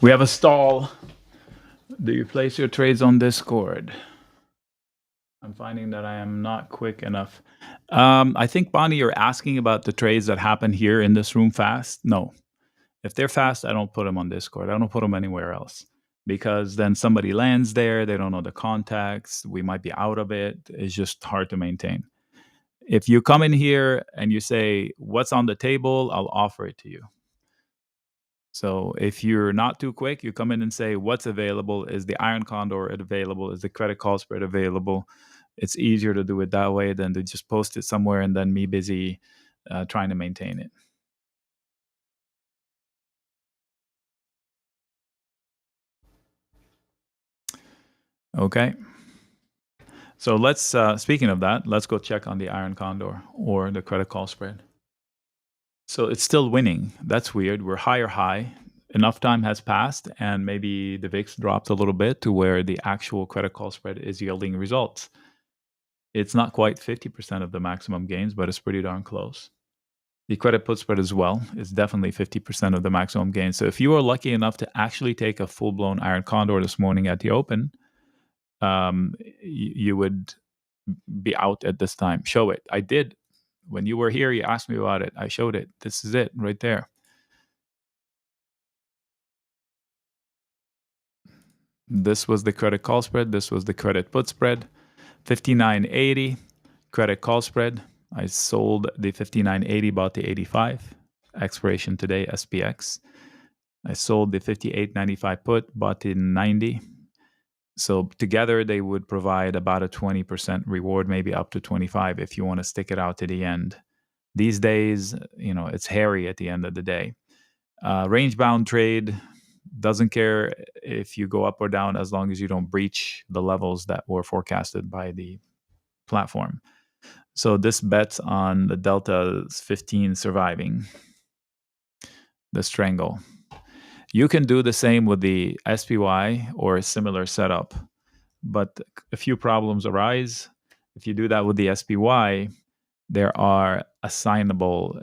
We have a stall. Do you place your trades on Discord? I'm finding that I am not quick enough. I think, Bonnie, you're asking about the trades that happen here in this room fast. No. If they're fast, I don't put them on Discord. I don't put them anywhere else because then somebody lands there. They don't know the context. We might be out of it. It's just hard to maintain. If you come in here and you say, what's on the table, I'll offer it to you. So if you're not too quick, you come in and say, what's available? Is the Iron Condor available? Is the credit call spread available? It's easier to do it that way than to just post it somewhere and then me busy trying to maintain it. Okay. So let's, speaking of that, let's go check on the Iron Condor or the credit call spread. So it's still winning. That's weird. We're higher high. Enough time has passed, and maybe the VIX dropped a little bit to where the actual credit call spread is yielding results. It's not quite 50% of the maximum gains, but it's pretty darn close. The credit put spread as well is definitely 50% of the maximum gain. So if you are lucky enough to actually take a full blown Iron Condor this morning at the open, you would be out at this time. Show it. I did. When you were here, you asked me about it. I showed it. This is it right there. This was the credit call spread. This was the credit put spread. 59.80 credit call spread. I sold the 59.80, bought the 85. Expiration today, SPX. I sold the 58.95 put, bought the 90. So together they would provide about a 20% reward, maybe up to 25 if you want to stick it out to the end. These days, it's hairy at the end of the day. Range bound trade, doesn't care if you go up or down as long as you don't breach the levels that were forecasted by the platform. So this bets on the Delta 15 surviving the strangle. You can do the same with the SPY or a similar setup, but a few problems arise. If you do that with the SPY, these are assignable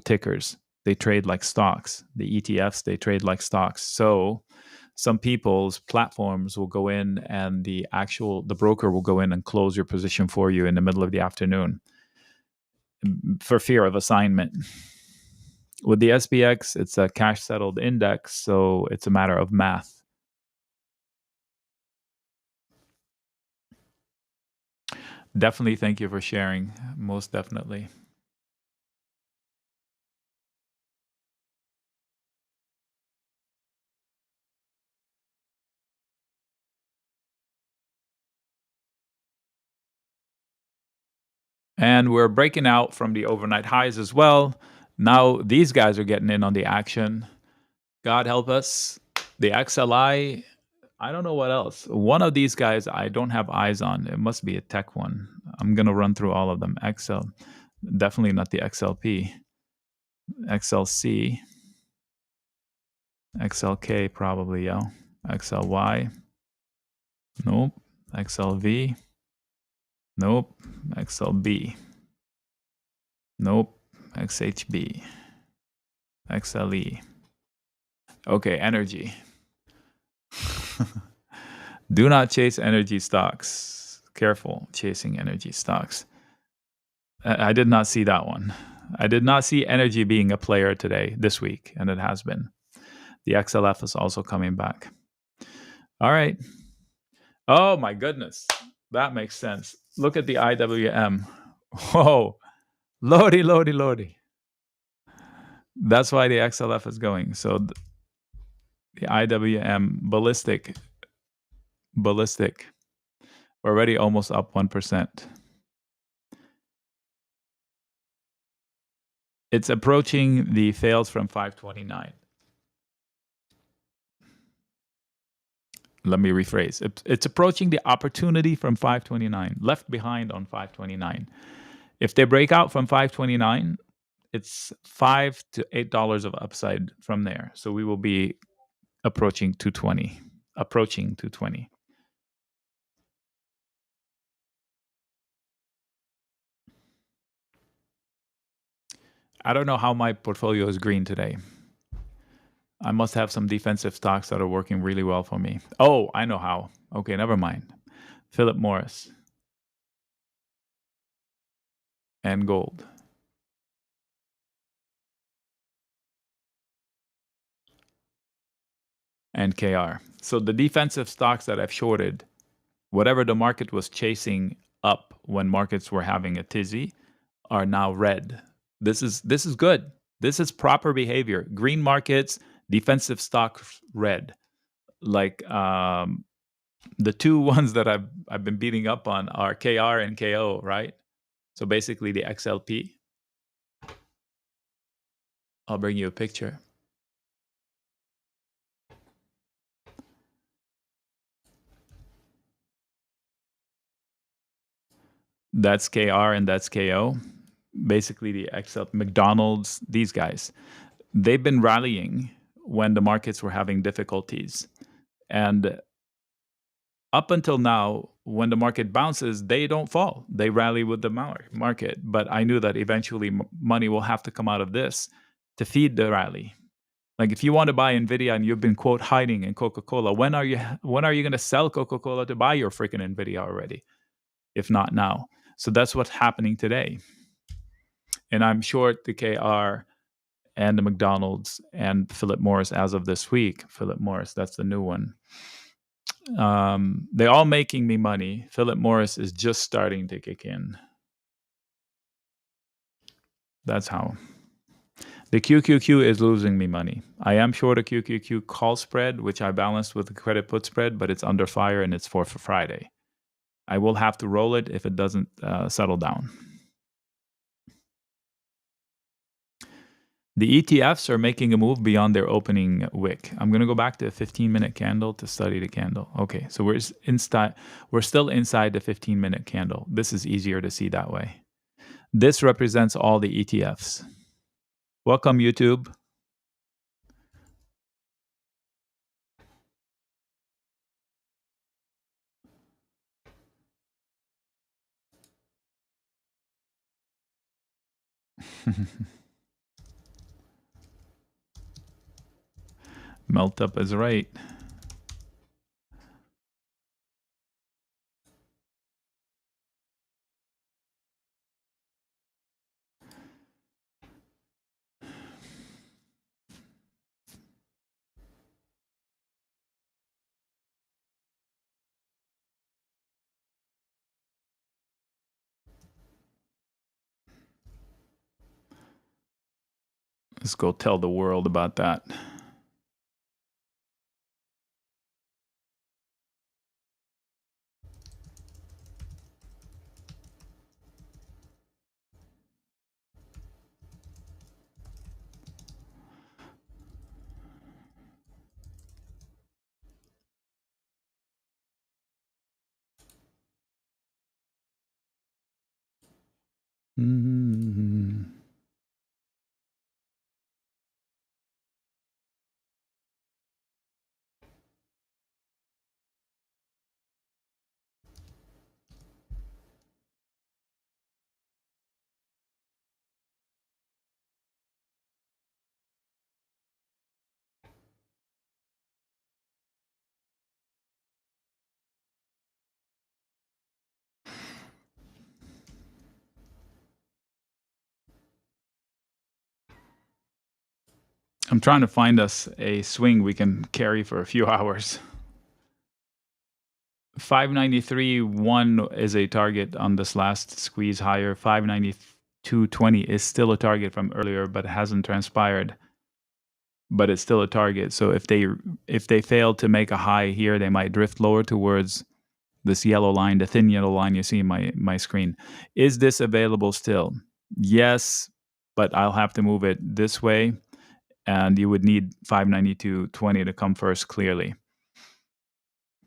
tickers. They trade like stocks. The ETFs, they trade like stocks. So some people's platforms will go in and the broker will go in and close your position for you in the middle of the afternoon for fear of assignment. With the SPX, it's a cash settled index, so it's a matter of math. Definitely thank you for sharing. Most definitely. And we're breaking out from the overnight highs as well. Now these guys are getting in on the action. God help us. The XLI, I don't know what else. One of these guys I don't have eyes on. It must be a tech one. I'm going to run through all of them. XL, definitely not the XLP. XLC, XLK probably, yeah. XLY, nope. XLV, nope. XLB, nope. XHB, XLE. Okay, energy. Do not chase energy stocks. Careful chasing energy stocks. I did not see that one. I did not see energy being a player today, this week, and it has been. The XLF is also coming back. All right. Oh my goodness. That makes sense. Look at the IWM. Whoa. Lordy, lordy, lordy. That's why the XLF is going. So the IWM ballistic. Already almost up 1%. It's approaching the fails from 529. Let me rephrase. It's approaching the opportunity from 529, left behind on 529. If they break out from 529, it's $5 to $8 of upside from there. So we will be approaching 220. Approaching 220. I don't know how my portfolio is green today. I must have some defensive stocks that are working really well for me. Oh, I know how. Okay, never mind. Philip Morris and gold. And KR. So the defensive stocks that I've shorted, whatever the market was chasing up when markets were having a tizzy, are now red. This is good. This is proper behavior. Green markets, defensive stocks red. Like the two ones that I've been beating up on are KR and KO, right? So basically the XLP. I'll bring you a picture. That's KR and that's KO. Basically the XL, McDonald's, these guys. They've been rallying when the markets were having difficulties. And up until now, when the market bounces, they don't fall. They rally with the market. But I knew that eventually money will have to come out of this to feed the rally. Like if you want to buy Nvidia and you've been quote hiding in Coca-Cola, when are you going to sell Coca-Cola to buy your freaking Nvidia already? If not now. So that's what's happening today. And I'm short the KR and the McDonald's and Philip Morris as of this week. Philip Morris, that's the new one. They're all making me money. Philip Morris is just starting to kick in. That's how. The QQQ is losing me money. I am short a QQQ call spread, which I balanced with the credit put spread, but it's under fire and it's for Friday. I will have to roll it if it doesn't settle down. The ETFs are making a move beyond their opening wick. I'm going to go back to a 15-minute candle to study the candle. Okay, so we're still inside the 15-minute candle. This is easier to see that way. This represents all the ETFs. Welcome, YouTube. Melt up is right. Let's go tell the world about that. Mm-hmm. I'm trying to find us a swing we can carry for a few hours. 593.1 is a target on this last squeeze higher. 592.20 is still a target from earlier, but hasn't transpired. But it's still a target. So if they fail to make a high here, they might drift lower towards this yellow line, the thin yellow line you see in my screen. Is this available still? Yes, but I'll have to move it this way, and you would need 592.20 to come first clearly.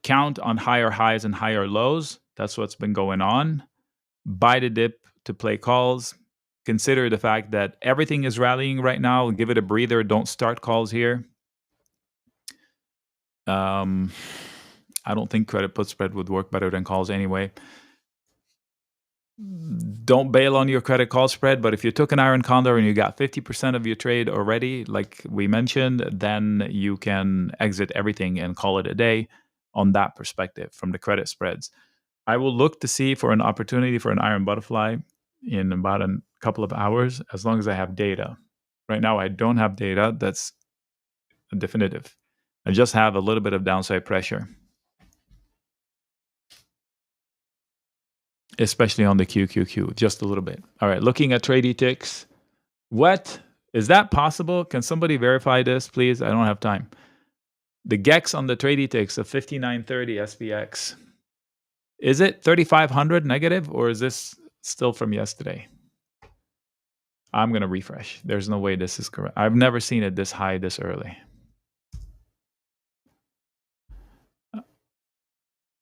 Count on higher highs and higher lows. That's what's been going on. Buy the dip to play calls. Consider the fact that everything is rallying right now. Give it a breather. Don't start calls here. I don't think credit put spread would work better than calls anyway. don't bail on your credit call spread, but if you took an iron condor and you got 50% of your trade already, like we mentioned, then you can exit everything and call it a day on that perspective from the credit spreads. I will look to see for an opportunity for an iron butterfly in about a couple of hours, as long as I have data. Right now, I don't have data that's definitive. I just have a little bit of downside pressure, especially on the QQQ, just a little bit. All right, looking at trade ticks. What? Is that possible? Can somebody verify this, please? I don't have time. The GEX on the trade ticks of 5930 SPX. Is it 3,500 negative, or is this still from yesterday? I'm going to refresh. There's no way this is correct. I've never seen it this high this early.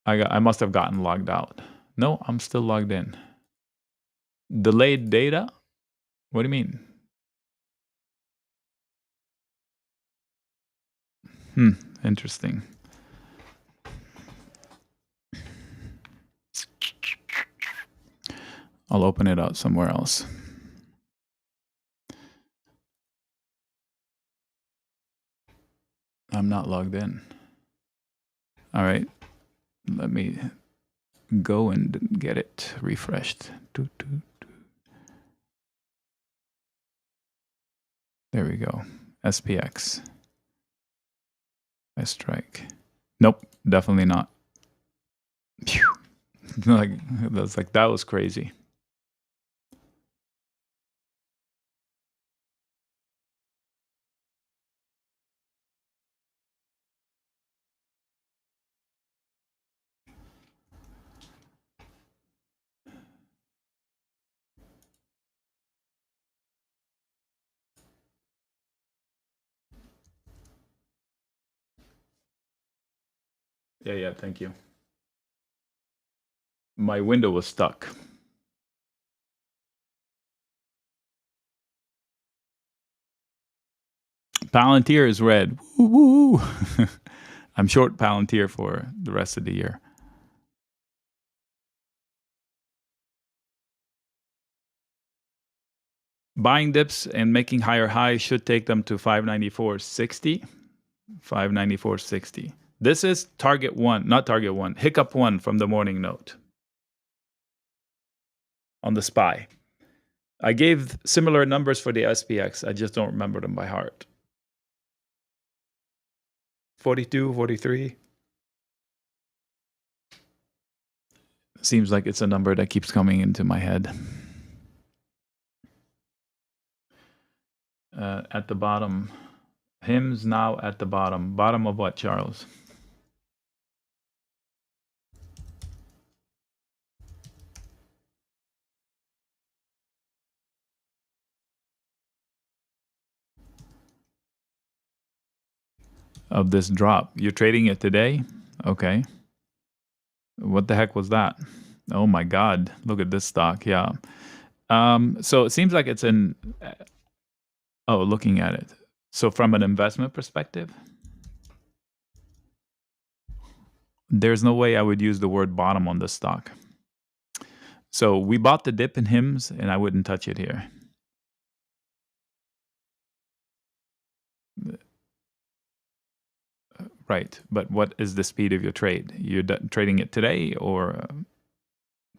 I must have gotten logged out. No, I'm still logged in. Delayed data? What do you mean? Interesting. I'll open it out somewhere else. I'm not logged in. All right. Let me go and get it refreshed. There we go. SPX. I strike. Nope, definitely not. Phew. That was crazy. Yeah, thank you. My window was stuck. Palantir is red. Woo-woo. I'm short Palantir for the rest of the year. Buying dips and making higher highs should take them to 594.60. 594.60. This is target one, not target one, hiccup one from the morning note on the SPY. I gave similar numbers for the SPX. I just don't remember them by heart. 42, 43. Seems like it's a number that keeps coming into my head. At the bottom. HIMS now at the bottom. Bottom of what, Charles? Of this drop. You're trading it today? Okay. What the heck was that? Oh my God. Look at this stock. Yeah. So it seems like it's in... Oh, looking at it. So from an investment perspective, there's no way I would use the word bottom on this stock. So we bought the dip in HIMS, and I wouldn't touch it here. Right. But what is the speed of your trade? You're trading it today or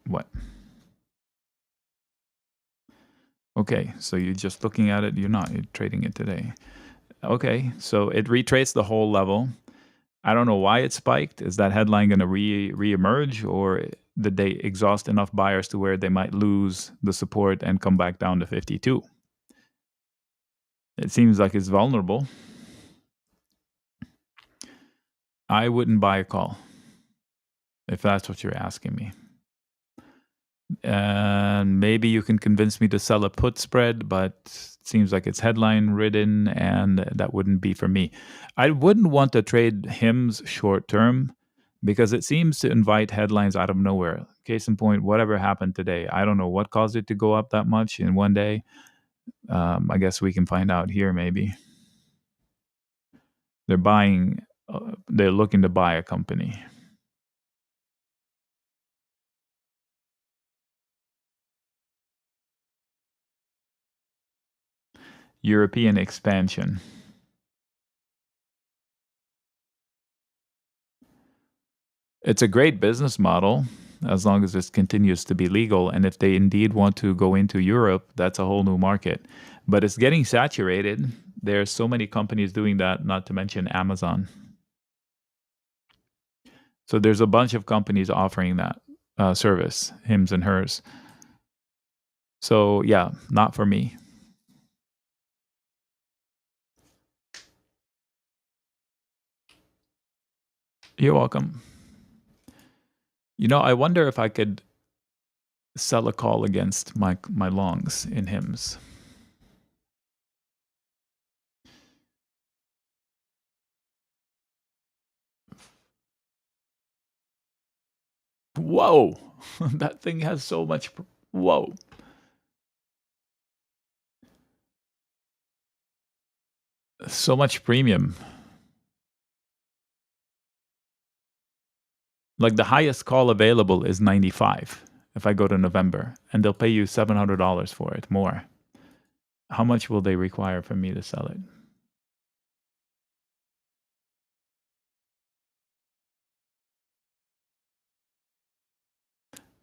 what? Okay. So you're just looking at it. You're not. You're trading it today. Okay. So it retraced the whole level. I don't know why it spiked. Is that headline going to re-emerge, or did they exhaust enough buyers to where they might lose the support and come back down to 52? It seems like it's vulnerable. I wouldn't buy a call, if that's what you're asking me. And maybe you can convince me to sell a put spread, but it seems like it's headline ridden, and that wouldn't be for me. I wouldn't want to trade HIMS short term because it seems to invite headlines out of nowhere. Case in point, whatever happened today. I don't know what caused it to go up that much in one day. I guess we can find out here maybe. They're buying, they're looking to buy a company. European expansion. It's a great business model as long as this continues to be legal. And if they indeed want to go into Europe, that's a whole new market. But it's getting saturated. There's so many companies doing that, not to mention Amazon. So there's a bunch of companies offering that service, hims and hers. So yeah, not for me. You're welcome. You know, I wonder if I could sell a call against my longs in hims. Whoa, that thing has so much. Whoa. So much premium. Like the highest call available is 95 if I go to November, and they'll pay you $700 for it more. How much will they require for me to sell it?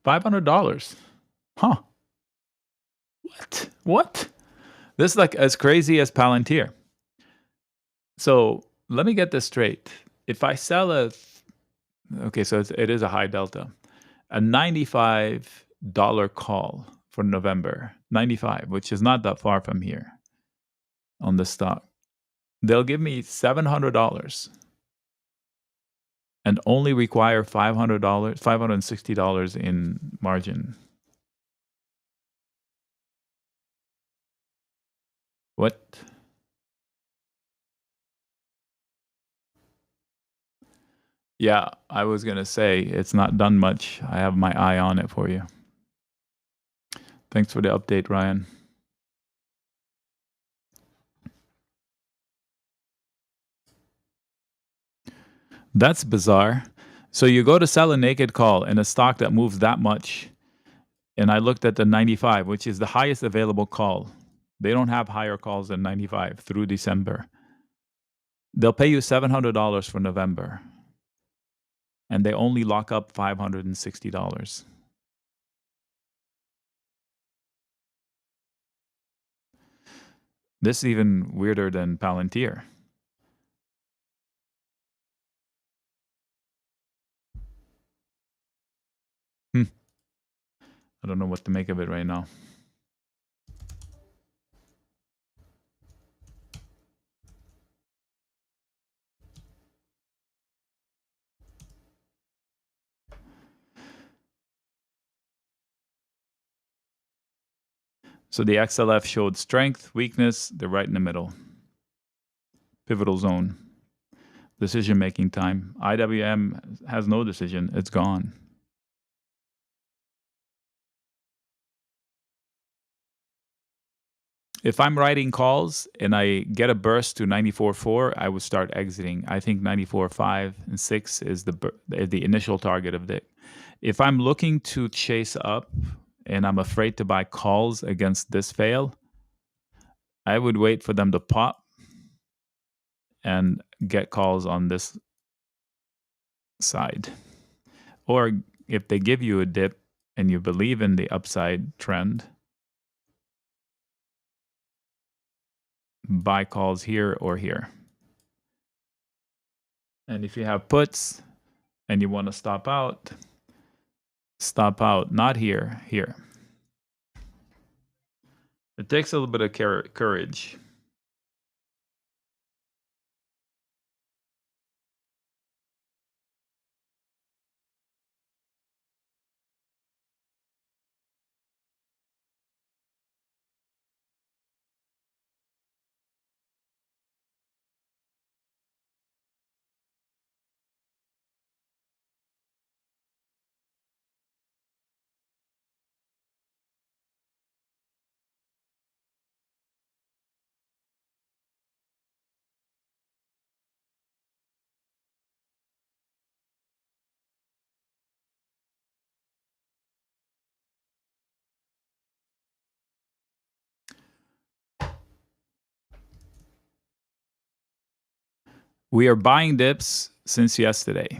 $500. Huh. What? This is like as crazy as Palantir. So let me get this straight. If I sell okay, so it is a high delta, a $95 call for November, 95, which is not that far from here on the stock. They'll give me $700 and only require $500, $560 in margin. What? Yeah, I was going to say it's not done much. I have my eye on it for you. Thanks for the update, Ryan. That's bizarre. So you go to sell a naked call in a stock that moves that much, and I looked at the 95, which is the highest available call. They don't have higher calls than 95 through December. They'll pay you $700 for November, and they only lock up $560. This is even weirder than Palantir. I don't know what to make of it right now. So the XLF showed strength, weakness, they're right in the middle. Pivotal zone. Decision making time. IWM has no decision, it's gone. If I'm writing calls and I get a burst to 94.4, I would start exiting. I think 94.5 and 6 is the initial target of the. If I'm looking to chase up and I'm afraid to buy calls against this fail, I would wait for them to pop and get calls on this side. Or if they give you a dip and you believe in the upside trend, buy calls here or here. And if you have puts and you want to stop out, not here, here. It takes a little bit of courage. We are buying dips since yesterday.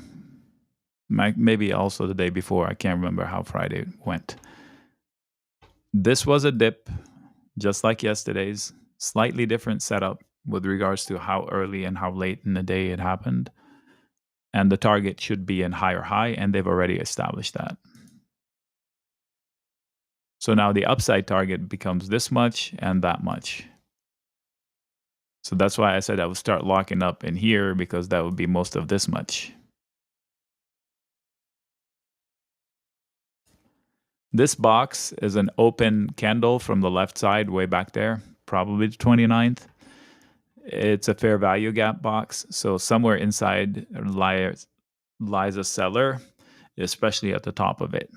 Maybe also the day before. I can't remember how Friday went. This was a dip, just like yesterday's. Slightly different setup with regards to how early and how late in the day it happened. And the target should be in higher high, and they've already established that. So now the upside target becomes this much and that much. So that's why I said I would start locking up in here, because that would be most of this much. This box is an open candle from the left side way back there, probably the 29th. It's a fair value gap box. So somewhere inside lies a seller, especially at the top of it.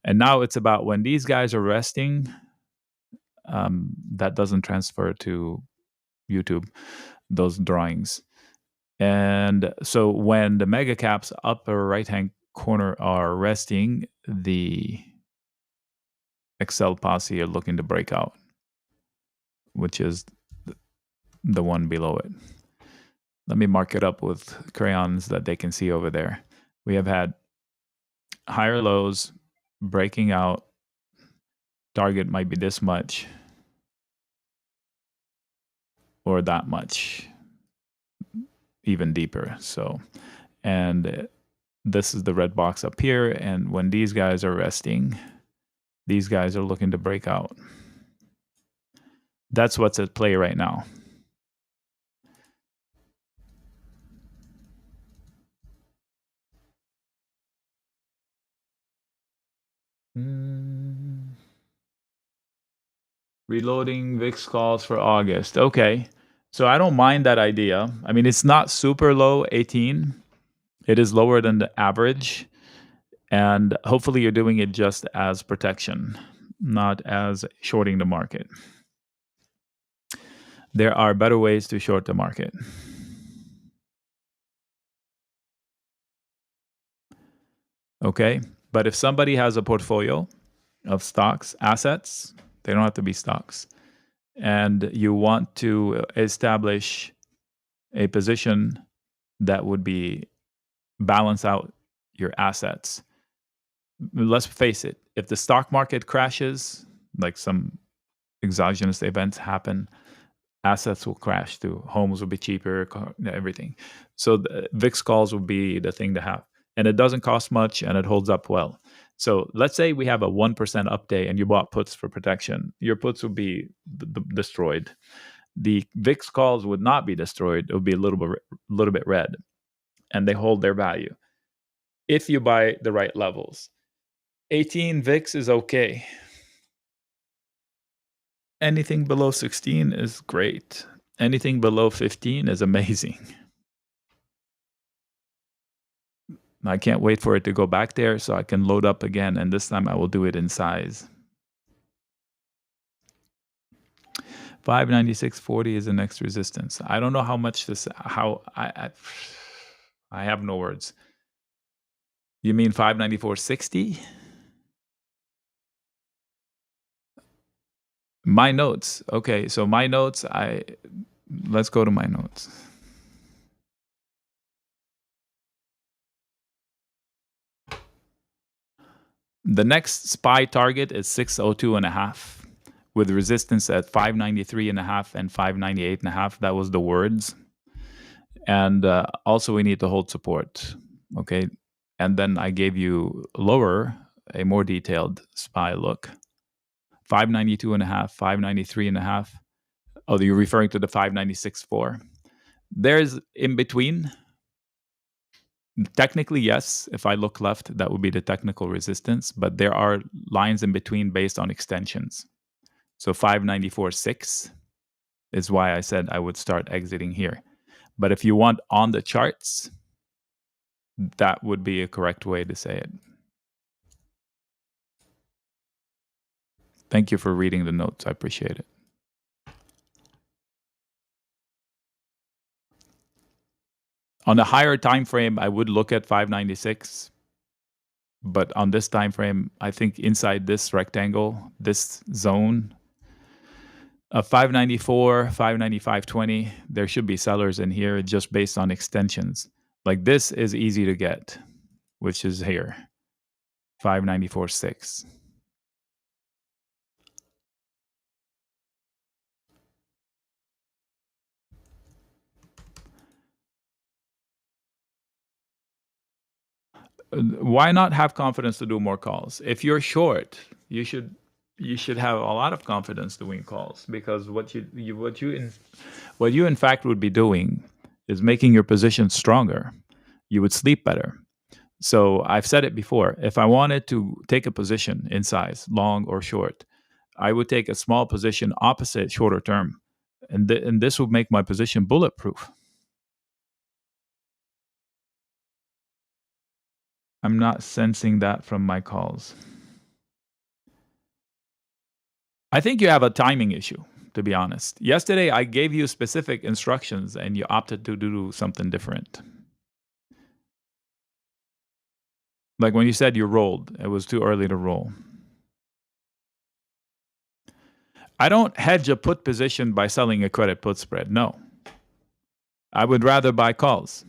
And now it's about when these guys are resting, that doesn't transfer to YouTube, those drawings. And so when the mega caps upper right hand corner are resting, the Excel posse are looking to break out, which is the one below it. Let me mark it up with crayons that they can see over there. We have had higher lows breaking out. Target might be this much or that much, even deeper. So, and this is the red box up here. And when these guys are resting, these guys are looking to break out. That's what's at play right now. Reloading VIX calls for August. Okay. So I don't mind that idea. I mean, it's not super low, 18. It is lower than the average. And hopefully you're doing it just as protection, not as shorting the market. There are better ways to short the market. Okay. But if somebody has a portfolio of stocks, assets, they don't have to be stocks, and you want to establish a position that would be balance out your assets. Let's face it, if the stock market crashes, like some exogenous events happen, assets will crash too. Homes will be cheaper, everything. So the VIX calls will be the thing to have. And it doesn't cost much and it holds up well. So let's say we have a 1% up day and you bought puts for protection. Your puts would be destroyed. The VIX calls would not be destroyed. It would be a little bit red, and they hold their value if you buy the right levels. 18 VIX is okay. Anything below 16 is great. Anything below 15 is amazing. I can't wait for it to go back there so I can load up again, and this time I will do it in size. 596.40 is the next resistance. I don't know how much this, I have no words. You mean 594.60? My notes. Okay, so my notes, let's go to my notes. The next SPY target is 602.5 with resistance at 593.5 and 598.5. That was the words. And also we need to hold support. Okay. And then I gave you lower, a more detailed SPY look. 592.5, 593.5. Oh, you're referring to the 596.4. There's in between. Technically, yes. If I look left, that would be the technical resistance, but there are lines in between based on extensions. So 594.6 is why I said I would start exiting here. But if you want on the charts, that would be a correct way to say it. Thank you for reading the notes. I appreciate it. On a higher time frame, I would look at 596. But on this time frame, I think inside this rectangle, this zone, A 594, 595.20. There should be sellers in here just based on extensions. Like this is easy to get, which is here, 594.6. Why not have confidence to do more calls? If you're short, you should have a lot of confidence doing calls, because what you in fact would be doing is making your position stronger. You would sleep better. So I've said it before. If I wanted to take a position in size, long or short, I would take a small position opposite shorter term, and this would make my position bulletproof. I'm not sensing that from my calls. I think you have a timing issue, to be honest. Yesterday, I gave you specific instructions and you opted to do something different. Like when you said you rolled, it was too early to roll. I don't hedge a put position by selling a credit put spread. No. I would rather buy calls.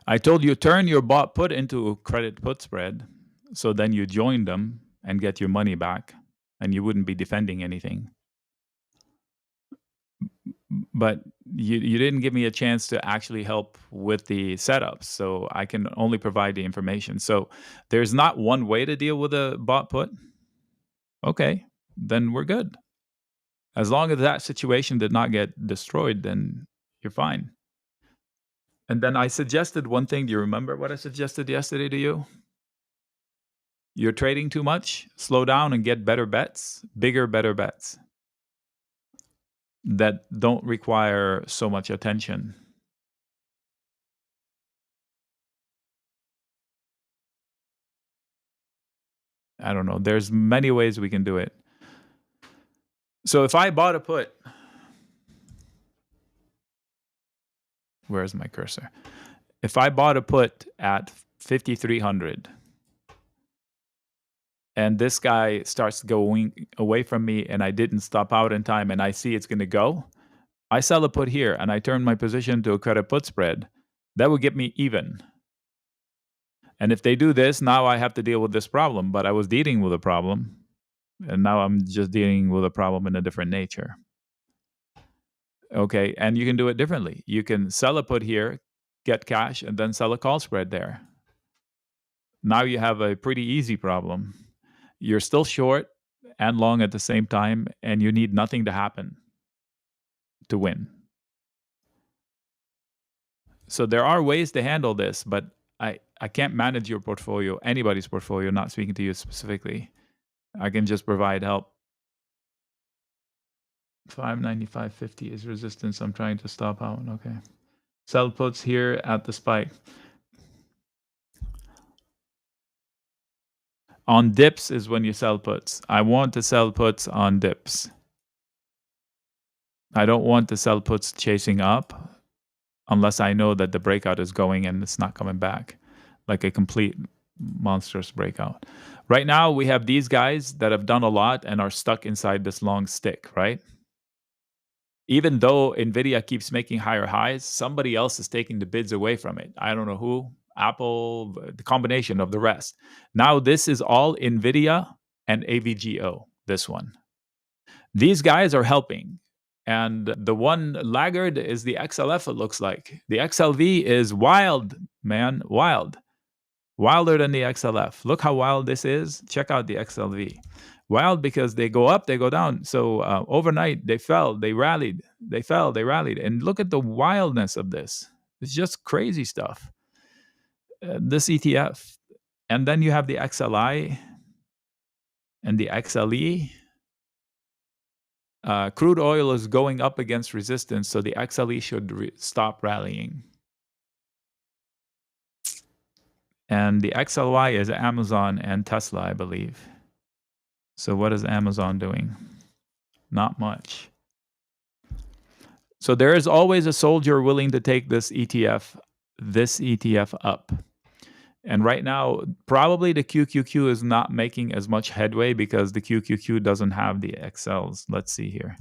I told you turn your bought put into a credit put spread, so then you join them and get your money back, and you wouldn't be defending anything. But you didn't give me a chance to actually help with the setups, so I can only provide the information. So there's not one way to deal with a bought put. Okay, then we're good. As long as that situation did not get destroyed, then you're fine. And then I suggested one thing. Do you remember what I suggested yesterday to you? You're trading too much. Slow down and get better bets, bigger, better bets that don't require so much attention. I don't know. There's many ways we can do it. So if I bought a put, where's my cursor? If I bought a put at 5,300 and this guy starts going away from me and I didn't stop out in time and I see it's going to go, I sell a put here and I turn my position to a credit put spread. That would get me even. And if they do this, now I have to deal with this problem. But I was dealing with a problem, and now I'm just dealing with a problem in a different nature. Okay, and you can do it differently. You can sell a put here, get cash, and then sell a call spread there. Now you have a pretty easy problem. You're still short and long at the same time, and you need nothing to happen to win. So there are ways to handle this, but I can't manage your portfolio, anybody's portfolio, not speaking to you specifically. I can just provide help. 595.50 is resistance. I'm trying to stop out. Okay. Sell puts here at the spike. On dips is when you sell puts. I want to sell puts on dips. I don't want to sell puts chasing up unless I know that the breakout is going and it's not coming back, like a complete monstrous breakout. Right now, we have these guys that have done a lot and are stuck inside this long stick, right? Even though NVIDIA keeps making higher highs, somebody else is taking the bids away from it. I don't know who, Apple, the combination of the rest. Now, this is all NVIDIA and AVGO, this one. These guys are helping. And the one laggard is the XLF, it looks like. The XLV is wild, man, wild. Wilder than the XLF. Look how wild this is. Check out the XLV. Wild because they go up, they go down. So overnight, they fell, they rallied. They fell, they rallied. And look at the wildness of this. It's just crazy stuff. This ETF. And then you have the XLI and the XLE. Crude oil is going up against resistance, so the XLE should stop rallying. And the XLY is Amazon and Tesla, I believe. So what is Amazon doing? Not much. So there is always a soldier willing to take this ETF up. And right now, probably the QQQ is not making as much headway because the QQQ doesn't have the XLs. Let's see here.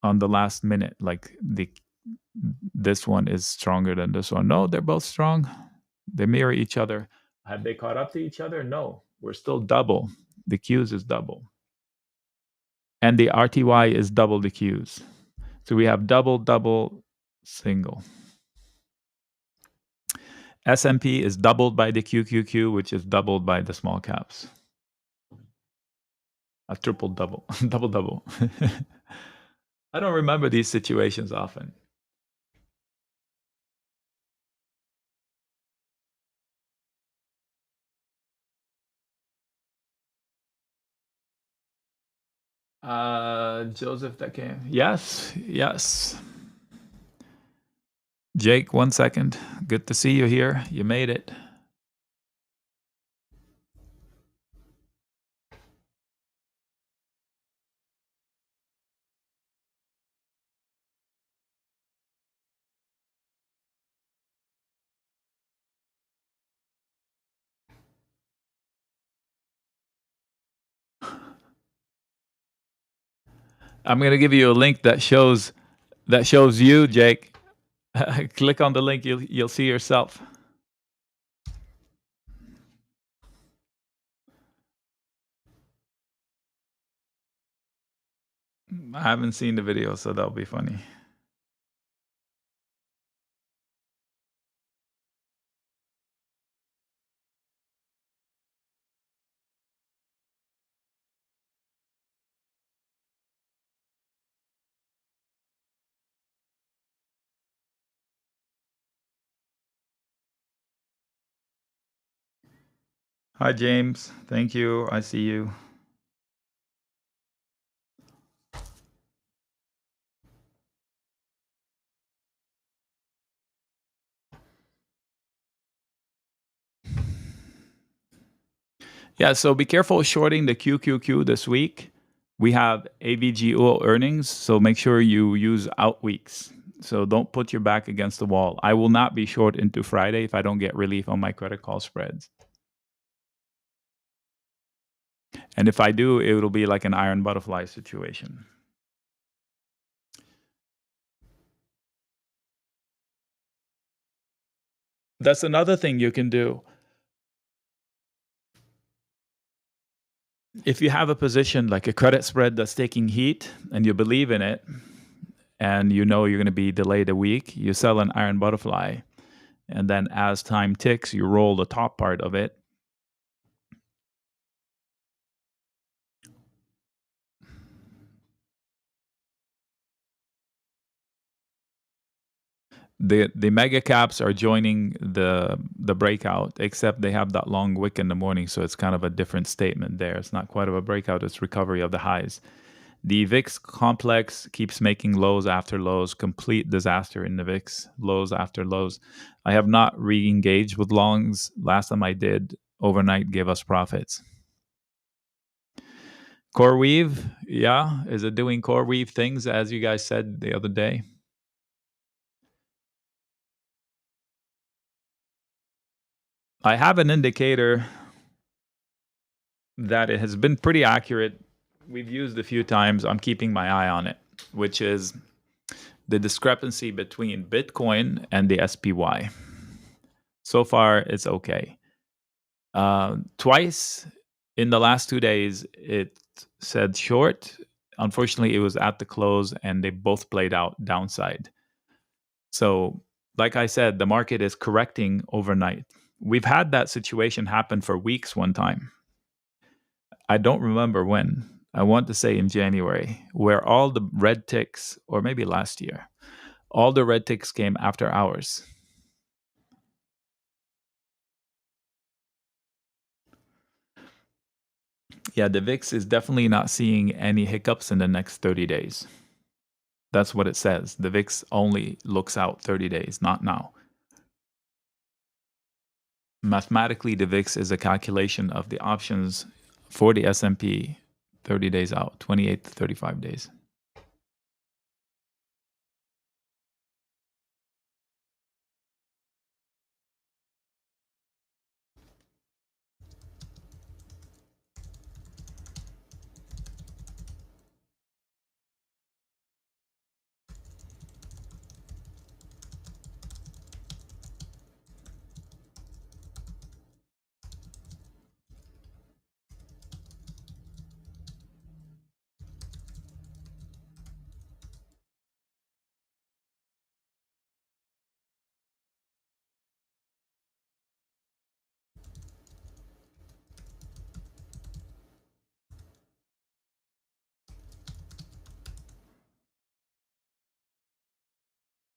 On the last minute, like this one is stronger than this one. No, they're both strong. They mirror each other. Have they caught up to each other? No, we're still double. The Qs is double. And the RTY is double the Qs. So we have double, double, single. S&P is doubled by the QQQ, which is doubled by the small caps. A triple double, double double. I don't remember these situations often. Joseph, that came. Yes, yes. Jake, 1 second. Good to see you here. You made it. I'm gonna give you a link that shows you, Jake. Click on the link, you'll see yourself. I haven't seen the video, so that'll be funny. Hi, James. Thank you. I see you. Yeah, so be careful shorting the QQQ this week. We have AVGO earnings, so make sure you use out weeks. So don't put your back against the wall. I will not be short into Friday if I don't get relief on my credit call spreads. And if I do, it will be like an iron butterfly situation. That's another thing you can do. If you have a position like a credit spread that's taking heat and you believe in it, and you know you're going to be delayed a week, you sell an iron butterfly. And then as time ticks, you roll the top part of it. The mega caps are joining the breakout, except they have that long wick in the morning, so it's kind of a different statement there. It's not quite of a breakout, it's recovery of the highs. The VIX complex keeps making lows after lows, complete disaster in the VIX, lows after lows. I have not re-engaged with longs. Last time I did, overnight gave us profits. CoreWeave, yeah, is it doing CoreWeave things as you guys said the other day? I have an indicator that it has been pretty accurate. We've used a few times. I'm keeping my eye on it, which is the discrepancy between Bitcoin and the SPY. So far, it's okay. Twice in the last 2 days, it said short. Unfortunately, it was at the close, and they both played out downside. So, like I said, the market is correcting overnight. We've had that situation happen for weeks one time. I don't remember when. I want to say in January, where all the red ticks, or maybe last year, all the red ticks came after hours. Yeah, the VIX is definitely not seeing any hiccups in the next 30 days. That's what it says. The VIX only looks out 30 days, not now. Mathematically, the VIX is a calculation of the options for the S&P 30 days out, 28 to 35 days.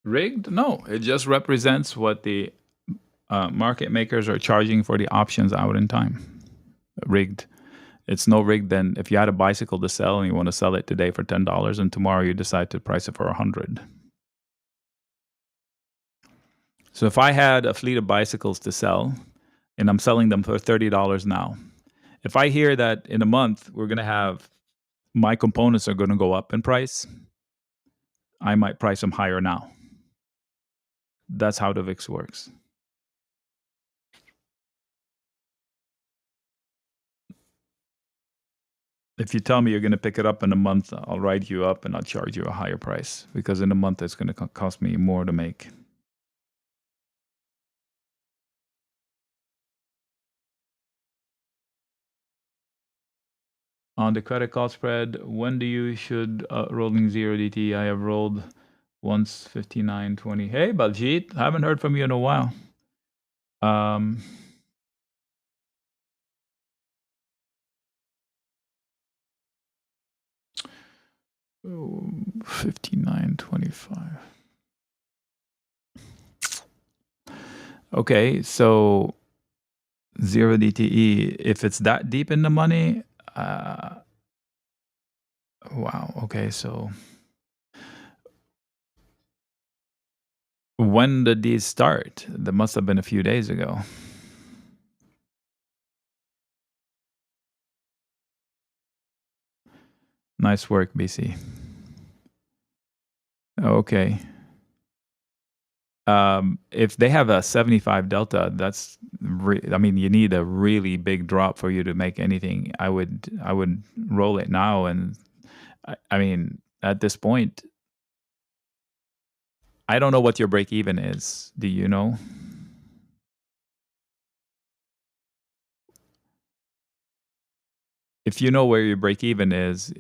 Rigged? No, it just represents what the market makers are charging for the options out in time. Rigged. It's no rigged. Then if you had a bicycle to sell and you want to sell it today for $10 and tomorrow you decide to price it for $100. So if I had a fleet of bicycles to sell and I'm selling them for $30 now, if I hear that in a month we're going to have my components are going to go up in price, I might price them higher now. That's how the VIX works. If you tell me you're going to pick it up in a month, I'll write you up and I'll charge you a higher price because in a month it's going to cost me more to make. On the credit call spread, when do you should rolling 0DTE? I have rolled once 59.20. Hey, Baljit, I haven't heard from you in a while. 59.25. Okay, so 0DTE, if it's that deep in the money, wow. Okay, so when did these start? That must have been a few days ago. Nice work, BC. Okay. If they have a 75 delta, that's I mean, you need a really big drop for you to make anything. I would roll it now, and I mean, at this point, I don't know what your break even is. Do you know? If you know where your break even is,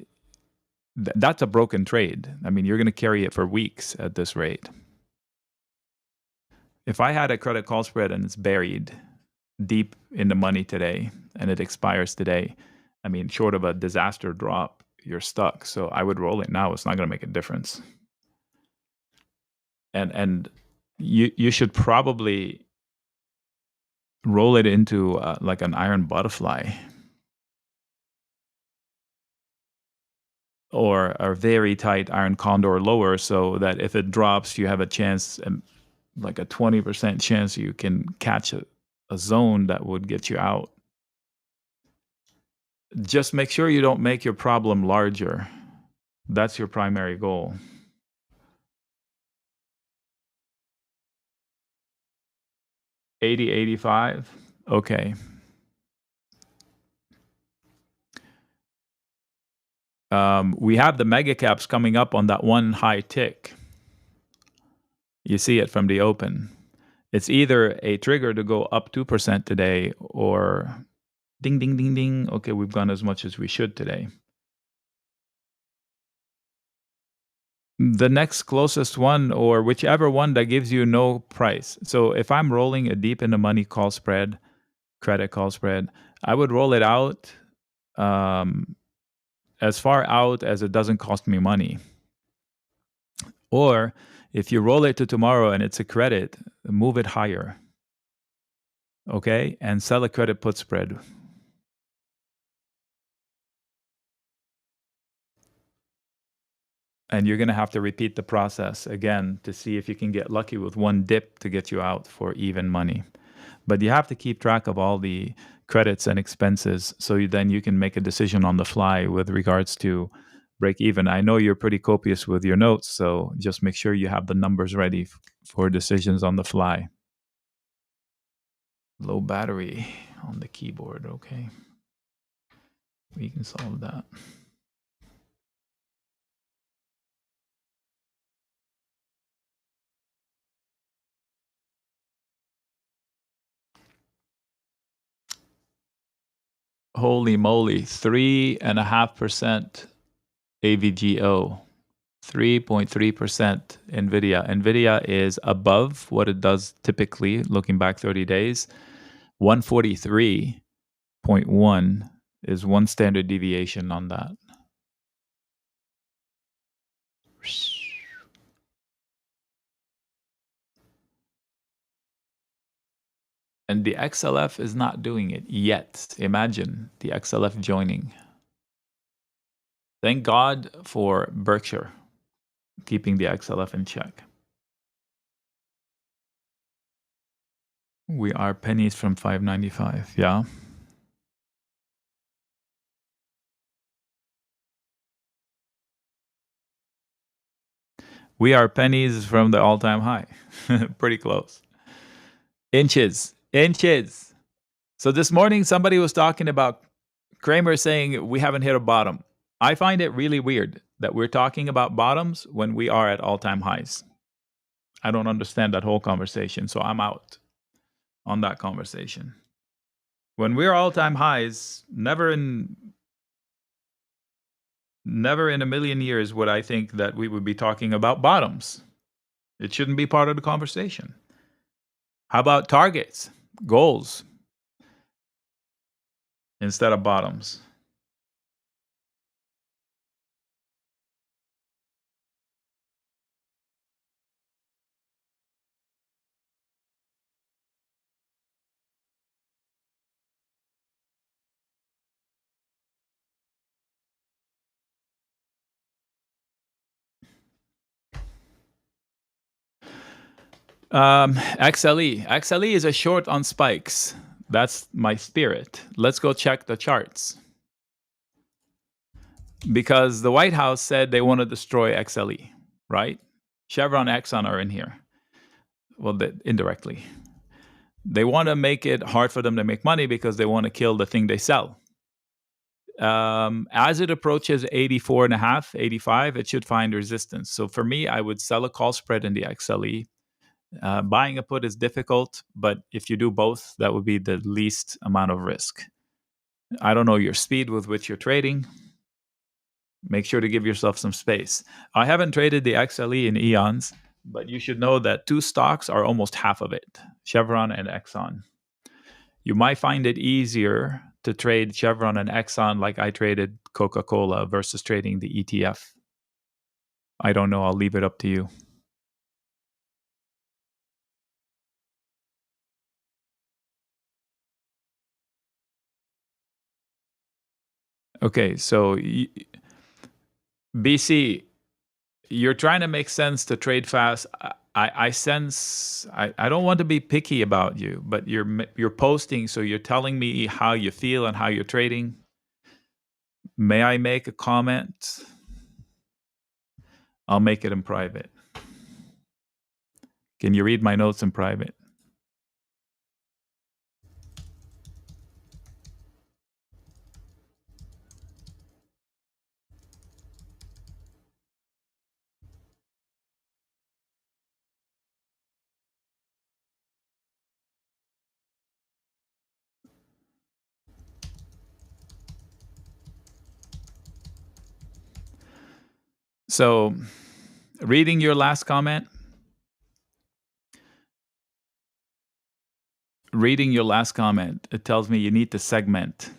that's a broken trade. I mean, you're going to carry it for weeks at this rate. If I had a credit call spread and it's buried deep in the money today and it expires today, I mean, short of a disaster drop, you're stuck. So I would roll it now. It's not going to make a difference. And you should probably roll it into like an iron butterfly or a very tight iron condor lower, so that if it drops, you have a chance, like a 20% chance you can catch a zone that would get you out. Just make sure you don't make your problem larger. That's your primary goal. 80, 85? Okay. We have the mega caps coming up on that one high tick. You see it from the open. It's either a trigger to go up 2% today or ding, ding, ding, ding. Okay, we've gone as much as we should today. The next closest one, or whichever one that gives you no price. So if I'm rolling a deep in the money call spread, credit call spread, I would roll it out as far out as it doesn't cost me money. Or if you roll it to tomorrow and it's a credit, move it higher. Okay? And sell a credit put spread. And you're going to have to repeat the process again to see if you can get lucky with one dip to get you out for even money. But you have to keep track of all the credits and expenses so then you can make a decision on the fly with regards to break even. I know you're pretty copious with your notes, so just make sure you have the numbers ready for decisions on the fly. Low battery on the keyboard. Okay. We can solve that. Holy moly, 3.5% AVGO, 3.3% NVIDIA. NVIDIA is above what it does typically, looking back 30 days. 143.1 is one standard deviation on that. And the XLF is not doing it yet. Imagine the XLF joining. Thank God for Berkshire keeping the XLF in check. We are pennies from 595. Yeah. We are pennies from the all-time high. Pretty close. Inches. So this morning, somebody was talking about Kramer saying we haven't hit a bottom. I find it really weird that we're talking about bottoms when we are at all-time highs. I don't understand that whole conversation, so I'm out on that conversation. When we're all-time highs, never in a million years would I think that we would be talking about bottoms. It shouldn't be part of the conversation. How about targets, goals, instead of bottoms? XLE. XLE is a short on spikes. That's my spirit. Let's go check the charts. Because the White House said they want to destroy XLE, right? Chevron, Exxon are in here. Well, indirectly. They want to make it hard for them to make money because they want to kill the thing they sell. As it approaches 84.5, 85, it should find resistance. So for me, I would sell a call spread in the XLE. Buying a put is difficult, but if you do both, that would be the least amount of risk. I don't know your speed with which you're trading. Make sure to give yourself some space. I haven't traded the XLE in eons, but you should know that two stocks are almost half of it, Chevron and Exxon. You might find it easier to trade Chevron and Exxon like I traded Coca-Cola versus trading the ETF. I don't know. I'll leave it up to you. Okay, so BC, you're trying to make sense to trade fast. I sense I don't want to be picky about you, but you're posting, so you're telling me how you feel and how you're trading. May I make a comment? I'll make it in private. Can you read my notes in private? So, reading your last comment, it tells me you need to segment.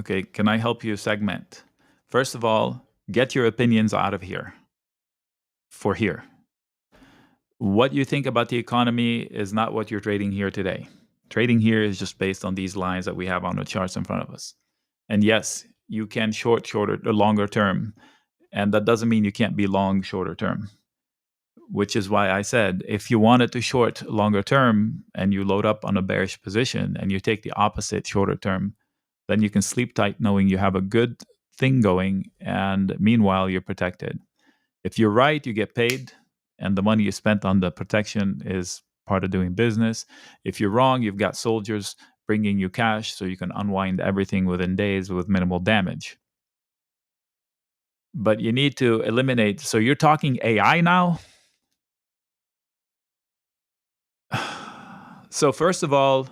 Okay, can I help you segment? First of all, get your opinions out of here. For here. What you think about the economy is not what you're trading here today. Trading here is just based on these lines that we have on the charts in front of us. And yes, you can short shorter or longer term. And that doesn't mean you can't be long shorter term. Which is why I said if you wanted to short longer term and you load up on a bearish position and you take the opposite shorter term, then you can sleep tight knowing you have a good thing going, and meanwhile you're protected. If you're right, you get paid, and the money you spent on the protection is part of doing business. If you're wrong, you've got soldiers bringing you cash so you can unwind everything within days with minimal damage. But you need to eliminate. So you're talking AI now? So first of all,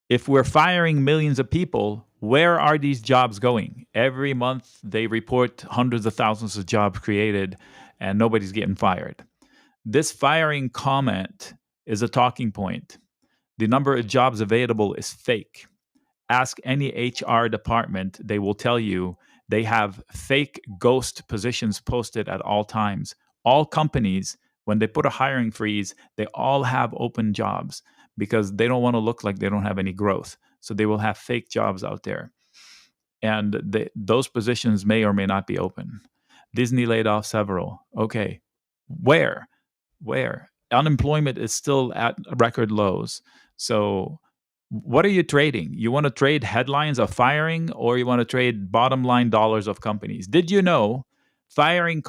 if we're firing millions of people, where are these jobs going? Every month they report hundreds of thousands of jobs created and nobody's getting fired. This firing comment is a talking point. The number of jobs available is fake. Ask any HR department, they will tell you they have fake ghost positions posted at all times. All companies, when they put a hiring freeze, they all have open jobs. because they don't want to look like they don't have any growth. So they will have fake jobs out there. And those positions may or may not be open. Disney laid off several. Okay. Where? Unemployment is still at record lows. So what are you trading? You want to trade headlines of firing, or you want to trade bottom line dollars of companies? Did you know firing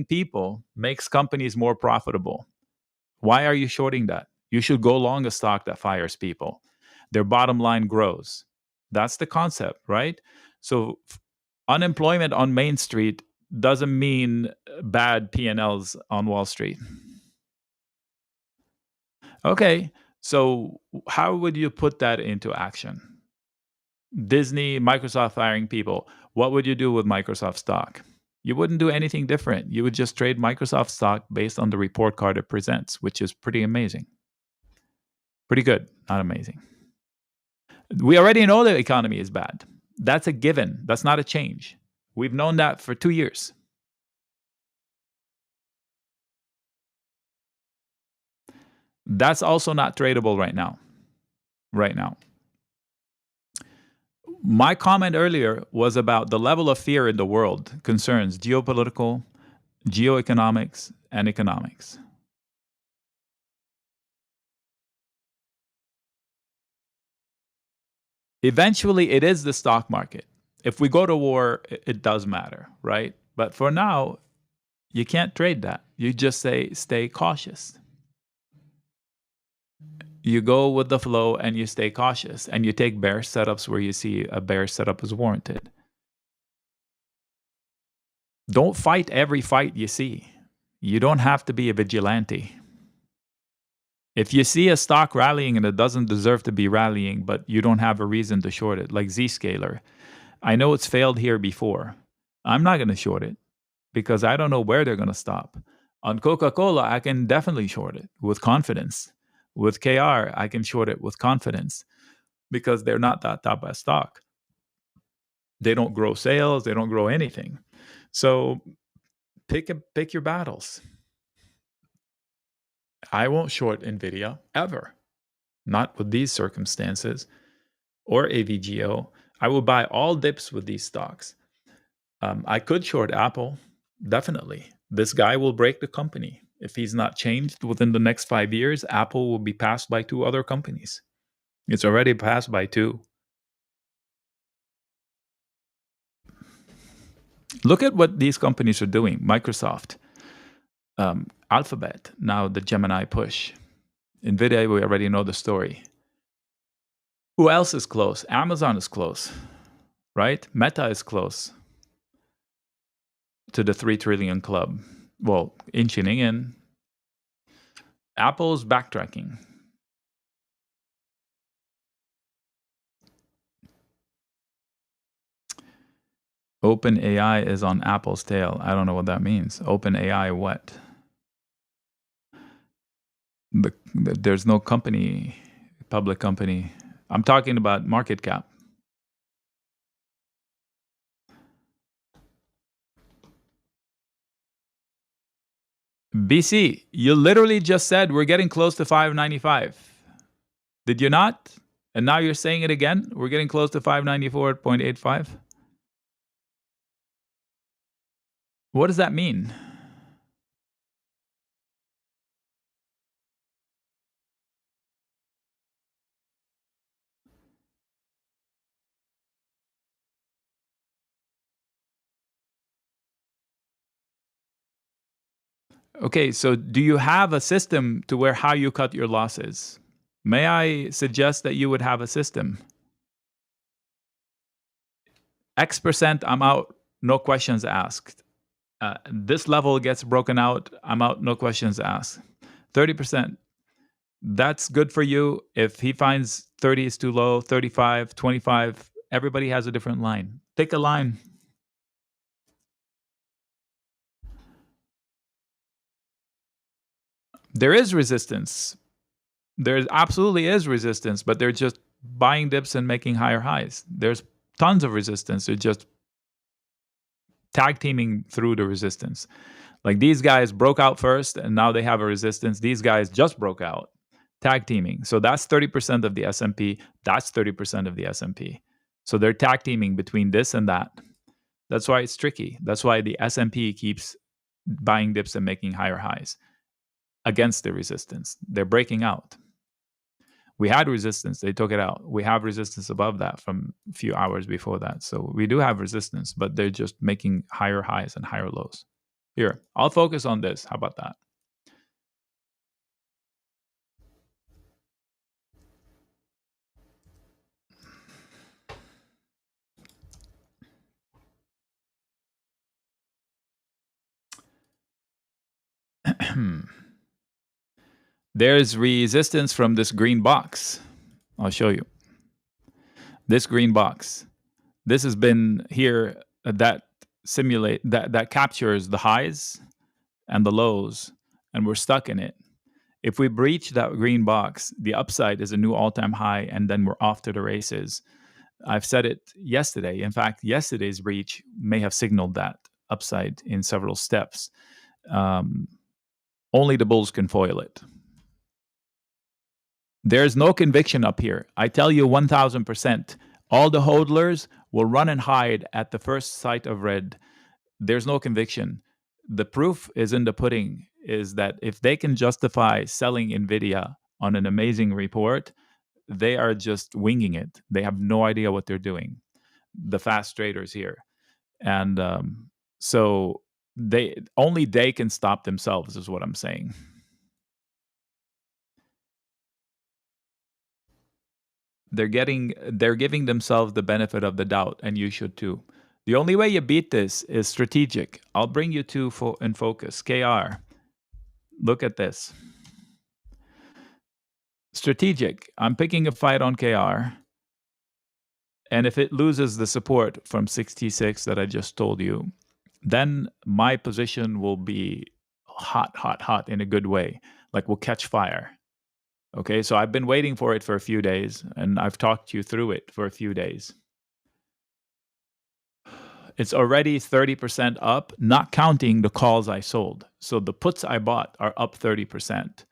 people makes companies more profitable? Why are you shorting that? You should go long a stock that fires people. Their bottom line grows. That's the concept, right? So unemployment on Main Street doesn't mean bad P&Ls on Wall Street. Okay, so how would you put that into action? Disney, Microsoft firing people. What would you do with Microsoft stock? You wouldn't do anything different. You would just trade Microsoft stock based on the report card it presents, which is pretty amazing. Pretty good, not amazing. We already know the economy is bad. That's a given. That's not a change. We've known that for 2 years. That's also not tradable right now. My comment earlier was about the level of fear in the world concerns geopolitical, geoeconomics, and economics. Eventually, it is the stock market. If we go to war, it does matter, right? But for now, you can't trade that. You just say, stay cautious. You go with the flow and you stay cautious, and you take bearish setups where you see a bearish setup is warranted. Don't fight every fight you see. You don't have to be a vigilante. If you see a stock rallying and it doesn't deserve to be rallying, but you don't have a reason to short it, like Zscaler, I know it's failed here before. I'm not going to short it because I don't know where they're going to stop. On Coca-Cola, I can definitely short it with confidence. With KR, I can short it with confidence because they're not that top of stock. They don't grow sales. They don't grow anything. So pick your battles. I won't short NVIDIA ever, not with these circumstances, or AVGO. I will buy all dips with these stocks. I could short Apple, definitely. This guy will break the company. If he's not changed within the next 5 years, Apple will be passed by 2 other companies. It's already passed by 2. Look at what these companies are doing. Microsoft, Alphabet, now the Gemini push. NVIDIA, we already know the story. Who else is close? Amazon is close, right? Meta is close to the 3 trillion club. Well, inching in. Apple's backtracking. OpenAI is on Apple's tail. I don't know what that means. OpenAI what? There's no company, public company. I'm talking about market cap. BC, you literally just said we're getting close to 595. Did you not? And now you're saying it again? We're getting close to 594.85. What does that mean? Okay, so do you have a system to where how you cut your losses? May I suggest that you would have a system? X%, I'm out, no questions asked. This level gets broken out, I'm out, no questions asked. 30%, that's good for you. If he finds 30 is too low, 35, 25, everybody has a different line. Pick a line. There is resistance. There absolutely is resistance, but they're just buying dips and making higher highs. There's tons of resistance. They're just tag teaming through the resistance. Like these guys broke out first and now they have a resistance. These guys just broke out. tag teaming. So that's 30% of the S&P. That's 30% of the S&P. So they're tag teaming between this and that. That's why it's tricky. That's why the S&P keeps buying dips and making higher highs against the resistance. They're breaking out. We had resistance. They took it out. We have resistance above that from a few hours before that. So we do have resistance, but they're just making higher highs and higher lows. Here, I'll focus on this. How about that? There's resistance from this green box. I'll show you. This green box. This has been here that captures the highs and the lows, and we're stuck in it. If we breach that green box, the upside is a new all-time high, and then we're off to the races. I've said it yesterday. In fact, yesterday's breach may have signaled that upside in several steps. Only the bulls can foil it. There's no conviction up here. I tell you 1,000%. All the hodlers will run and hide at the first sight of red. There's no conviction. The proof is in the pudding, is that if they can justify selling NVIDIA on an amazing report, they are just winging it. They have no idea what they're doing, the fast traders here. And so they can stop themselves, is what I'm saying. They're giving themselves the benefit of the doubt, and you should too. The only way you beat this is strategic. I'll bring you to in focus. KR. Look at this. Strategic. I'm picking a fight on KR. And if it loses the support from 66 that I just told you, then my position will be hot in a good way. Like we'll catch fire. Okay, so I've been waiting for it for a few days, and I've talked you through it for a few days. It's already 30% up, not counting the calls I sold. So the puts I bought are up 30%.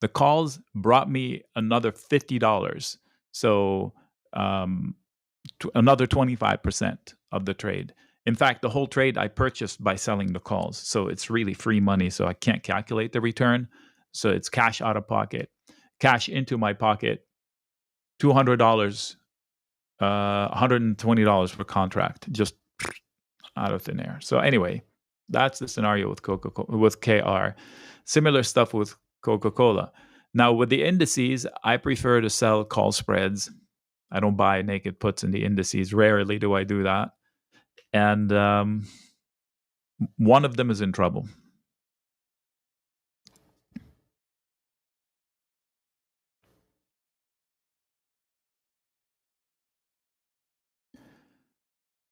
The calls brought me another $50. So another 25% of the trade. In fact, the whole trade I purchased by selling the calls. So it's really free money, so I can't calculate the return. So it's cash out of pocket. Cash into my pocket, $200, $120 per contract, just out of thin air. So anyway, that's the scenario with with KR. Similar stuff with Coca-Cola. Now with the indices, I prefer to sell call spreads. I don't buy naked puts in the indices. Rarely do I do that. And one of them is in trouble.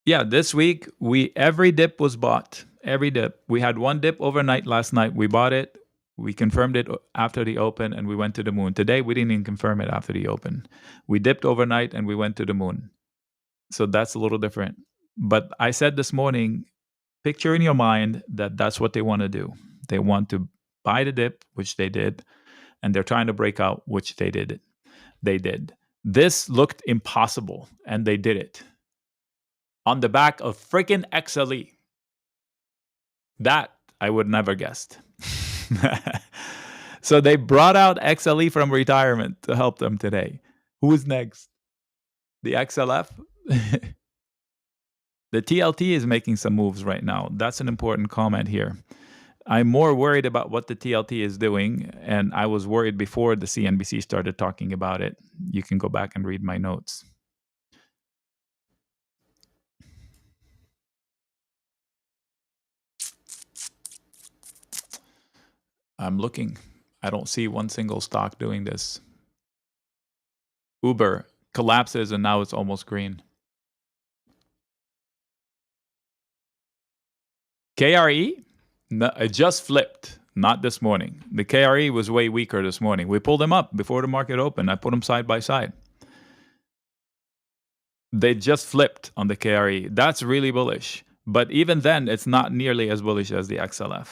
Yeah, this week every dip was bought. Every dip. We had one dip overnight last night. We bought it. We confirmed it after the open, and we went to the moon. Today, we didn't even confirm it after the open. We dipped overnight, and we went to the moon. So that's a little different. But I said this morning, picture in your mind that that's what they want to do. They want to buy the dip, which they did, and they're trying to break out, which they did. This looked impossible, and they did it. On the back of freaking XLE. That I would never guessed. So they brought out XLE from retirement to help them today. Who's next? The XLF? The TLT is making some moves right now. That's an important comment here. I'm more worried about what the TLT is doing, and I was worried before the CNBC started talking about it. You can go back and read my notes. I'm looking. I don't see one single stock doing this. Uber collapses and now it's almost green. KRE? No, it just flipped. Not this morning. The KRE was way weaker this morning. We pulled them up before the market opened. I put them side by side. They just flipped on the KRE. That's really bullish. But even then, it's not nearly as bullish as the XLF.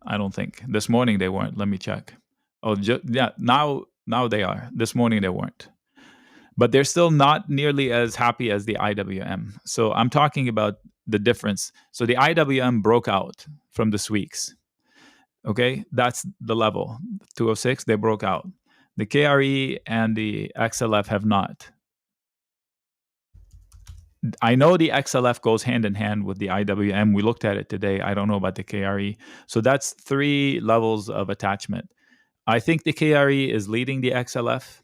I don't think. This morning they weren't. Let me check. Oh, yeah. Now Now they are. This morning they weren't. But they're still not nearly as happy as the IWM. So I'm talking about the difference. So the IWM broke out from this week's. Okay, that's the level. 206, they broke out. The KRE and the XLF have not. I know the XLF goes hand in hand with the IWM. We looked at it today. I don't know about the KRE. So that's 3 levels of attachment. I think the KRE is leading the XLF,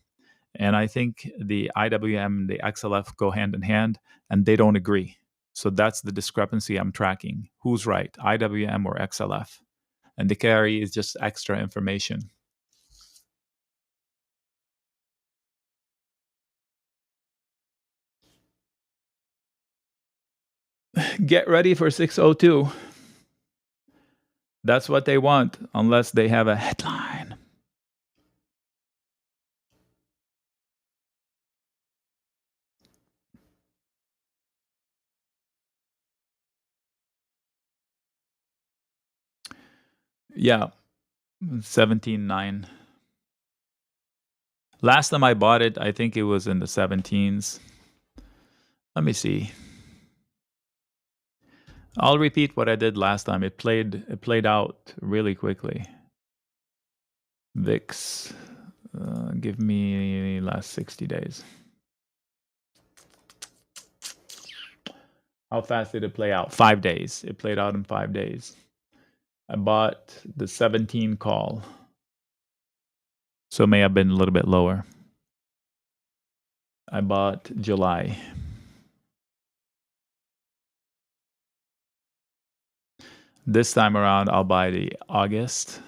and I think the IWM and the XLF go hand in hand, and they don't agree. So that's the discrepancy I'm tracking. Who's right, IWM or XLF? And the KRE is just extra information. Get ready for 602. That's what they want, unless they have a headline. Yeah, 17.9. Last time I bought it, I think it was in the 17s. Let me see. I'll repeat what I did last time. It played out really quickly. VIX, give me last 60 days. How fast did it play out? 5 days. It played out in 5 days. I bought the 17 call, so it may have been a little bit lower. I bought July. This time around, I'll buy the August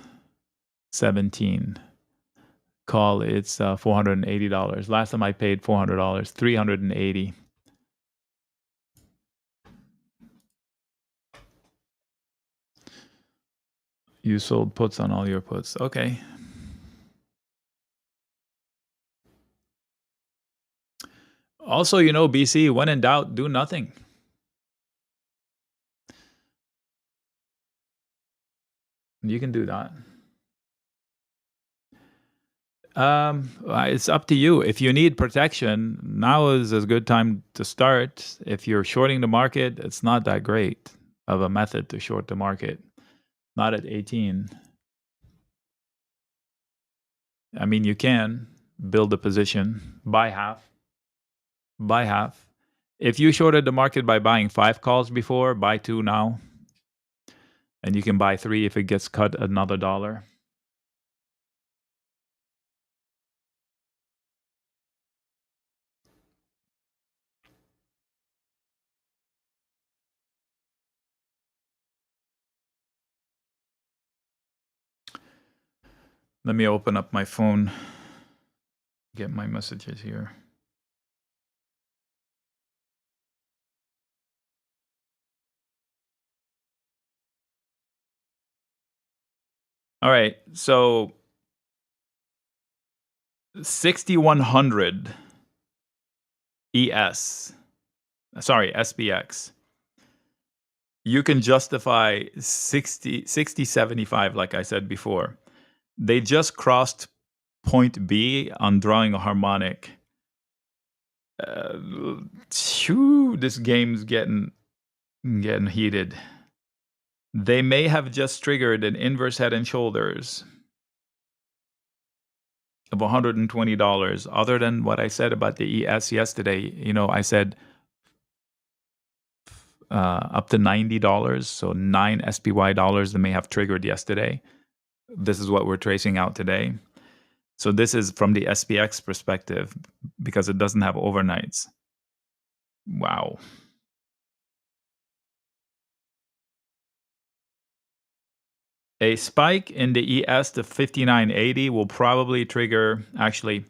17 call. It's $480. Last time I paid $400, $380. You sold puts on all your puts. Okay. Also, BC, when in doubt, do nothing. You can do that. It's up to you. If you need protection, now is a good time to start. If you're shorting the market, it's not that great of a method to short the market. Not at 18. I mean, you can build a position, buy half. If you shorted the market by buying 5 calls before, buy 2 now. And you can buy 3 if it gets cut another $1. Let me open up my phone, get my messages here. All right, so 6100 ES, sorry, SPX. You can justify 60, 75, like I said before. They just crossed point B on drawing a harmonic. This game's getting heated. They may have just triggered an inverse head and shoulders of $120. Other than what I said about the ES yesterday, I said up to $90, so 9 SPY dollars that may have triggered yesterday. This is what we're tracing out today. So this is from the SPX perspective because it doesn't have overnights. Wow. A spike in the ES to 5980 will probably trigger, actually,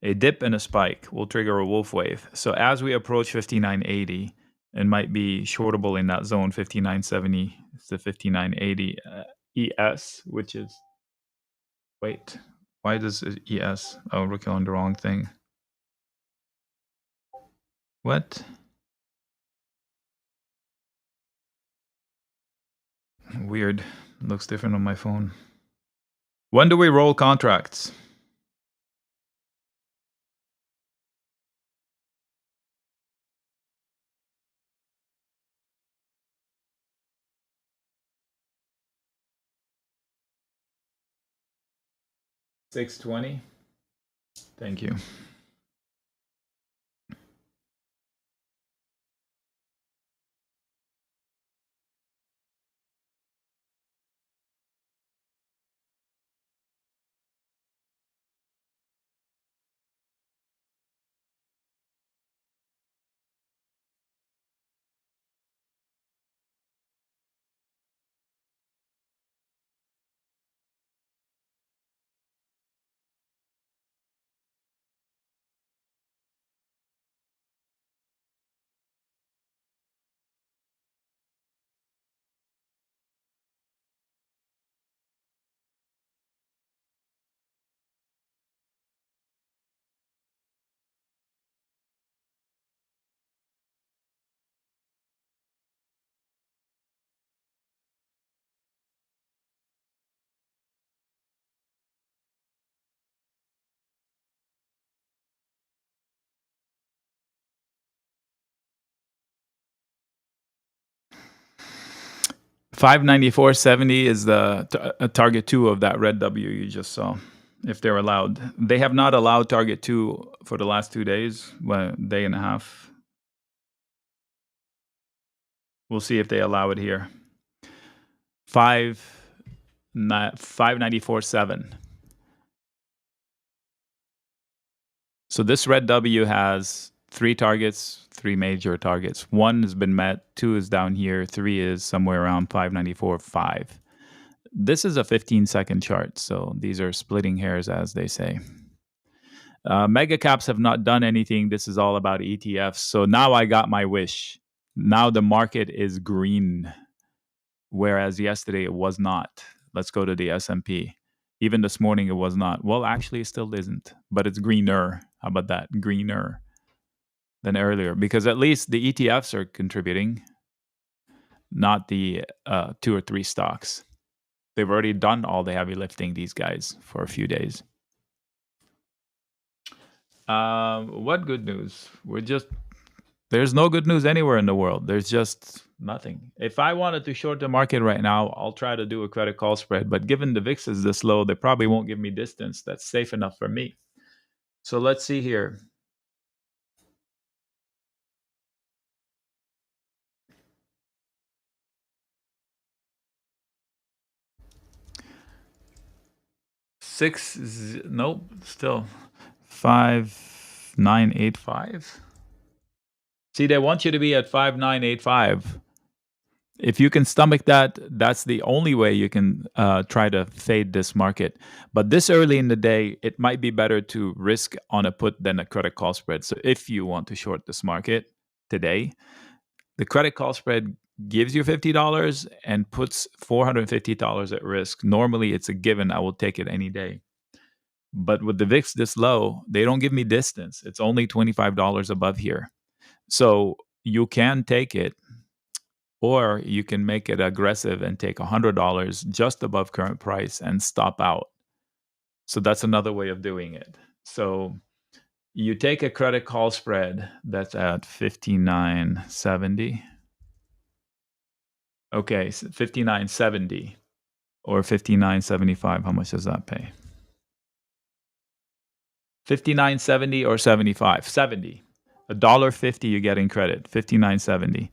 a dip and a spike will trigger a wolf wave. So as we approach 5980, it might be shortable in that zone, 5970 to 5980 ES, which is, wait, why does ES, oh, we're killing the wrong thing. What? Weird. Looks different on my phone. When do we roll contracts? 620. Thank you. $594.70 is the target 2 of that red W you just saw, if they're allowed. They have not allowed target 2 for the last 2 days, well, day and a half. We'll see if they allow it here. 594.7. So this red W has 3 targets, 3 major targets. 1 has been met, 2 is down here, 3 is somewhere around 594.5. This is a 15-second chart, so these are splitting hairs, as they say. Mega caps have not done anything. This is all about ETFs. So now I got my wish. Now the market is green, whereas yesterday it was not. Let's go to the S&P. Even this morning it was not. Well, actually, it still isn't, but it's greener. How about that? Greener than earlier, because at least the ETFs are contributing, not the 2 or 3 stocks. They've already done all the heavy lifting, these guys, for a few days. What good news? There's no good news anywhere in the world. There's just nothing. If I wanted to short the market right now, I'll try to do a credit call spread. But given the VIX is this low, they probably won't give me distance that's safe enough for me. So let's see here. Nope, still 5,985. See, they want you to be at 5,985. If you can stomach that, that's the only way you can try to fade this market. But this early in the day, it might be better to risk on a put than a credit call spread. So if you want to short this market today, the credit call spread gives you $50 and puts $450 at risk. Normally, it's a given. I will take it any day. But with the VIX this low, they don't give me distance. It's only $25 above here. So you can take it, or you can make it aggressive and take $100 just above current price and stop out. So that's another way of doing it. So you take a credit call spread that's at 59.70. Okay, 59.70 or 59.75. How much does that pay? 59.70 or 75. 70. $1.50 you get in credit. 59.70.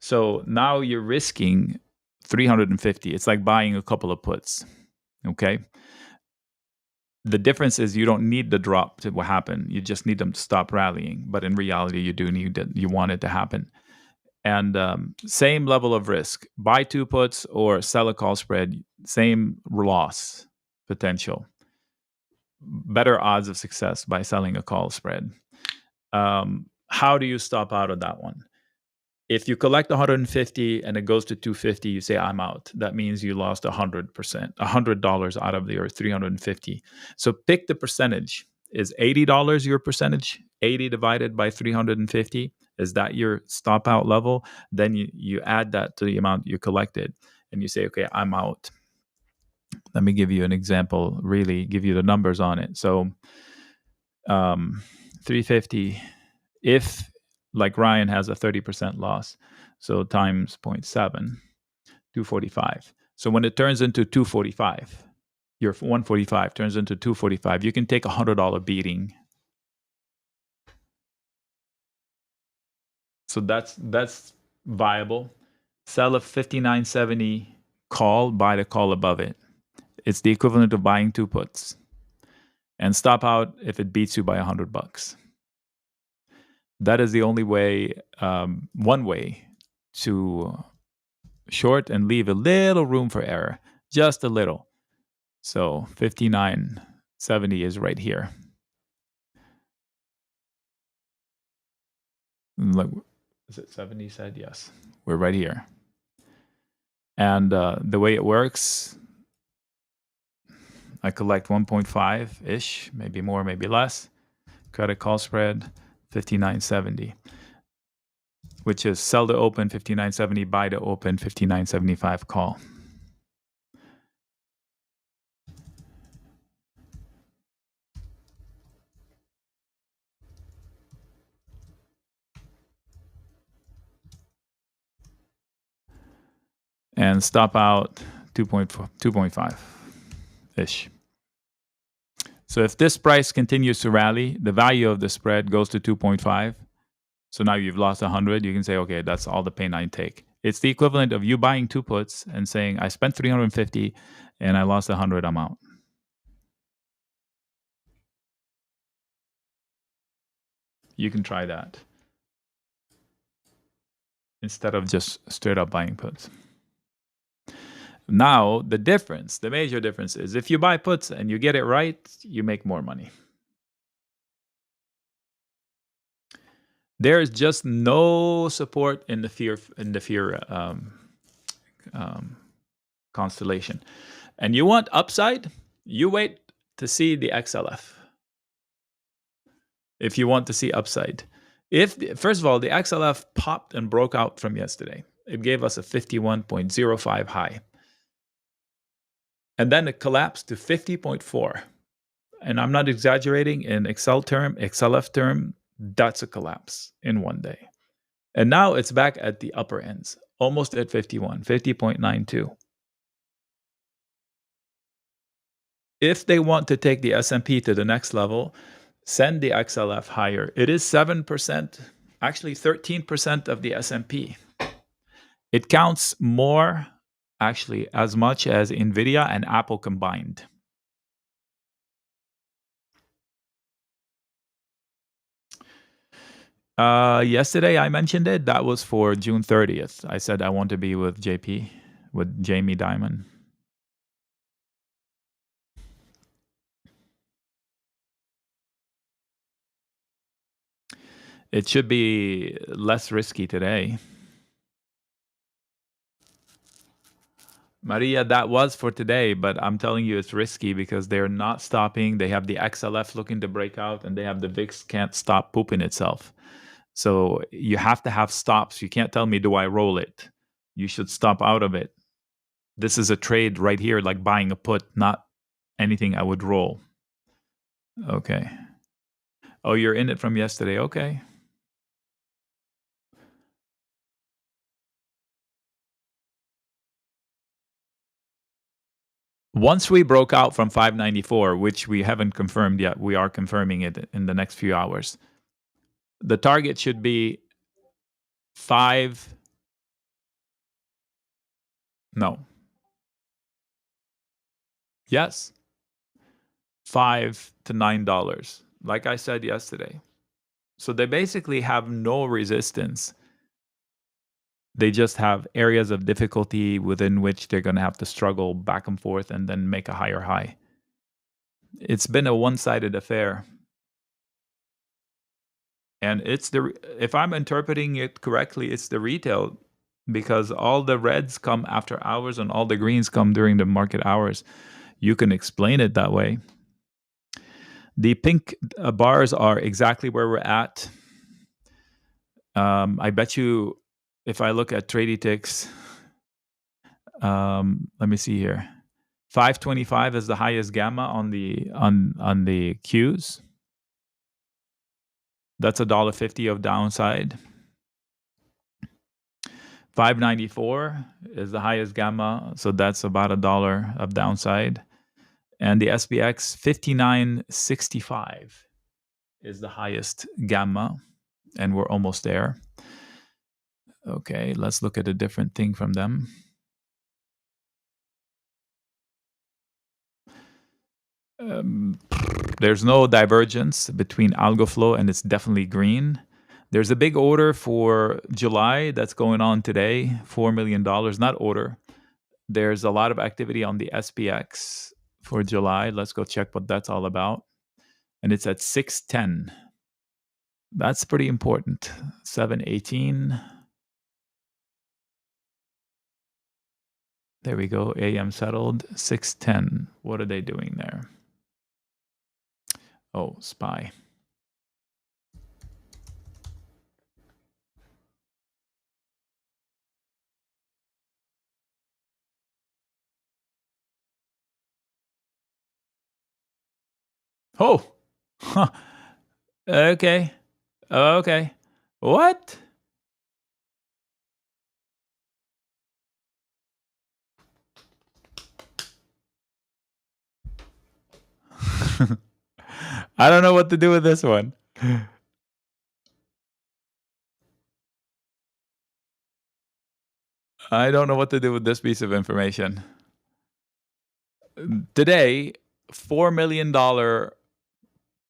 So now you're risking 350. It's like buying a couple of puts. Okay. The difference is you don't need the drop to happen. You just need them to stop rallying. But in reality, you do need it. You want it to happen. And same level of risk. Buy 2 puts or sell a call spread. Same loss potential. Better odds of success by selling a call spread. How do you stop out of that one? If you collect 150 and it goes to 250, you say, I'm out. That means you lost 100%, $100 out of your 350. So pick the percentage. Is $80 your percentage? 80 divided by 350? Is that your stop out level? Then you add that to the amount you collected and you say, okay, I'm out. Let me give you an example, really give you the numbers on it. So 350, if like Ryan has a 30% loss, so times 0.7, 245. So when it turns into 245, your 145 turns into 245. You can take $100 beating. So that's viable. Sell a 59.70 call, buy the call above it. It's the equivalent of buying 2 puts. And stop out if it beats you by $100. That is the only way, one way to short and leave a little room for error, just a little. So 59.70 is right here. Look, is it 70 said? Yes, we're right here. And the way it works, I collect 1.5-ish, maybe more, maybe less. Credit call spread, 59.70, which is sell to open 59.70, buy to open 59.75 call. And stop out 2.5-ish. So if this price continues to rally, the value of the spread goes to 2.5. So now you've lost 100. You can say, okay, that's all the pain I take. It's the equivalent of you buying 2 puts and saying, I spent 350 and I lost 100, I'm out. You can try that instead of just straight up buying puts. Now, the major difference is if you buy puts and you get it right, you make more money. There is just no support in the fear constellation. And you want upside, you wait to see the XLF. If you want to see upside. First of all, the XLF popped and broke out from yesterday. It gave us a 51.05 high. And then it collapsed to 50.4. And I'm not exaggerating, in XLF term, that's a collapse in one day. And now it's back at the upper ends, almost at 50.92. If they want to take the S&P to the next level, send the XLF higher. It is 7%, actually 13% of the S&P. It counts more, actually, as much as NVIDIA and Apple combined. Yesterday I mentioned it. That was for June 30th. I said I want to be with JP, with Jamie Dimon. It should be less risky today. Maria, that was for today, but I'm telling you it's risky because they're not stopping. They have the XLF looking to break out, and they have the VIX can't stop pooping itself. So you have to have stops. You can't tell me, do I roll it? You should stop out of it. This is a trade right here, like buying a put, not anything I would roll. Okay. Oh, you're in it from yesterday. Okay. Once we broke out from 594, which we haven't confirmed yet, we are confirming it in the next few hours. The target should be 5. No. Yes. $5 to $9, like I said yesterday. So they basically have no resistance. They just have areas of difficulty within which they're going to have to struggle back and forth and then make a higher high. It's been a one-sided affair. And if I'm interpreting it correctly, it's the retail, because all the reds come after hours and all the greens come during the market hours. You can explain it that way. The pink bars are exactly where we're at. I bet you, if I look at Tradietics, let me see here. 525 is the highest gamma on the Qs. That's $1.50 of downside. 594 is the highest gamma, so that's about $1 of downside. And the SPX 5965 is the highest gamma, and we're almost there. Okay, let's look at a different thing from them. There's no divergence between AlgoFlow, and it's definitely green. There's a big order for July that's going on today, $4 million, not order. There's a lot of activity on the SPX for July. Let's go check what that's all about. And it's at 610. That's pretty important. 718. There we go. AM settled. 610. What are they doing there? Oh, SPY. Oh, huh. Okay. Okay. What? I don't know what to do with this one. I don't know what to do with this piece of information. Today, $4 million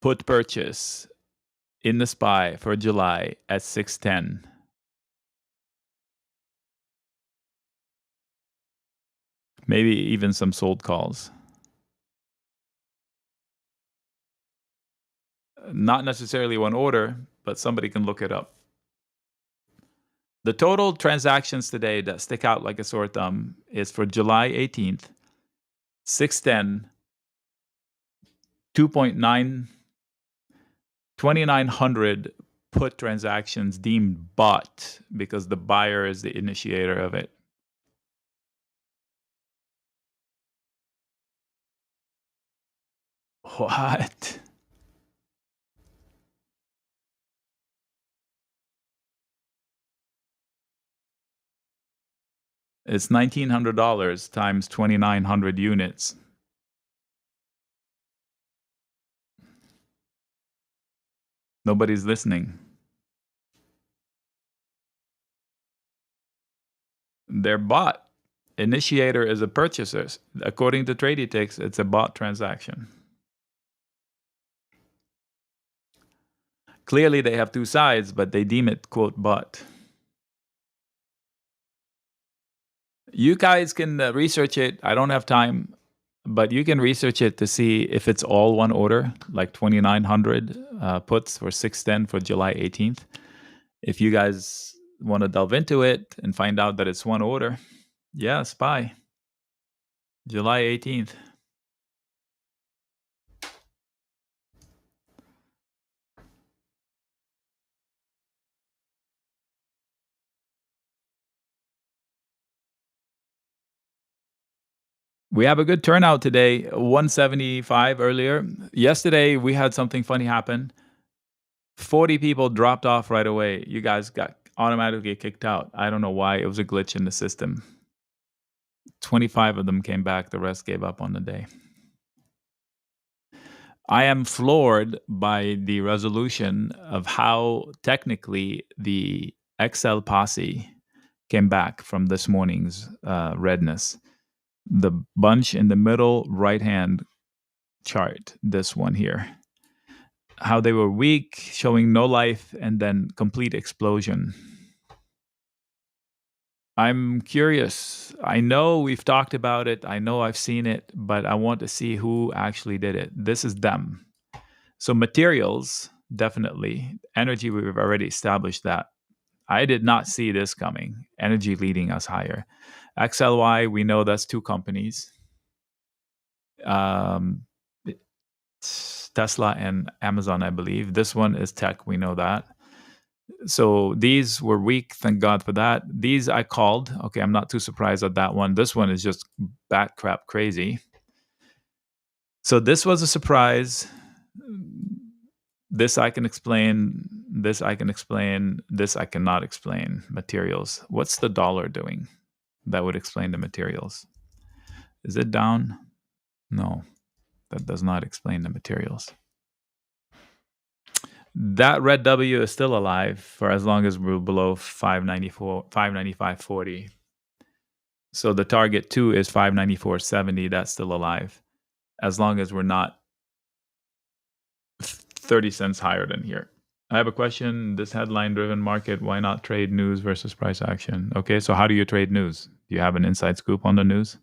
put purchase in the SPY for July at 610. Maybe even some sold calls. Not necessarily one order, but somebody can look it up. The total transactions today that stick out like a sore thumb is for July 18th, 610, 2.9, 2,900 put transactions deemed bought because the buyer is the initiator of it. What? It's $1,900 times 2,900 units. Nobody's listening. They're bought. Initiator is a purchaser. According to Tradietics, it's a bought transaction. Clearly, they have two sides, but they deem it, quote, bought. You guys can research it. I don't have time, but you can research it to see if it's all one order, like 2,900 puts for 610 for July 18th. If you guys want to delve into it and find out that it's one order, yeah, SPY, July 18th. We have a good turnout today, 175 earlier. Yesterday, we had something funny happen. 40 people dropped off right away. You guys got automatically kicked out. I don't know why. It was a glitch in the system. 25 of them came back. The rest gave up on the day. I am floored by the resolution of how technically the Excel posse came back from this morning's redness. The bunch in the middle right-hand chart, this one here, how they were weak, showing no life, and then complete explosion. I'm curious. I know we've talked about it. I know I've seen it, but I want to see who actually did it. This is them. So materials, definitely. Energy, we've already established that. I did not see this coming. Energy leading us higher. XLY, we know that's two companies. Tesla and Amazon, I believe. This one is tech. We know that. So these were weak. Thank God for that. These I called. Okay, I'm not too surprised at that one. This one is just bat crap crazy. So this was a surprise. This I can explain. This I can explain. This I cannot explain. Materials. What's the dollar doing? That would explain the materials. Is it down? No. That does not explain the materials. That red W is still alive for as long as we're below 594, 595.40. So the target 2 is 594.70. That's still alive as long as we're not 30 cents higher than here. I have a question. This headline-driven market, why not trade news versus price action? Okay, so how do you trade news? Do you have an inside scoop on the news?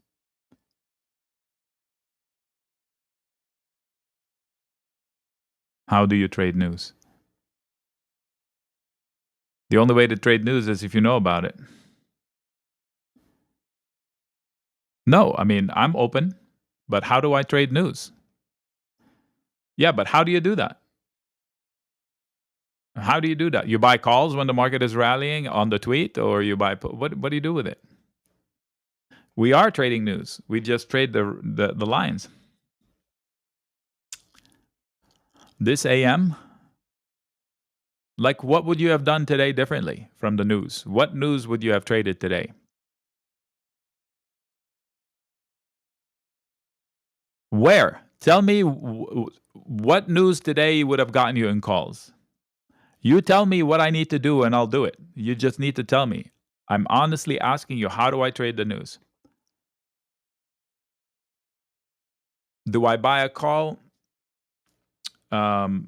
How do you trade news? The only way to trade news is if you know about it. No, I mean, I'm open, but how do I trade news? Yeah, but how do you do that? How do you do that? You buy calls when the market is rallying on the tweet, or you buy what do you do with it? We are trading news. We just trade the lines. This AM, like what would you have done today differently from the news? What news would you have traded today? Where? Tell me what news today would have gotten you in calls. You tell me what I need to do and I'll do it. You just need to tell me. I'm honestly asking you, how do I trade the news? Do I buy a call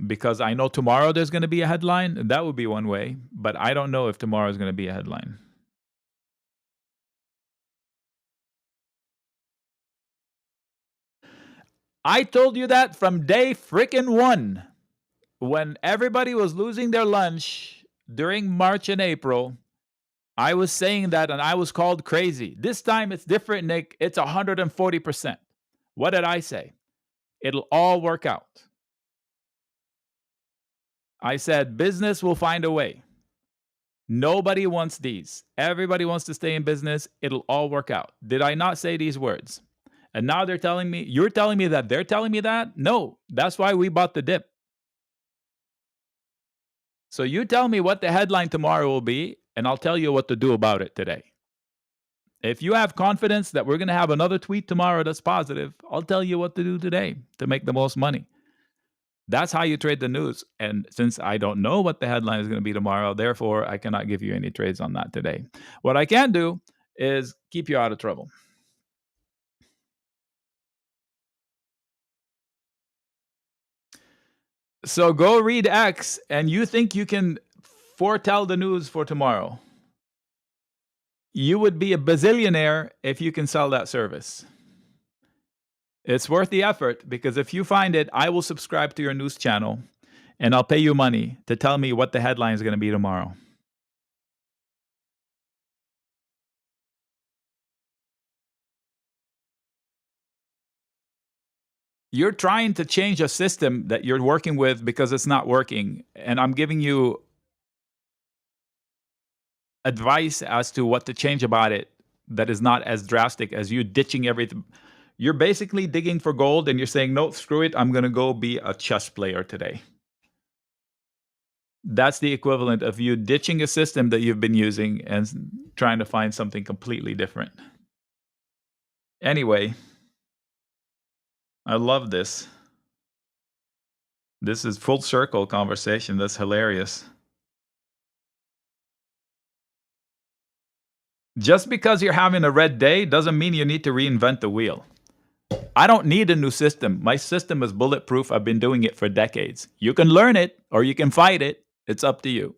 because I know tomorrow there's going to be a headline? That would be one way, but I don't know if tomorrow is going to be a headline. I told you that from day frickin' one. When everybody was losing their lunch during March and April, I was saying that and I was called crazy. This time it's different, Nick. It's 140%. What did I say? It'll all work out. I said business will find a way. Nobody wants these. Everybody wants to stay in business. It'll all work out. Did I not say these words? And now they're telling me, you're telling me that they're telling me that? No, that's why we bought the dip. So you tell me what the headline tomorrow will be, and I'll tell you what to do about it today. If you have confidence that we're going to have another tweet tomorrow that's positive, I'll tell you what to do today to make the most money. That's how you trade the news. And since I don't know what the headline is going to be tomorrow, therefore, I cannot give you any trades on that today. What I can do is keep you out of trouble. So go read X, and you think you can foretell the news for tomorrow. You would be a bazillionaire if you can sell that service. It's worth the effort, because if you find it, I will subscribe to your news channel and I'll pay you money to tell me what the headline is going to be tomorrow. You're trying to change a system that you're working with because it's not working. And I'm giving you advice as to what to change about it that is not as drastic as you ditching everything. You're basically digging for gold and you're saying, no, screw it. I'm going to go be a chess player today. That's the equivalent of you ditching a system that you've been using and trying to find something completely different. Anyway, I love this. This is full circle conversation. That's hilarious. Just because you're having a red day doesn't mean you need to reinvent the wheel. I don't need a new system. My system is bulletproof. I've been doing it for decades. You can learn it or you can fight it. It's up to you.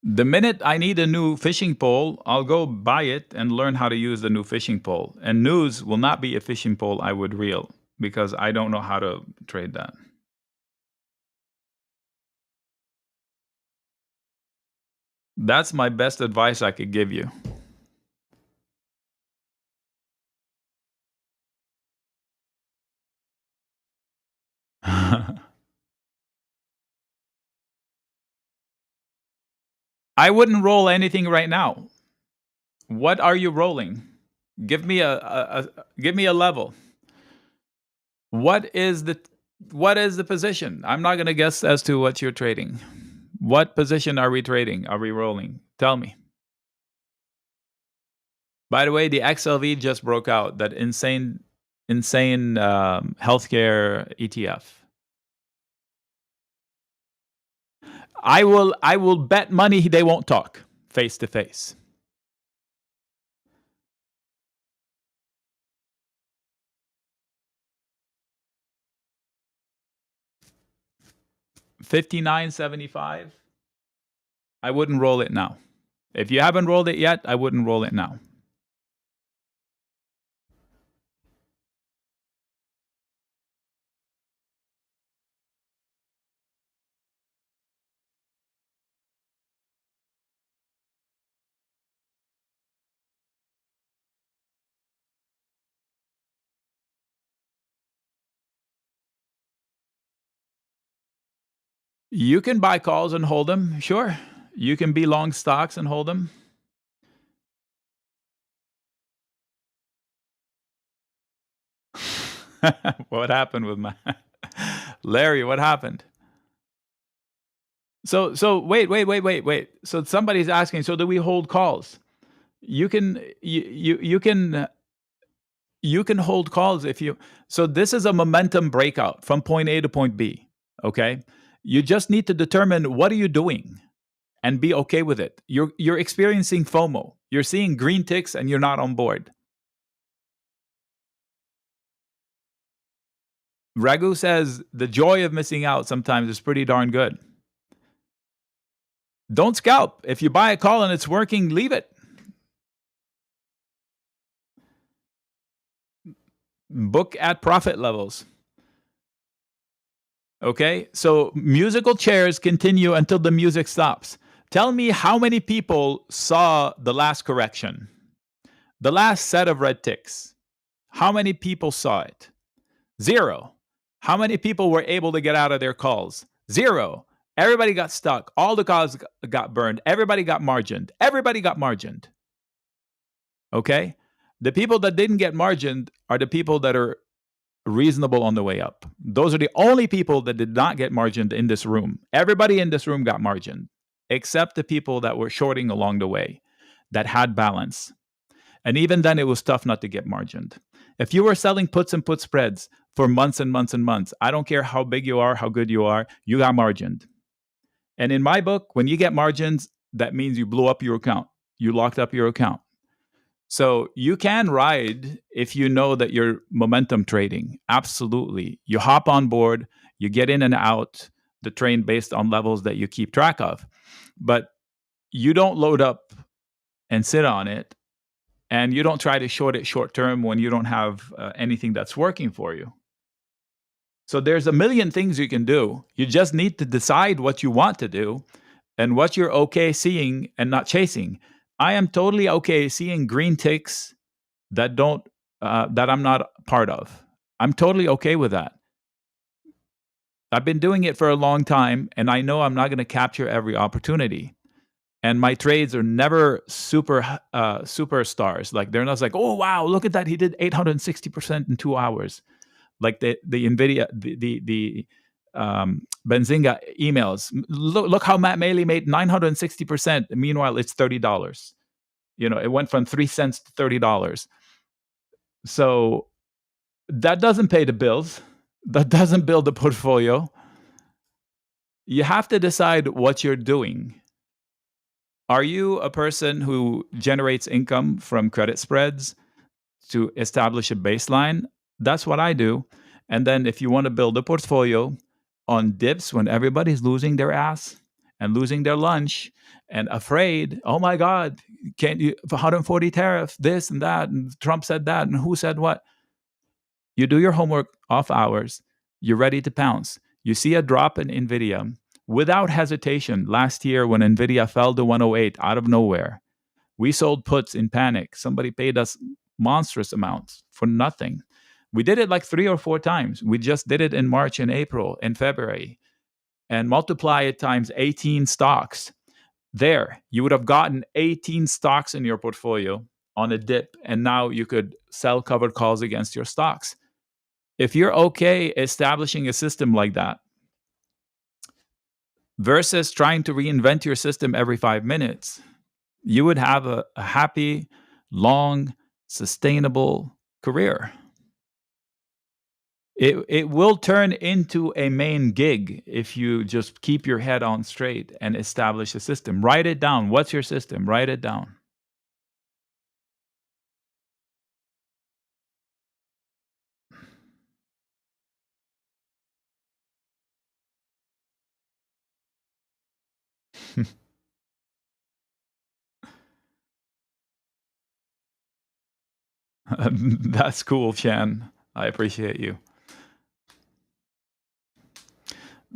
The minute I need a new fishing pole, I'll go buy it and learn how to use the new fishing pole. And news will not be a fishing pole I would reel because I don't know how to trade that. That's my best advice I could give you. I wouldn't roll anything right now. What are you rolling? Give me a level. What is the position? I'm not going to guess as to what you're trading. What position are we trading? Are we rolling? Tell me. By the way, the XLV just broke out, that insane healthcare ETF. I will bet money they won't talk face to face. $59.75. I wouldn't roll it now. If you haven't rolled it yet, I wouldn't roll it now. You can buy calls and hold them, sure. You can be long stocks and hold them. What happened with my Larry? What happened? So wait. So somebody's asking. So do we hold calls? You can you can hold calls if you. So this is a momentum breakout from point A to point B. Okay, you just need to determine what are you doing, and be okay with it. You're experiencing FOMO. You're seeing green ticks and you're not on board. Raghu says the joy of missing out sometimes is pretty darn good. Don't scalp. If you buy a call and it's working, leave it. Book at profit levels. Okay, so musical chairs continue until the music stops. Tell me how many people saw the last correction, the last set of red ticks. How many people saw it? Zero. How many people were able to get out of their calls? Zero. Everybody got stuck. All the calls got burned. Everybody got margined. Okay? The people that didn't get margined are the people that are reasonable on the way up. Those are the only people that did not get margined in this room. Everybody in this room got margined, except the people that were shorting along the way, that had balance. And even then, it was tough not to get margined. If you were selling puts and put spreads for months and months and months, I don't care how big you are, how good you are, you got margined. And in my book, when you get margins, that means you blew up your account. You locked up your account. So you can ride if you know that you're momentum trading. Absolutely. You hop on board, you get in and out the train based on levels that you keep track of. But you don't load up and sit on it, and you don't try to short it short term when you don't have anything that's working for you. So there's a million things you can do. You just need to decide what you want to do and what you're okay seeing and not chasing. I am totally okay seeing green ticks that I'm not part of. I'm totally okay with that. I've been doing it for a long time, and I know I'm not going to capture every opportunity. And my trades are never superstars. Like, they're not like, oh wow, look at that, he did 860% in 2 hours. Like the Nvidia, the Benzinga emails. Look how Matt Maley made 960%. Meanwhile, it's $30. It went from 3 cents to $30. So that doesn't pay the bills. That doesn't build the portfolio. You have to decide what you're doing. Are you a person who generates income from credit spreads to establish a baseline? That's what I do. And then if you want to build a portfolio on dips when everybody's losing their ass and losing their lunch and afraid, oh my God, can't you, 140 tariff, this and that, and Trump said that, and who said what? You do your homework off hours, you're ready to pounce. You see a drop in NVIDIA without hesitation. Last year when NVIDIA fell to 108 out of nowhere, we sold puts in panic. Somebody paid us monstrous amounts for nothing. We did it like 3 or 4 times. We just did it in March and April and February, and multiply it times 18 stocks. There, you would have gotten 18 stocks in your portfolio on a dip, and now you could sell covered calls against your stocks. If you're okay establishing a system like that versus trying to reinvent your system every 5 minutes, you would have a happy, long, sustainable career. It will turn into a main gig if you just keep your head on straight and establish a system. Write it down. What's your system? Write it down. That's cool, Chan. I appreciate you.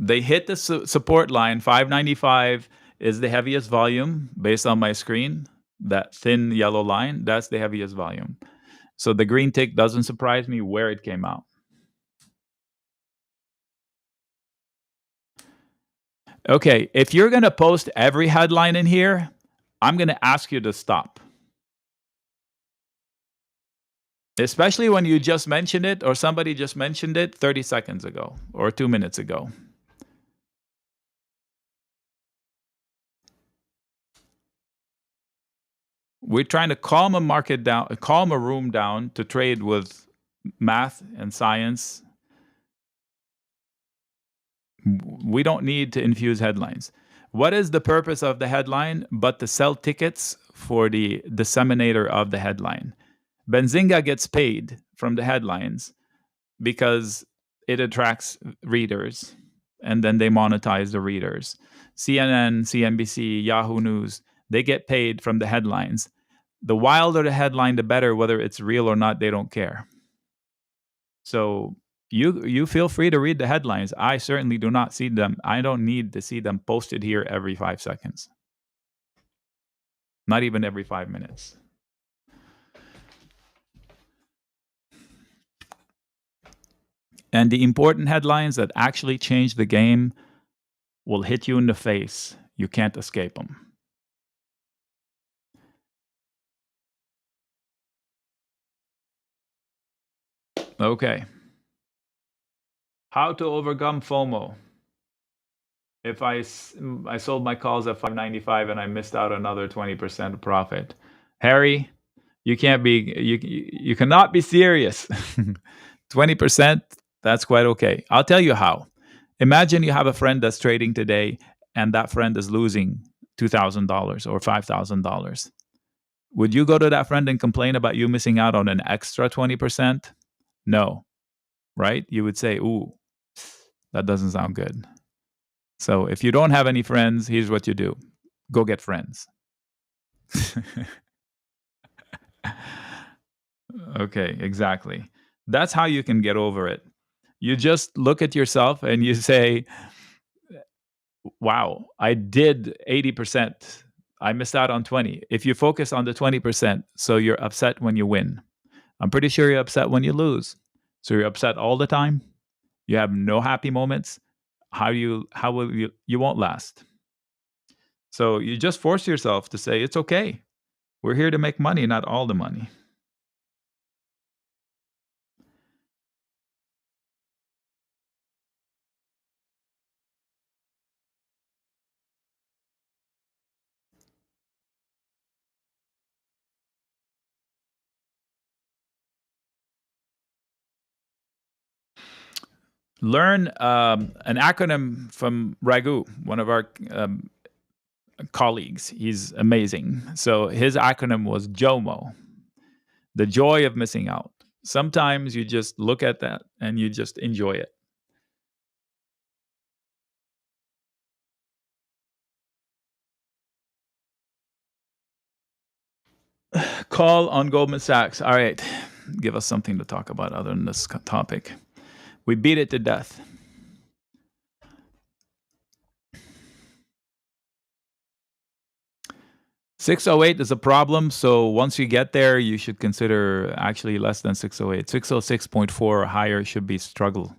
They hit the support line. 595 is the heaviest volume based on my screen. That thin yellow line, that's the heaviest volume. So the green tick doesn't surprise me where it came out. Okay, if you're going to post every headline in here, I'm going to ask you to stop. Especially when you just mentioned it or somebody just mentioned it 30 seconds ago or 2 minutes ago. We're trying to calm a market down, calm a room down to trade with math and science. We don't need to infuse headlines. What is the purpose of the headline but to sell tickets for the disseminator of the headline? Benzinga gets paid from the headlines because it attracts readers and then they monetize the readers. CNN, CNBC, Yahoo News, they get paid from the headlines. The wilder the headline, the better, whether it's real or not, they don't care. So you feel free to read the headlines. I certainly do not see them. I don't need to see them posted here every 5 seconds. Not even every 5 minutes. And the important headlines that actually change the game will hit you in the face. You can't escape them. Okay. How to overcome FOMO. If I sold my calls at 595 and I missed out another 20% profit. Harry, you can't be you cannot be serious. 20%, that's quite okay. I'll tell you how. Imagine you have a friend that's trading today and that friend is losing $2,000 or $5,000. Would you go to that friend and complain about you missing out on an extra 20%? No. Right? You would say, "Ooh, that doesn't sound good." So if you don't have any friends, here's what you do. Go get friends. Okay, exactly. That's how you can get over it. You just look at yourself and you say, wow, I did 80%. I missed out on 20. If you focus on the 20%, so you're upset when you win. I'm pretty sure you're upset when you lose. So you're upset all the time. You have no happy moments. How will you won't last. So you just force yourself to say, it's okay. We're here to make money, not all the money. Learn an acronym from Raghu, one of our colleagues. He's amazing. So his acronym was JOMO, the joy of missing out. Sometimes you just look at that and you just enjoy it. Call on Goldman Sachs. All right, give us something to talk about other than this topic. We beat it to death. $608 is a problem, so once you get there, you should consider actually less than 608. 606.4 or higher should be struggle.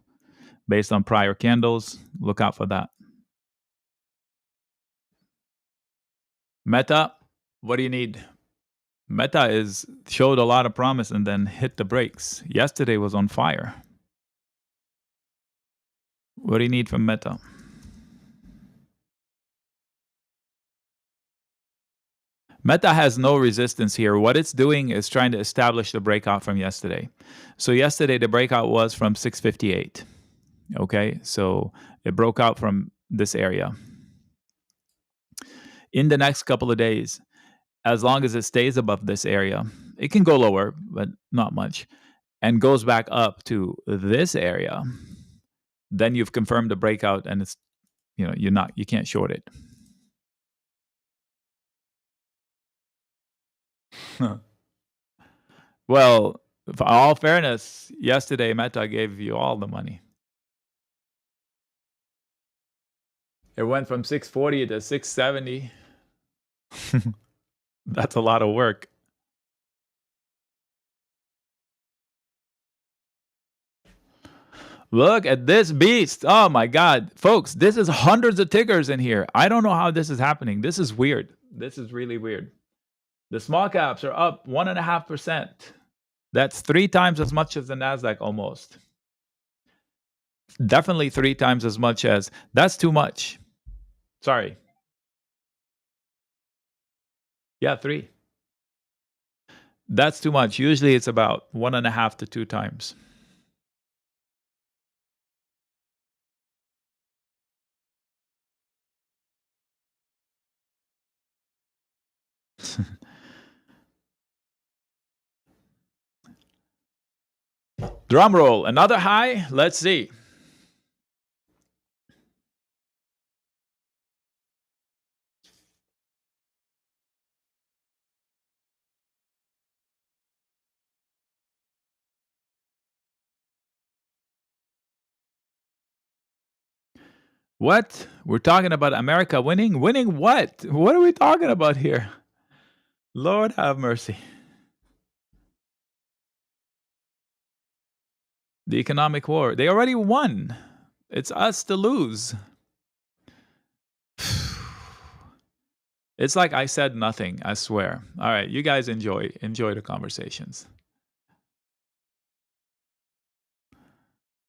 Based on prior candles, look out for that. Meta, what do you need? Meta showed a lot of promise and then hit the brakes. Yesterday was on fire. What do you need from Meta? Meta has no resistance here. What it's doing is trying to establish the breakout from yesterday. So yesterday the breakout was from 658. Okay, so it broke out from this area. In the next couple of days, as long as it stays above this area, it can go lower, but not much, and goes back up to this area, then you've confirmed the breakout, and it's you can't short it. Well, for all fairness, yesterday Meta gave you all the money. It went from 640 to 670. That's a lot of work. Look at this beast. Oh my God. Folks, this is hundreds of tickers in here. I don't know how this is happening. This is weird. This is really weird. The small caps are up 1.5%. That's 3 times as much as the NASDAQ almost. Definitely 3 times as much as, that's too much. Sorry. Yeah, 3. That's too much. Usually it's about 1.5 to 2 times. Drum roll. Another high. Let's see. What? We're talking about America winning? Winning what? What are we talking about here? Lord have mercy. The economic war. They already won. It's us to lose. It's like I said nothing, I swear. All right, you guys enjoy the conversations.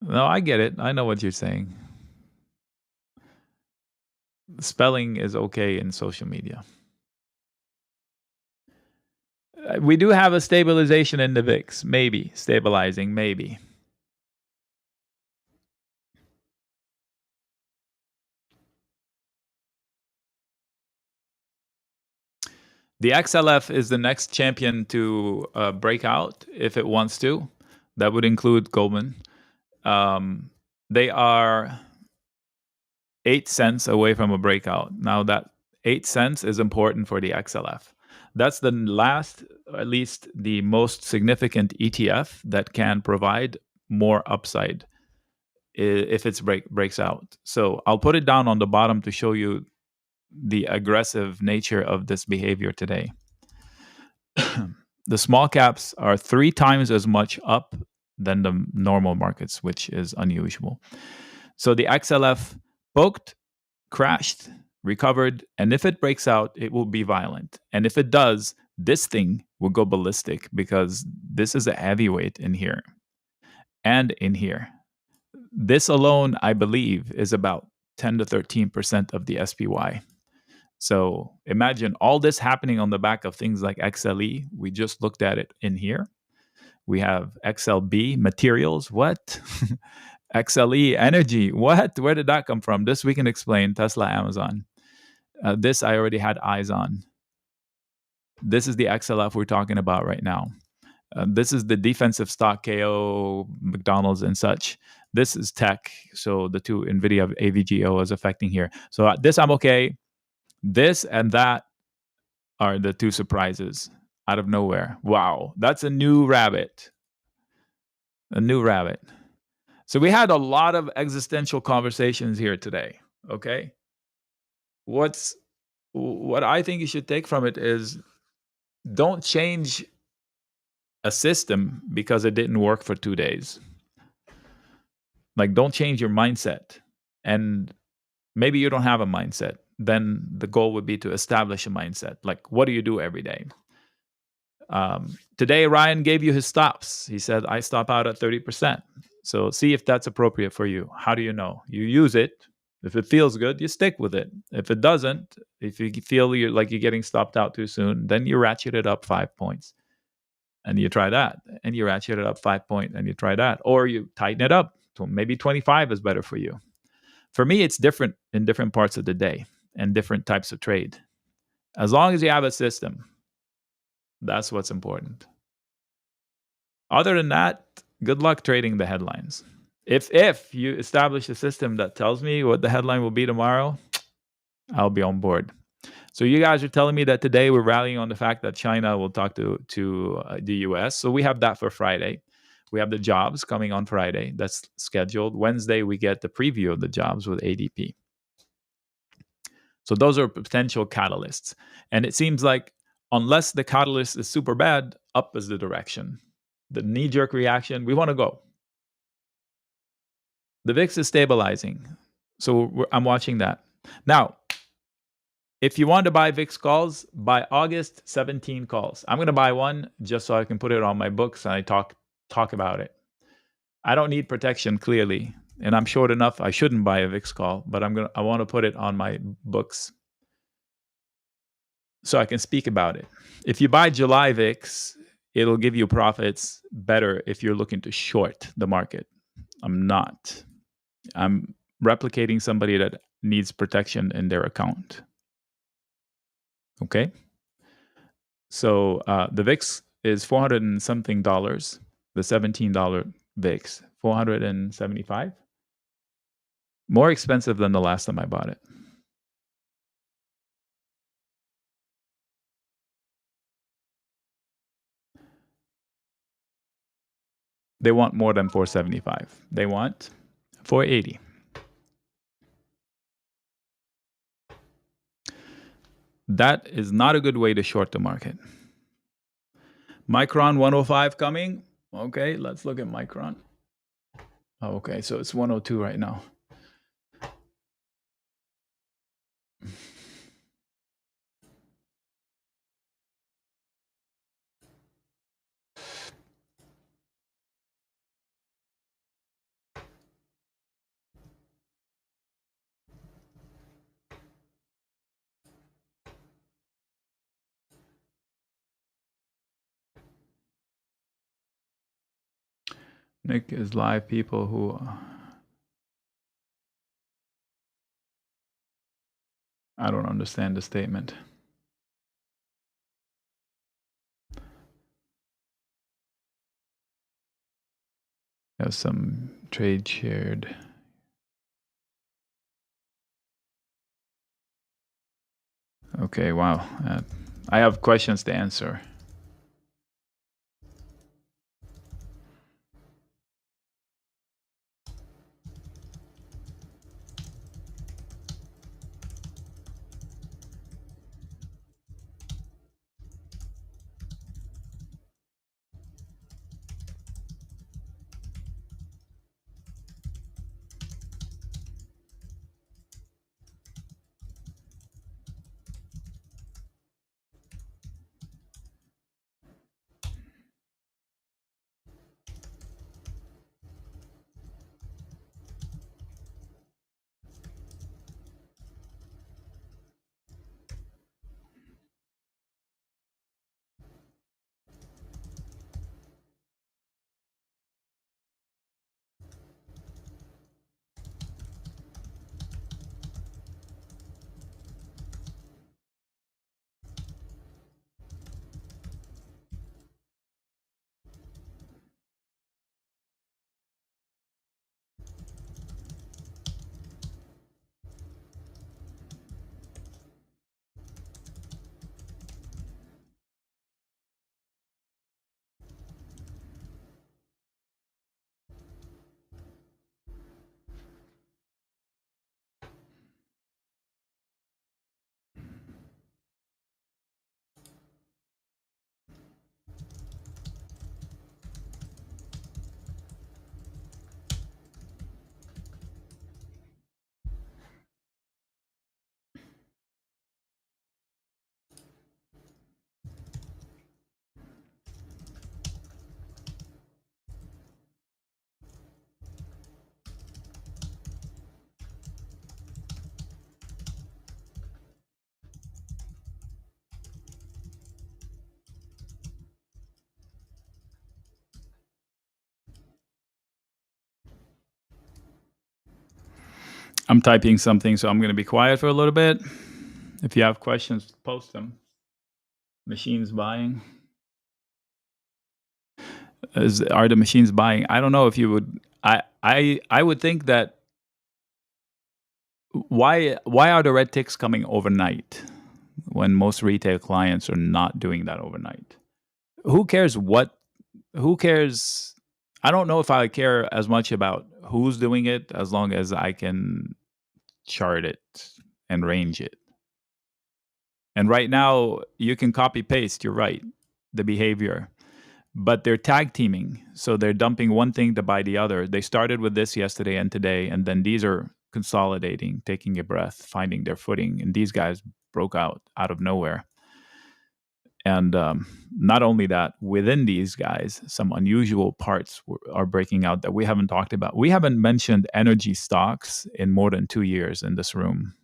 No, I get it. I know what you're saying. Spelling is okay in social media. We do have a stabilization in the VIX, maybe. Stabilizing, maybe. The XLF is the next champion to break out if it wants to. That would include Goldman. They are 8 cents away from a breakout. Now that 8 cents is important for the XLF. That's the last, at least the most significant ETF that can provide more upside if it breaks out. So I'll put it down on the bottom to show you the aggressive nature of this behavior today. The small caps are 3 times as much up than the normal markets, which is unusual. So the XLF poked, crashed, recovered, and if it breaks out, it will be violent. And if it does, this thing will go ballistic because this is a heavyweight in here and in here. This alone, I believe, is about 10 to 13% of the SPY. So imagine all this happening on the back of things like XLE. We just looked at it in here. We have XLB materials. What? XLE energy. What? Where did that come from? This we can explain. Tesla, Amazon. This I already had eyes on. This is the XLF we're talking about right now. This is the defensive stock, KO, McDonald's, and such. This is tech. So the two NVIDIA AVGO is affecting here. So this I'm okay. This and that are the two surprises out of nowhere. Wow, that's a new rabbit. A new rabbit. So we had a lot of existential conversations here today, okay? What I think you should take from it is don't change a system because it didn't work for 2 days. Like, don't change your mindset. And maybe you don't have a mindset. Then the goal would be to establish a mindset. Like, what do you do every day? Today, Ryan gave you his stops. He said, I stop out at 30%. So see if that's appropriate for you. How do you know? You use it. If it feels good, you stick with it. If it doesn't, if you feel you're getting stopped out too soon, then you ratchet it up 5 points and you try that, and you ratchet it up 5 points and you try that, or you tighten it up. So maybe 25 is better for you. For me, it's different in different parts of the day and different types of trade. As long as you have a system, that's what's important. Other than that, good luck trading the headlines. If you establish a system that tells me what the headline will be tomorrow, I'll be on board. So you guys are telling me that today we're rallying on the fact that China will talk to the US. So we have that for Friday. We have the jobs coming on Friday. That's scheduled. Wednesday, we get the preview of the jobs with ADP. So those are potential catalysts. And it seems like unless the catalyst is super bad, up is the direction. The knee-jerk reaction, we want to go. The VIX is stabilizing. So I'm watching that. Now, if you want to buy VIX calls, buy August 17 calls. I'm going to buy one just so I can put it on my books and I talk about it. I don't need protection, clearly, and I'm short enough. I shouldn't buy a VIX call, but I want to put it on my books so I can speak about it. If you buy July VIX, it'll give you profits better if you're looking to short the market. I'm not. I'm replicating somebody that needs protection in their account. Okay? So the VIX is $400 and something. The $17 VIX, 475. More expensive than the last time I bought it. They want more than 475. They want 480. That is not a good way to short the market. Micron 105 coming. Okay, let's look at Micron. Oh, okay, so it's 102 right now. Nick is live people who... I don't understand the statement. Have some trade shared. Okay, wow. I have questions to answer. I'm typing something, so I'm going to be quiet for a little bit. If you have questions, post them. Machines buying. Are the machines buying? I don't know if you would. I would think that why are the red ticks coming overnight when most retail clients are not doing that overnight? Who cares what? Who cares? I don't know if I care as much about who's doing it as long as I can chart it and range it. And right now, you can copy paste, you're right, the behavior. But they're tag teaming. So they're dumping one thing to buy the other. They started with this yesterday and today, and then these are consolidating, taking a breath, finding their footing. And these guys broke out of nowhere. And not only that, within these guys, some unusual parts are breaking out that we haven't talked about. We haven't mentioned energy stocks in more than 2 years in this room,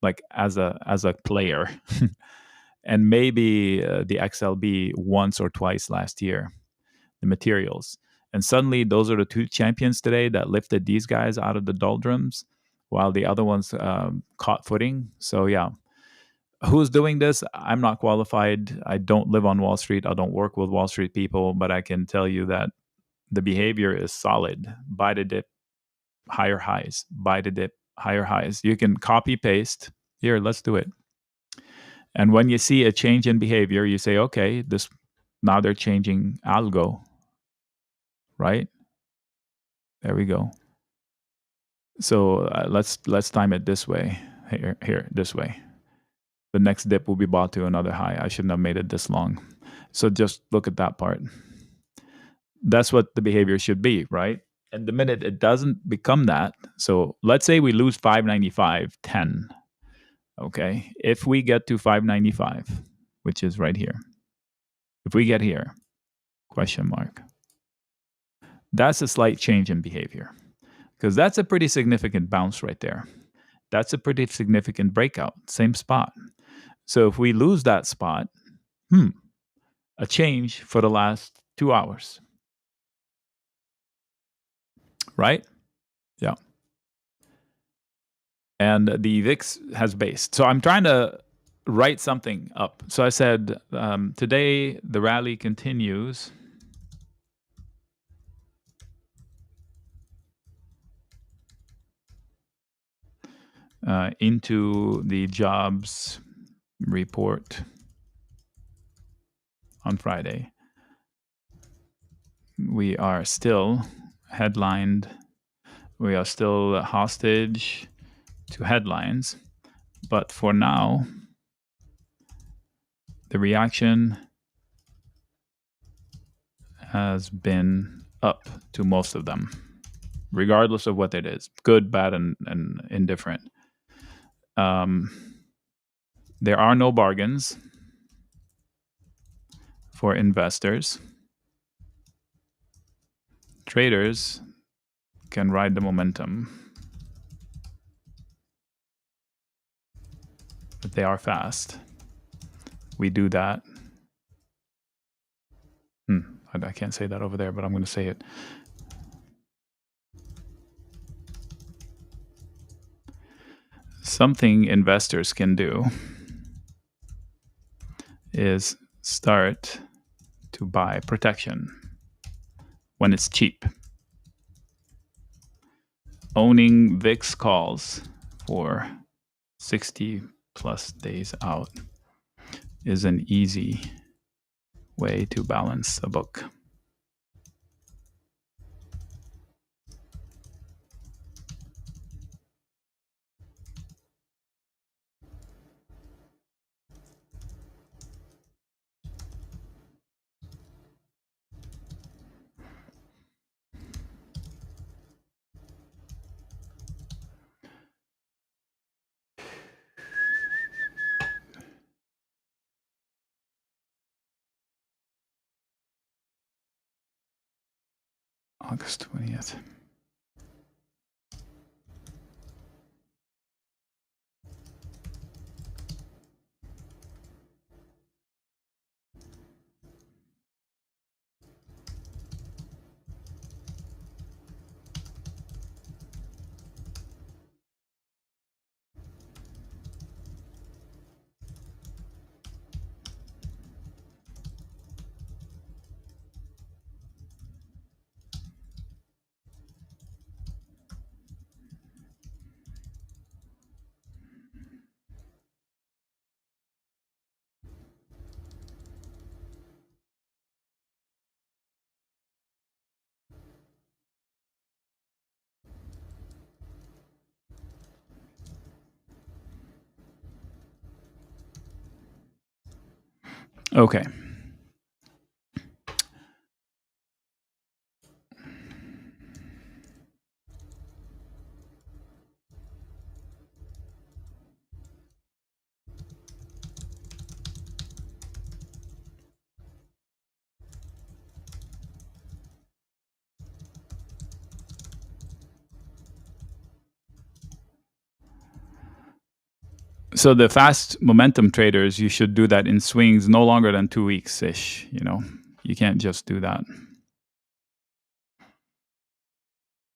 like as a player. And maybe the XLB once or twice last year, the materials. And suddenly, those are the two champions today that lifted these guys out of the doldrums, while the other ones caught footing. So, yeah. Who's doing this? I'm not qualified. I don't live on Wall Street. I don't work with Wall Street people, but I can tell you that the behavior is solid. Buy the dip, higher highs. Buy the dip, higher highs. You can copy paste. Here, let's do it. And when you see a change in behavior, you say, okay, this now they're changing algo, right? There we go. So let's time it this way. Here, this way. The next dip will be bought to another high. I shouldn't have made it this long. So just look at that part. That's what the behavior should be, right? And the minute it doesn't become that, so let's say we lose 595.10. Okay. If we get to 595, which is right here, if we get here, question mark, that's a slight change in behavior because that's a pretty significant bounce right there. That's a pretty significant breakout, same spot. So if we lose that spot, a change for the last 2 hours, right? Yeah. And the VIX has based. So I'm trying to write something up. So I said, today the rally continues into the jobs report on Friday. We are still headlined. We are still hostage to headlines. But for now, the reaction has been up to most of them, regardless of what it is, good, bad, and indifferent. There are no bargains for investors. Traders can ride the momentum, but they are fast. We do that. I can't say that over there, but I'm going to say it. Something investors can do is start to buy protection when it's cheap. Owning VIX calls for 60 plus days out is an easy way to balance a book. August 20th. Okay. So the fast momentum traders, you should do that in swings no longer than 2 weeks ish. You know, you can't just do that.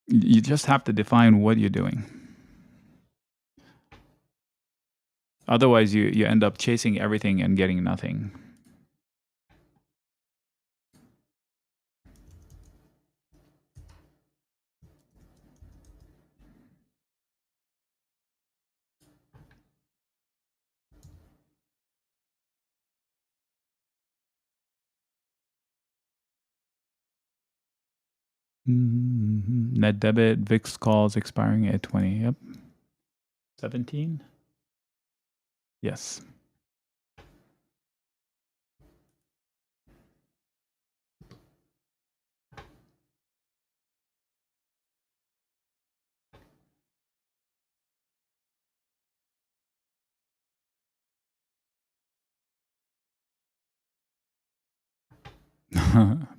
You just have to define what you're doing. Otherwise, you end up chasing everything and getting nothing. Net debit, VIX calls expiring at 20. Yep. 17? Yes.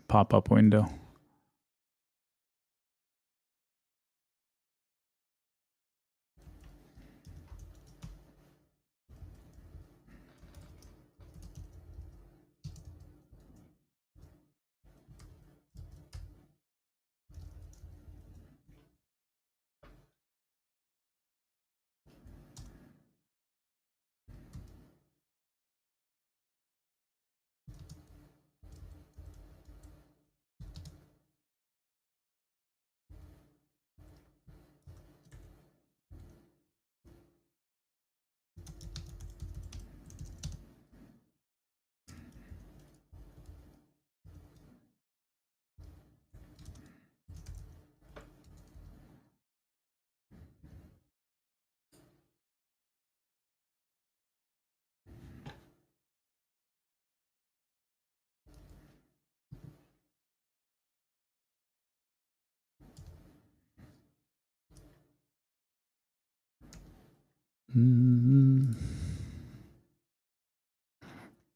Pop-up window.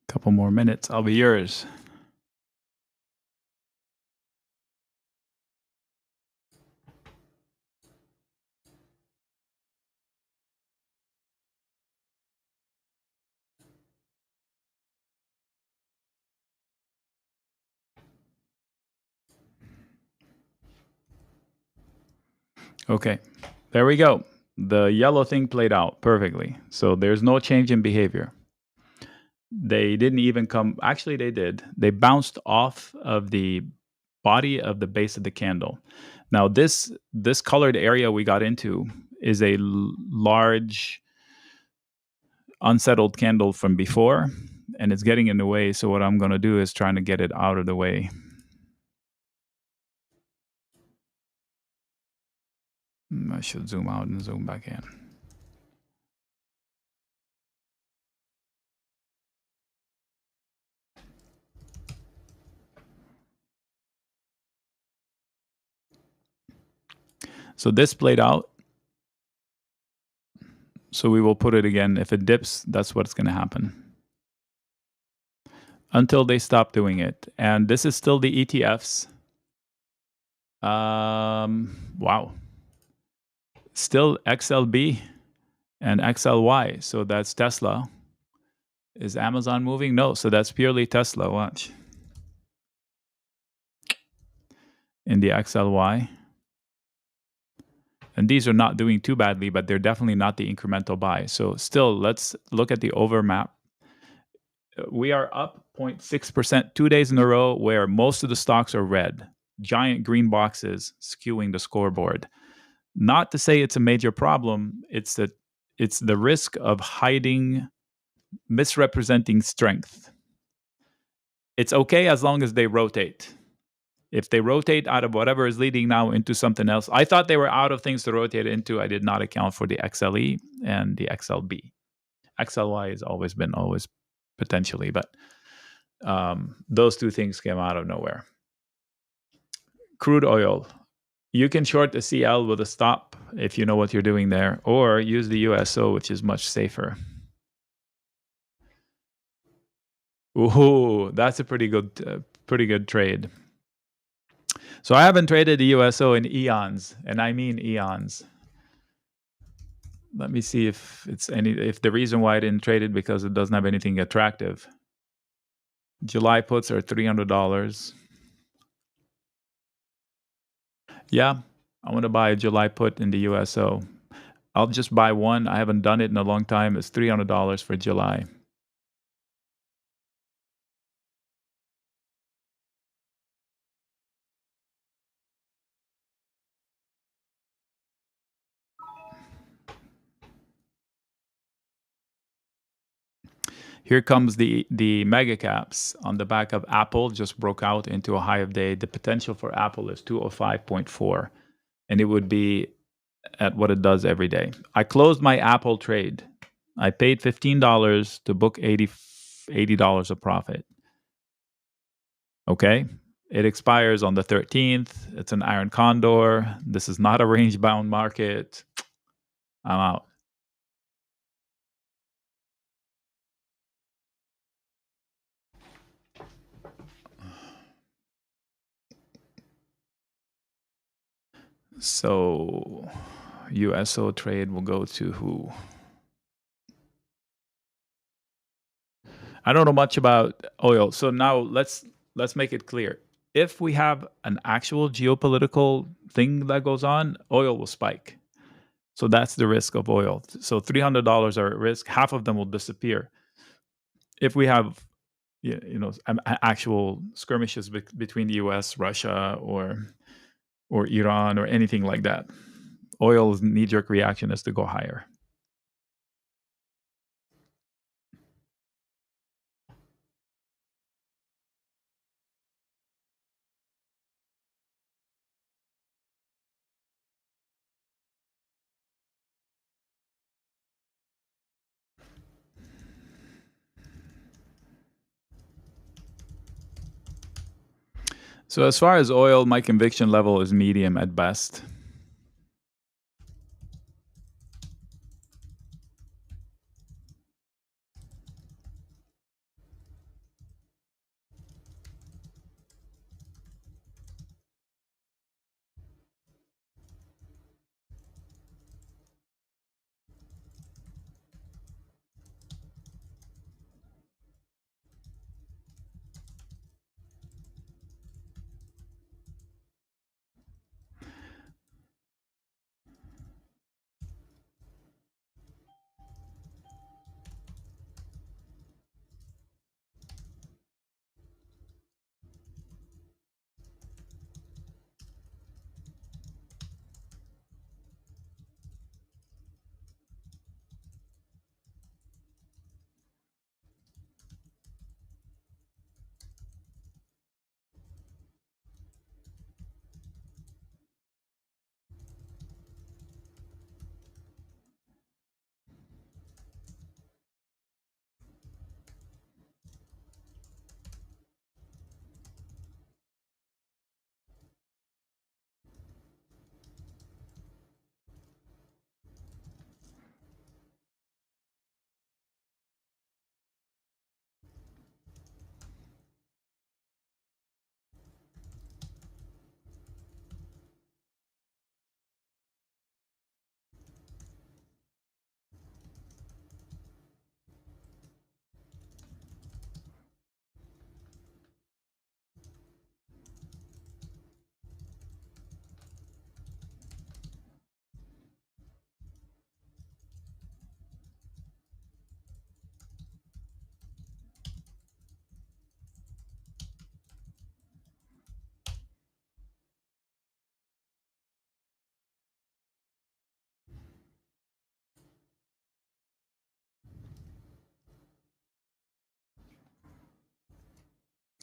Couple more minutes. I'll be yours. Okay, there we go. The yellow thing played out perfectly. So there's no change in behavior. They didn't even come. Actually, they did. They bounced off of the body of the base of the candle. Now, this colored area we got into is a large unsettled candle from before, and it's getting in the way. So what I'm going to do is trying to get it out of the way. I should zoom out and zoom back in. So this played out. So we will put it again. If it dips, that's what's going to happen. Until they stop doing it. And this is still the ETFs. Wow. Still XLB and XLY. So that's Tesla. Is Amazon moving? No. So that's purely Tesla. Watch. In the XLY. And these are not doing too badly, but they're definitely not the incremental buy. So still, let's look at the overmap. We are up 0.6% 2 days in a row where most of the stocks are red. Giant green boxes skewing the scoreboard. Not to say it's a major problem. It's that it's the risk of hiding, misrepresenting strength. It's okay as long as they rotate. If they rotate out of whatever is leading now into something else, I thought they were out of things to rotate into. I did not account for the XLE and the XLB. XLY has always been potentially, but Those two things came out of nowhere. Crude oil. You can short the CL with a stop if you know what you're doing there, or use the USO, which is much safer. Ooh, that's a pretty good trade. So I haven't traded the USO in eons, and I mean eons. Let me see if the reason why I didn't trade it because it doesn't have anything attractive. July puts are $300. Yeah, I want to buy a July put in the USO. I'll just buy one. I haven't done it in a long time. It's $300 for July. Here comes the mega caps on the back of Apple. Just broke out into a high of day. The potential for Apple is 205.4, and it would be at what it does every day. I closed my Apple trade. I paid $15 to book $80 of profit. Okay. It expires on the 13th. It's an iron condor. This is not a range bound market. I'm out. So USO trade will go to who? I don't know much about oil. So now let's make it clear. If we have an actual geopolitical thing that goes on, oil will spike. So that's the risk of oil. So $300 are at risk. Half of them will disappear. If we have actual skirmishes between the US, Russia, or Iran or anything like that, oil's knee-jerk reaction is to go higher. So as far as oil, my conviction level is medium at best.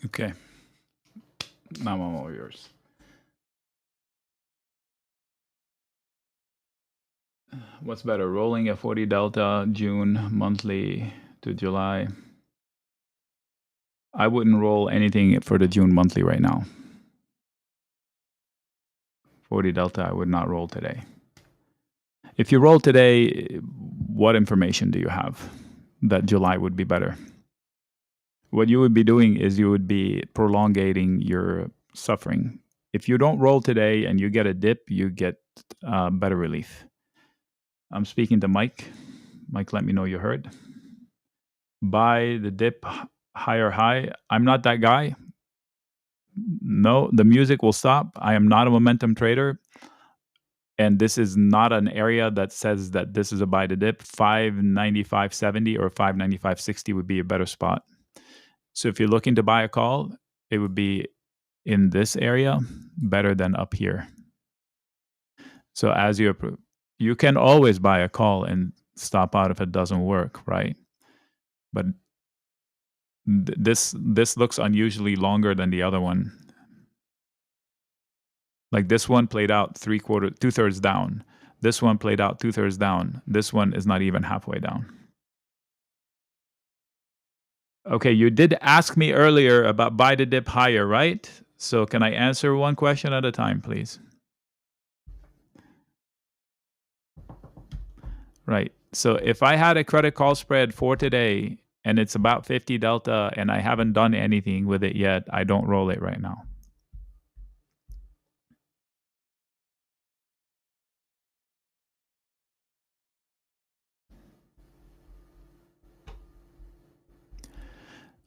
Okay. Now I'm all yours. What's better, rolling a 40 delta June monthly to July? I wouldn't roll anything for the June monthly right now. 40 delta, I would not roll today. If you roll today, what information do you have that July would be better? What you would be doing is you would be prolongating your suffering. If you don't roll today and you get a dip, you get better relief. I'm speaking to Mike. Mike, let me know you heard. Buy the dip higher high. I'm not that guy. No, the music will stop. I am not a momentum trader. And this is not an area that says that this is a buy the dip. 595.70 or 595.60 would be a better spot. So if you're looking to buy a call, it would be in this area better than up here. So as you can always buy a call and stop out if it doesn't work, right? But this looks unusually longer than the other one. Like this one played out 2/3 down. This one played out 2/3 down. This one is not even halfway down. Okay, you did ask me earlier about buy the dip higher, right? So can I answer one question at a time, please? Right. So if I had a credit call spread for today and it's about 50 delta and I haven't done anything with it yet, I don't roll it right now.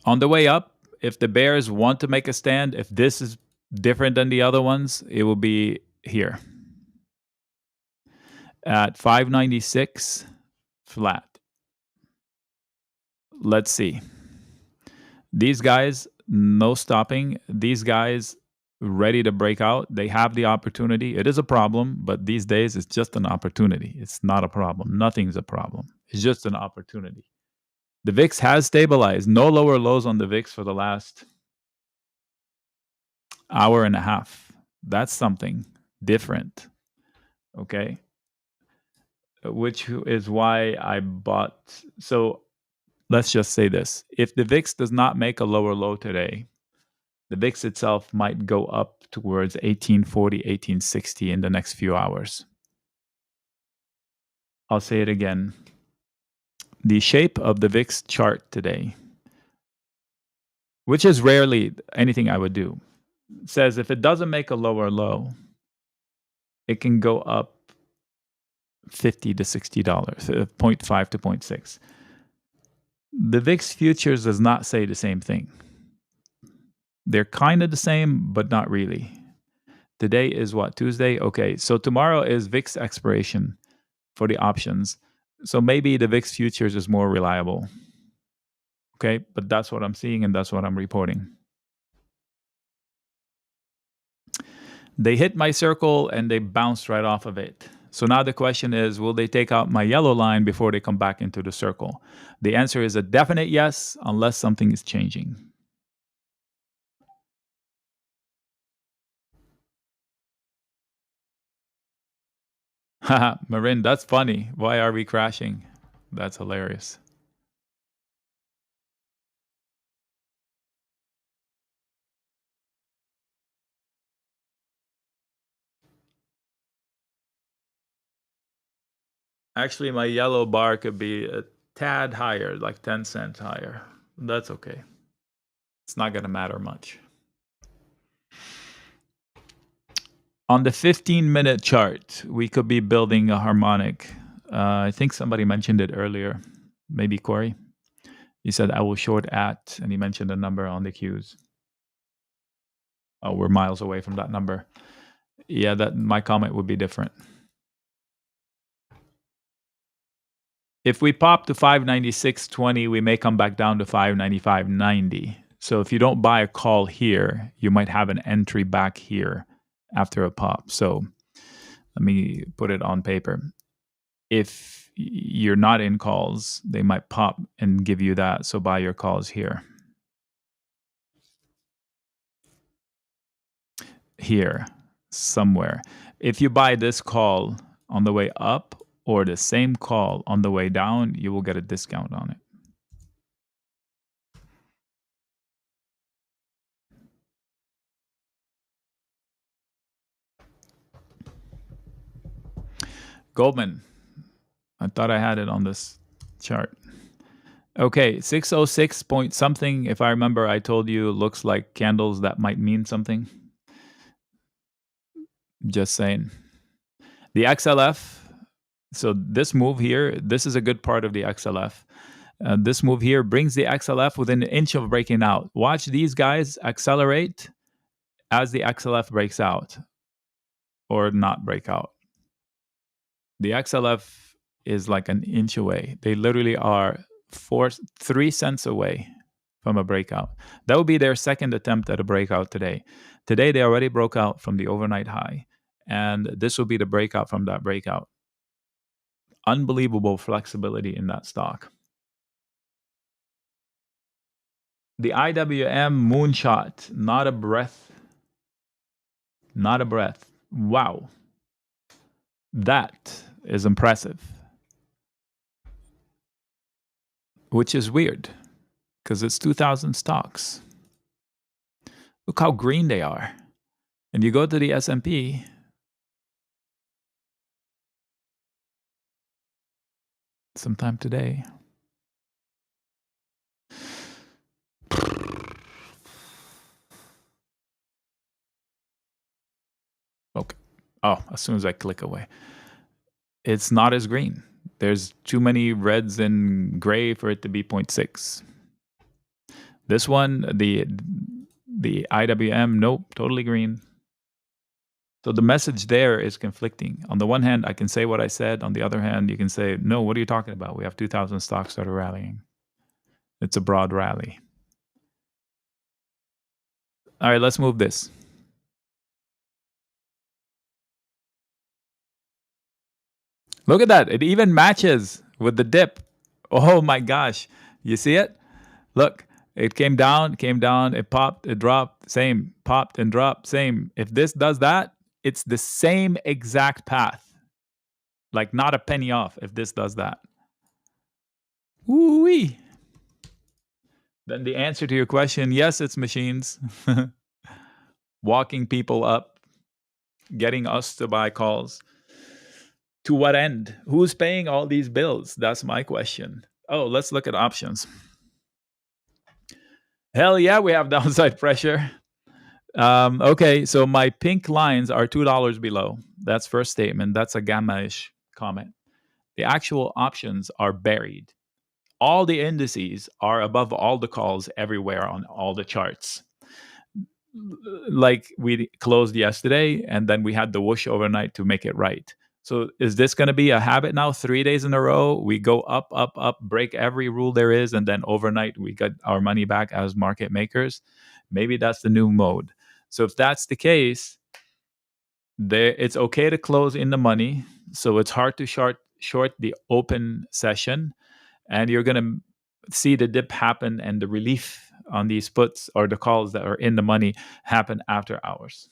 On the way up, if the bears want to make a stand, if this is different than the other ones, it will be here at 596 flat. Let's see. These guys, no stopping. These guys ready to break out. They have the opportunity. It is a problem, but these days it's just an opportunity. It's not a problem. Nothing's a problem. It's just an opportunity. The VIX has stabilized. No lower lows on the VIX for the last hour and a half. That's something different. Okay. Which is why I bought. So let's just say this. If the VIX does not make a lower low today, the VIX itself might go up towards 1840, 1860 in the next few hours. I'll say it again. The shape of the VIX chart today, which is rarely anything I would do, says if it doesn't make a lower low, it can go up $50 to $60, 0.5 to 0.6. The VIX futures does not say the same thing. They're kind of the same, but not really. Today is what, Tuesday? Okay, so tomorrow is VIX expiration for the options. So maybe the VIX futures is more reliable. Okay, but that's what I'm seeing and that's what I'm reporting. They hit my circle and they bounced right off of it. So now the question is, will they take out my yellow line before they come back into the circle? The answer is a definite yes, unless something is changing. Haha, Marin, that's funny. Why are we crashing? That's hilarious. Actually, my yellow bar could be a tad higher, like 10 cents higher. That's okay. It's not going to matter much. On the 15-minute chart, we could be building a harmonic. I think somebody mentioned it earlier, maybe Corey. He said, I will short at, and he mentioned a number on the cues. Oh, we're miles away from that number. Yeah, that my comment would be different. If we pop to 596.20, we may come back down to 595.90. So if you don't buy a call here, you might have an entry back here after a pop. So let me put it on paper. If you're not in calls, they might pop and give you that. So buy your calls here. Here, somewhere. If you buy this call on the way up or the same call on the way down, you will get a discount on it. Goldman. I thought I had it on this chart. Okay, 606 point something. If I remember, I told you looks like candles that might mean something. Just saying. The XLF. So this move here, this is a good part of the XLF. This move here brings the XLF within an inch of breaking out. Watch these guys accelerate as the XLF breaks out or not break out. The XLF is like an inch away. They literally are 3 cents away from a breakout. That would be their second attempt at a breakout today. Today, they already broke out from the overnight high, and this will be the breakout from that breakout. Unbelievable flexibility in that stock. The IWM moonshot, not a breath. Not a breath. Wow. That is impressive. Which is weird, because it's 2,000 stocks. Look how green they are. And you go to the S&P, sometime today. Okay. Oh, as soon as I click away. It's not as green. There's too many reds and gray for it to be 0.6. This one, the IWM, nope, totally green. So the message there is conflicting. On the one hand, I can say what I said. On the other hand, you can say, no, what are you talking about? We have 2,000 stocks that are rallying. It's a broad rally. All right, let's move this. Look at that. It even matches with the dip. Oh my gosh. You see it? Look, it came down, it popped, it dropped, same, popped and dropped, same. If this does that, it's the same exact path. Like not a penny off if this does that. Woo-wee. Then the answer to your question, yes, it's machines. Walking people up, getting us to buy calls. To what end? Who's paying all these bills? That's my question. Oh, let's look at options. Hell yeah, we have downside pressure. Okay, so my pink lines are $2 below. That's first statement. That's a gamma-ish comment. The actual options are buried. All the indices are above all the calls everywhere on all the charts. Like we closed yesterday, and then we had the whoosh overnight to make it right. So is this going to be a habit now? 3 days in a row, we go up, up, up, break every rule there is, and then overnight we get our money back as market makers. Maybe that's the new mode. So if that's the case, it's okay to close in the money. So it's hard to short the open session, and you're going to see the dip happen and the relief on these puts or the calls that are in the money happen after hours.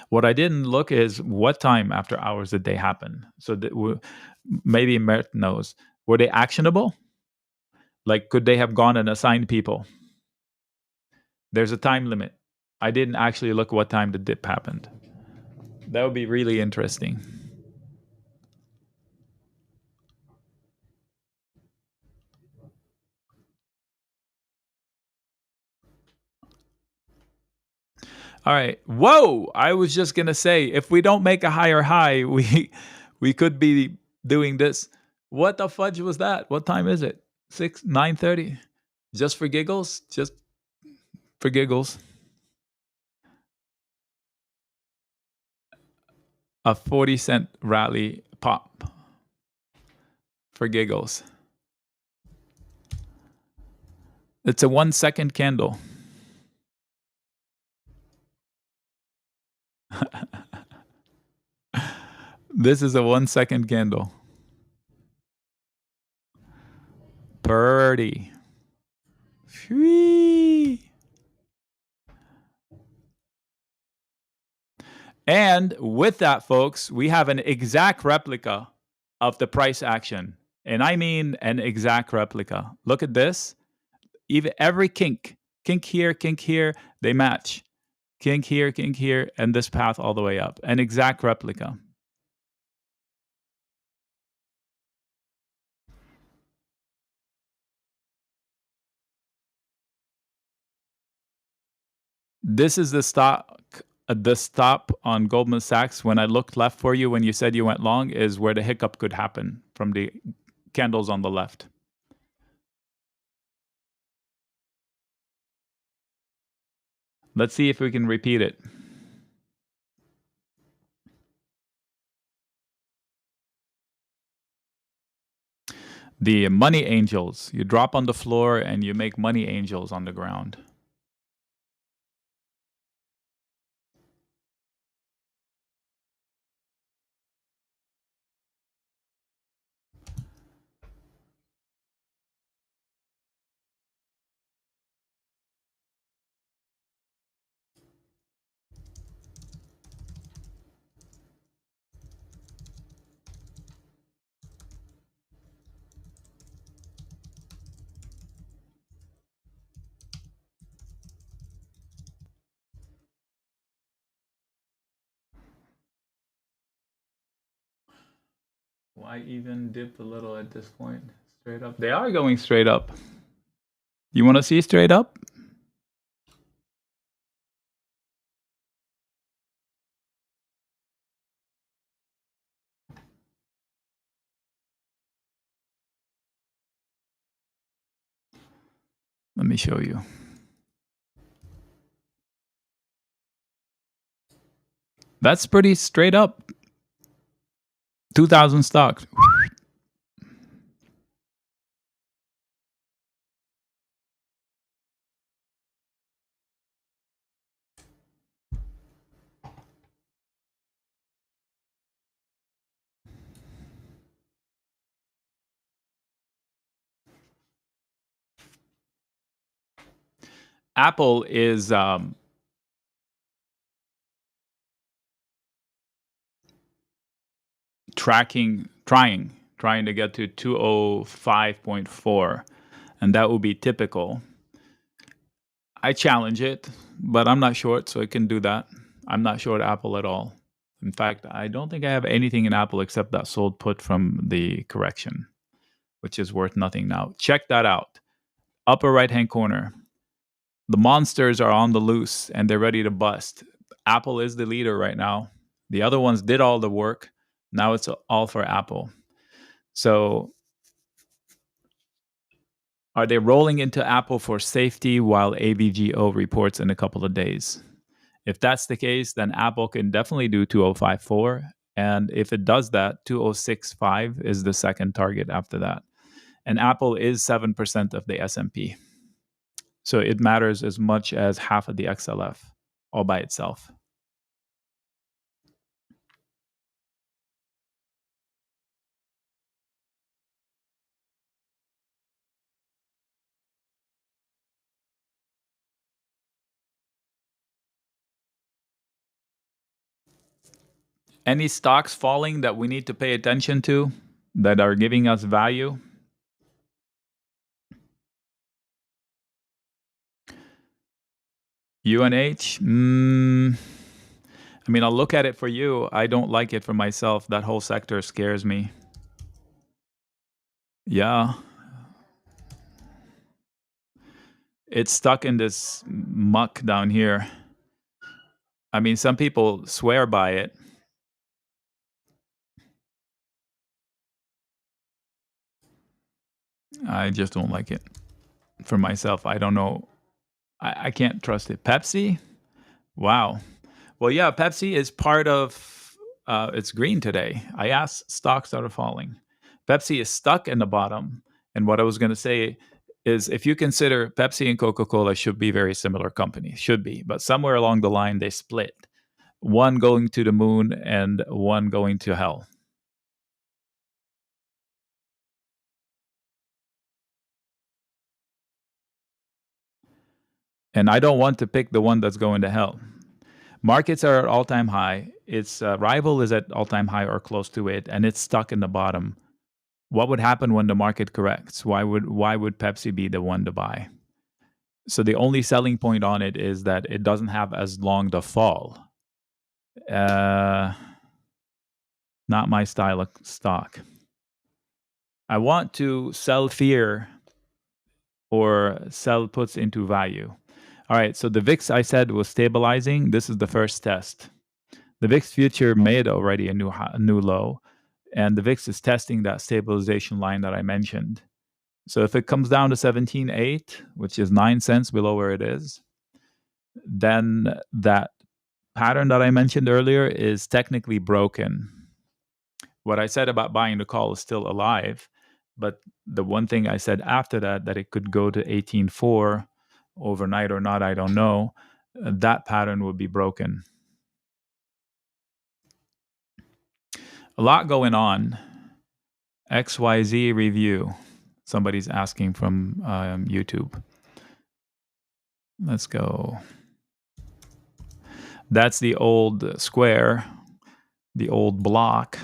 What I didn't look is what time after hours did they happen. So maybe Mert knows. Were they actionable? Like, could they have gone and assigned people? There's a time limit. I didn't actually look what time the dip happened. That would be really interesting. All right. Whoa! I was just gonna say, if we don't make a higher high, we could be doing this. What the fudge was that? What time is it? 9:30. Just for giggles? Just for giggles. A 40-cent rally pop. For giggles. It's a 1 second candle. This is a 1 second candle. Purdy. Whee! And with that, folks, we have an exact replica of the price action. And I mean an exact replica. Look at this. Even every kink here, they match. Kink here, and this path all the way up. An exact replica. This is the stop on Goldman Sachs. When I looked left for you, when you said you went long, is where the hiccup could happen from the candles on the left. Let's see if we can repeat it. The money angels. You drop on the floor and you make money angels on the ground. Why even dip a little at this point? Straight up. They are going straight up. You want to see straight up? Let me show you. That's pretty straight up. 2,000 stocks. Apple is trying to get to 205.4, and that would be typical. I challenge it, but I'm not short, so I can do that. I'm not short Apple at all. In fact, I don't think I have anything in Apple except that sold put from the correction, which is worth nothing now. Check that out. Upper right-hand corner. The monsters are on the loose and they're ready to bust. Apple is the leader right now. The other ones did all the work. Now it's all for Apple. So are they rolling into Apple for safety while AVGO reports in a couple of days? If that's the case, then Apple can definitely do 2054. And if it does that, 2065 is the second target after that. And Apple is 7% of the S&P. So it matters as much as half of the XLF all by itself. Any stocks falling that we need to pay attention to that are giving us value? UNH? I mean, I'll look at it for you. I don't like it for myself. That whole sector scares me. Yeah. It's stuck in this muck down here. I mean, some people swear by it. I just don't like it for myself. I don't know. I can't trust it. Pepsi? Wow. Well, yeah, Pepsi is part of, it's green today. I asked stocks that are falling. Pepsi is stuck in the bottom. And what I was going to say is if you consider Pepsi and Coca-Cola should be very similar companies, should be, but somewhere along the line they split. One going to the moon and one going to hell. And I don't want to pick the one that's going to hell. Markets are at all-time high. Its rival is at all-time high or close to it, and it's stuck in the bottom. What would happen when the market corrects? Why would Pepsi be the one to buy? So the only selling point on it is that it doesn't have as long the fall. Not my style of stock. I want to sell fear or sell puts into value. All right, so the VIX I said was stabilizing. This is the first test. The VIX future made already a new low, and the VIX is testing that stabilization line that I mentioned. So if it comes down to 17.8, which is 9 cents below where it is, then that pattern that I mentioned earlier is technically broken. What I said about buying the call is still alive, but the one thing I said after that it could go to 18.4 overnight or not, I don't know, that pattern would be broken. A lot going on. XYZ review. Somebody's asking from YouTube. Let's go. That's the old square, the old block.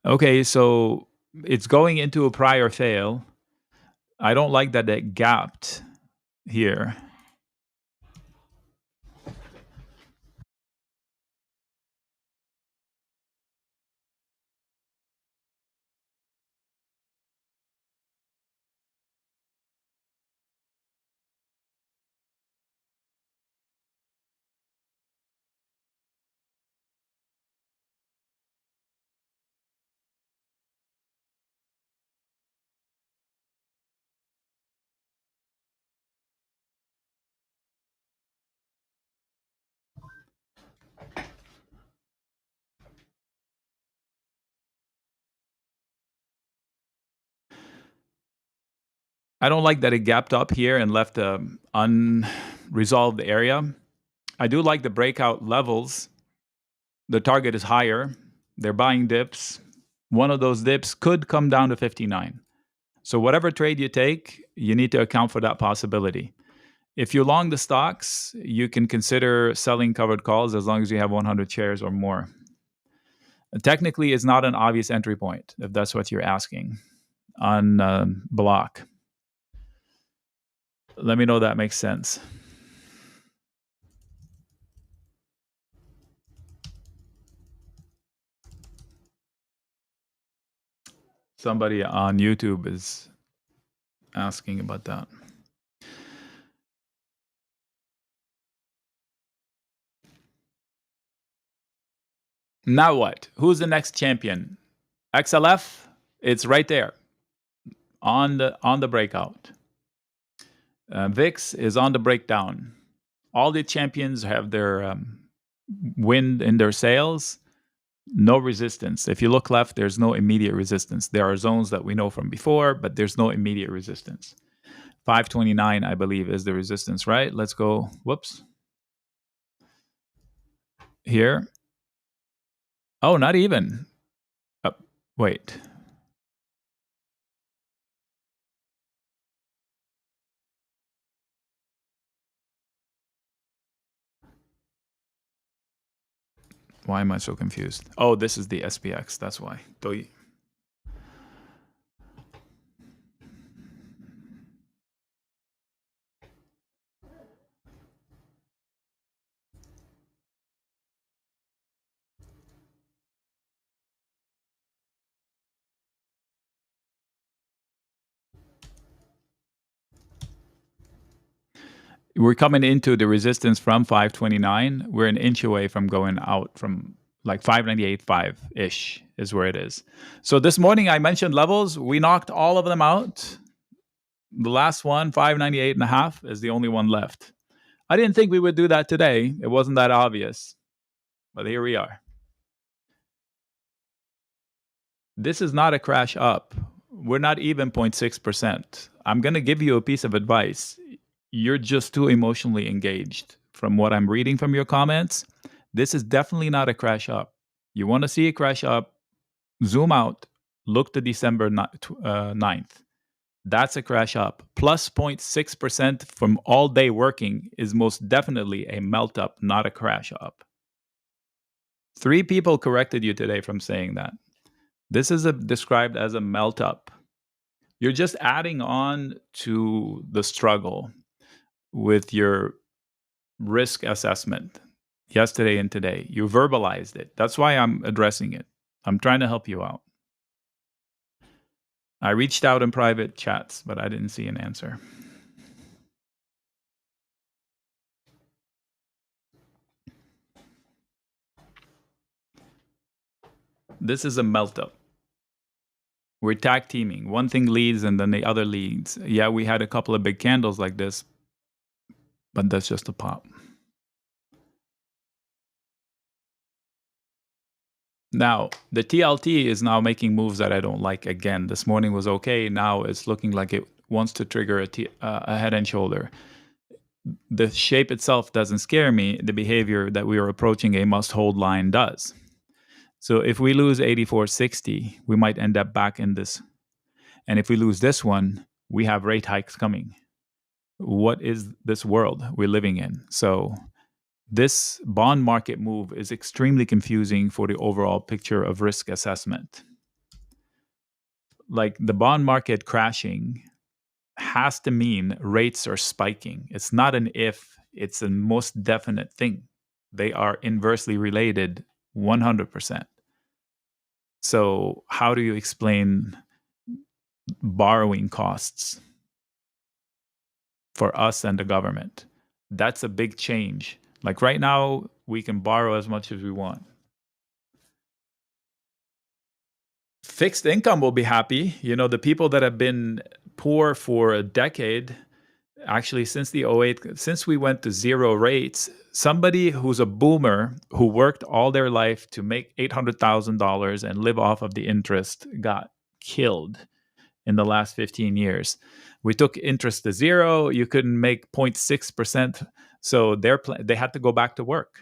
Okay, so it's going into a prior fail. I don't like that it gapped here. I don't like that it gapped up here and left an unresolved area. I do like the breakout levels. The target is higher. They're buying dips. One of those dips could come down to 59. So whatever trade you take, you need to account for that possibility. If you long the stocks, you can consider selling covered calls as long as you have 100 shares or more. Technically, it's not an obvious entry point, if that's what you're asking, on block. Let me know that makes sense. Somebody on YouTube is asking about that. Now what? Who's the next champion? XLF? It's right there on the breakout. VIX is on the breakdown. All the champions have their wind in their sails. No resistance. If you look left, there's no immediate resistance. There are zones that we know from before, but there's no immediate resistance. 529, I believe, is the resistance, right? Let's go. Whoops. Here. Oh, not even. Wait. Why am I so confused? Oh, this is the SPX. That's why. We're coming into the resistance from 529. We're an inch away from going out from like 598.5 ish is where it is. So this morning I mentioned levels. We knocked all of them out. The last one, 598.5, is the only one left. I didn't think we would do that today. It wasn't that obvious. But here we are. This is not a crash up. We're not even 0.6%. I'm going to give you a piece of advice. You're just too emotionally engaged. From what I'm reading from your comments, this is definitely not a crash up. You want to see a crash up, zoom out, look to December 9th. That's a crash up. Plus 0.6% from all day working is most definitely a melt up, not a crash up. 3 people corrected you today from saying that. This is described as a melt up. You're just adding on to the struggle with your risk assessment yesterday and today. You verbalized it. That's why I'm addressing it. I'm trying to help you out. I reached out in private chats, but I didn't see an answer. This is a melt up. We're tag teaming. One thing leads and then the other leads. Yeah, we had a couple of big candles like this, but that's just a pop. Now, the TLT is now making moves that I don't like again. This morning was okay. Now it's looking like it wants to trigger a head and shoulder. The shape itself doesn't scare me. The behavior that we are approaching a must hold line does. So if we lose 84.60, we might end up back in this. And if we lose this one, we have rate hikes coming. What is this world we're living in? So this bond market move is extremely confusing for the overall picture of risk assessment. Like the bond market crashing has to mean rates are spiking. It's not an if, it's a most definite thing. They are inversely related 100%. So, how do you explain borrowing costs for us and the government? That's a big change. Like right now, we can borrow as much as we want. Fixed income will be happy. You know, the people that have been poor for a decade, actually since the '08, since we went to zero rates, somebody who's a boomer who worked all their life to make $800,000 and live off of the interest got killed in the last 15 years. We took interest to zero. You couldn't make 0.6%. So they had to go back to work.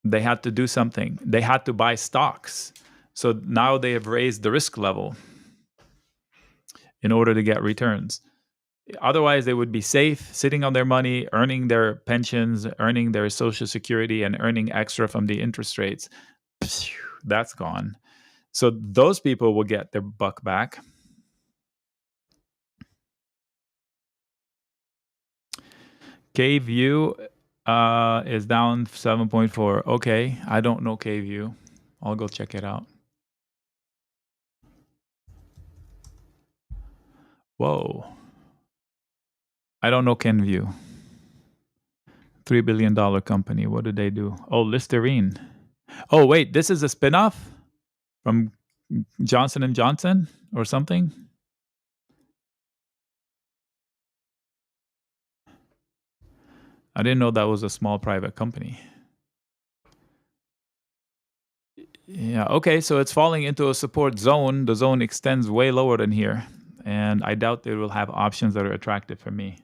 They had to do something. They had to buy stocks. So now they have raised the risk level in order to get returns. Otherwise, they would be safe, sitting on their money, earning their pensions, earning their social security, and earning extra from the interest rates. That's gone. So those people will get their buck back. KView is down 7.4. Okay, I don't know KView. I'll go check it out. Whoa. I don't know KenView. $3 billion company. What did they do? Oh, Listerine. Oh, wait, this is a spinoff from Johnson & Johnson or something? I didn't know that was a small private company. Yeah, okay, so it's falling into a support zone. The zone extends way lower than here, and I doubt it will have options that are attractive for me.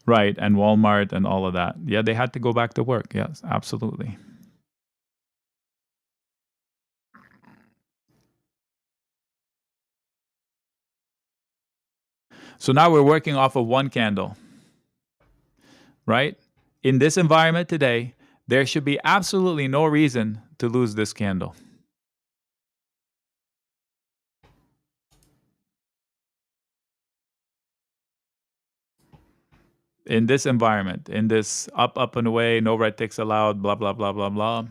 Right, and Walmart and all of that. Yeah, they had to go back to work. Yes, absolutely. So now we're working off of one candle, right? In this environment today, there should be absolutely no reason to lose this candle. In this environment, in this up and away, no red ticks allowed, blah, blah, blah, blah, blah,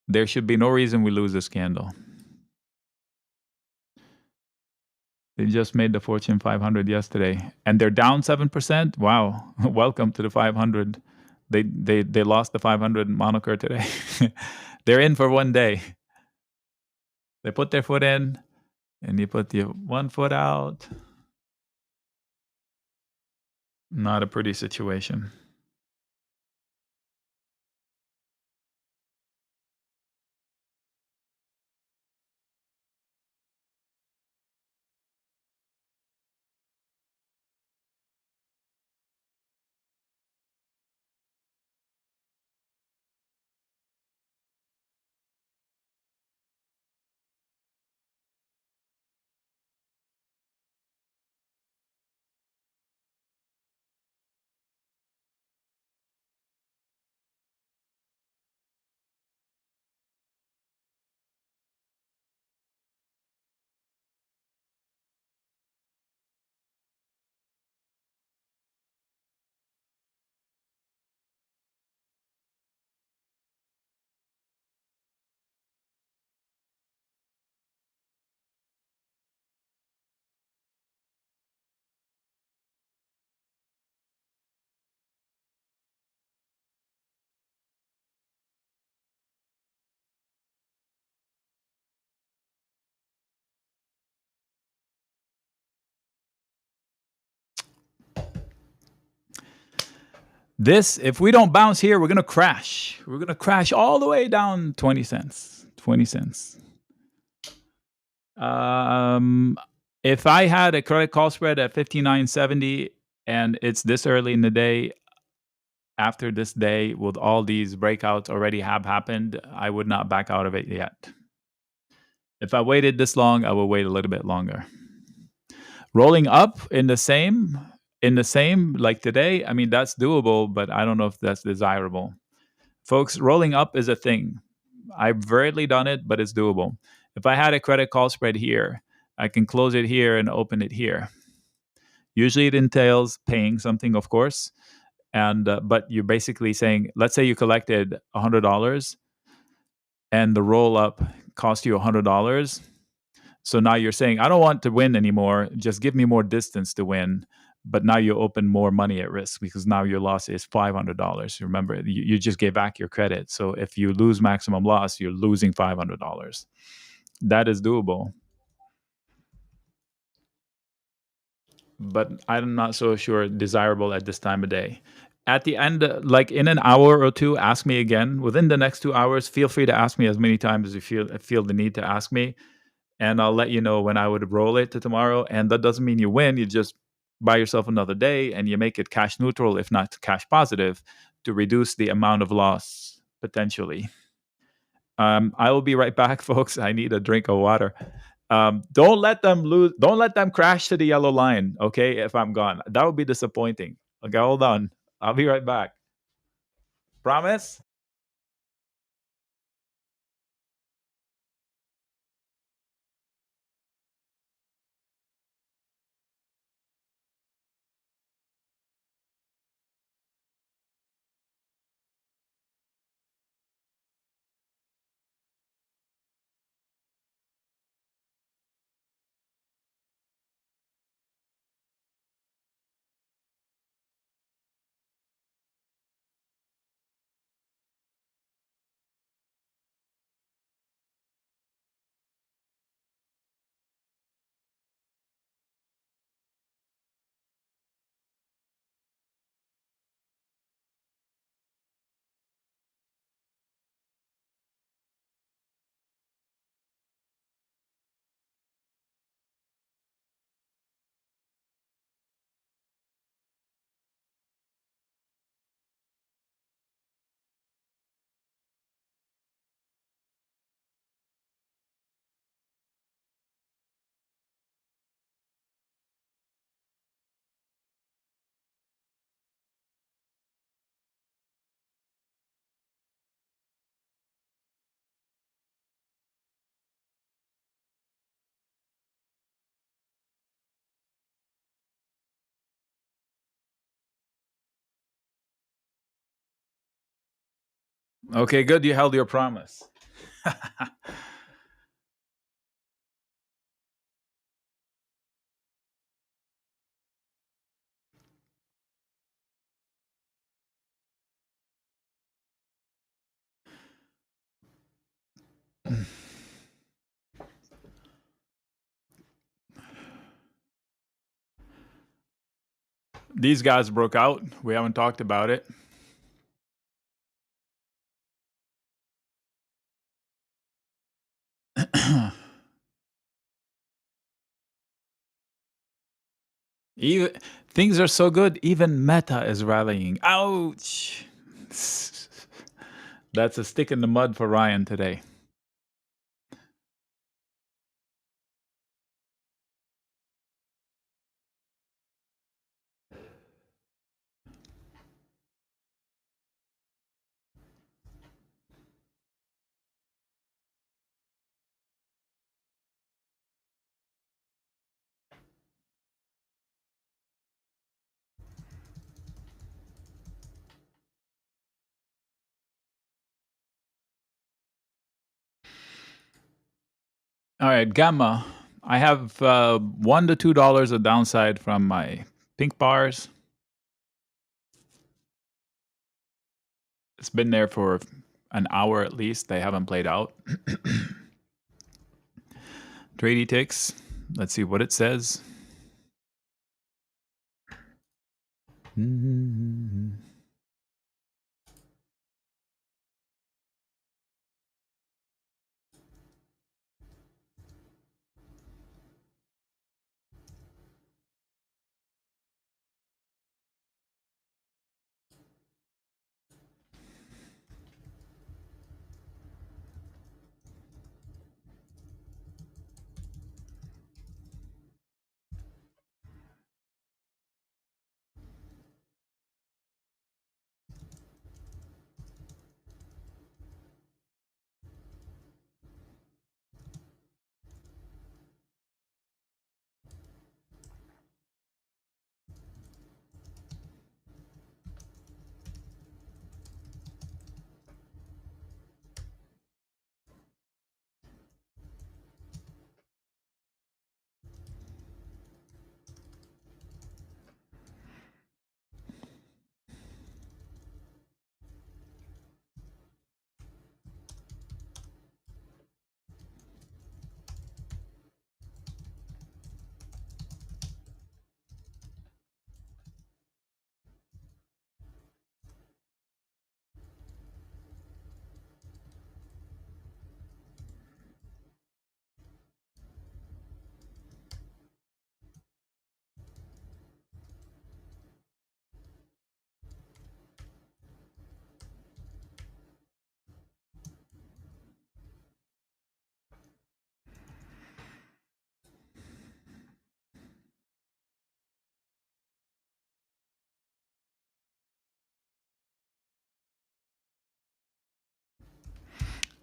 there should be no reason we lose this candle. They just made the Fortune 500 yesterday, and they're down 7%. Wow, welcome to the 500. They lost the 500 moniker today. They're in for one day. They put their foot in, and you put your one foot out. Not a pretty situation. This, if we don't bounce here, we're going to crash. We're going to crash all the way down 20 cents. 20 cents. If I had a credit call spread at 59.70 and it's this early in the day, after this day, with all these breakouts already have happened, I would not back out of it yet. If I waited this long, I will wait a little bit longer. Rolling up in the same like today, I mean, that's doable, but I don't know if that's desirable. Folks, rolling up is a thing. I've rarely done it, but it's doable. If I had a credit call spread here, I can close it here and open it here. Usually it entails paying something, of course. And but you're basically saying, let's say you collected $100 and the roll up cost you $100. So now you're saying, I don't want to win anymore. Just give me more distance to win. But now you open more money at risk because now your loss is $500. Remember, you just gave back your credit. So if you lose maximum loss, you're losing $500. That is doable. But I'm not so sure desirable at this time of day. At the end, like in an hour or two, ask me again. Within the next 2 hours, feel free to ask me as many times as you feel the need to ask me, and I'll let you know when I would roll it to tomorrow. And that doesn't mean you win. You just buy yourself another day and you make it cash neutral, if not cash positive, to reduce the amount of loss potentially. I will be right back, folks. I need a drink of water. Don't let them lose. Don't let them crash to the yellow line. Okay, if I'm gone, that would be disappointing. Okay, hold on. I'll be right back. Promise. Okay, good. You held your promise. These guys broke out. We haven't talked about it. Even things are so good, even Meta is rallying. Ouch! That's a stick in the mud for Ryan today. All right, Gamma. I have $1 to $2 of downside from my pink bars. It's been there for an hour at least. They haven't played out. Trade ticks. Let's see what it says.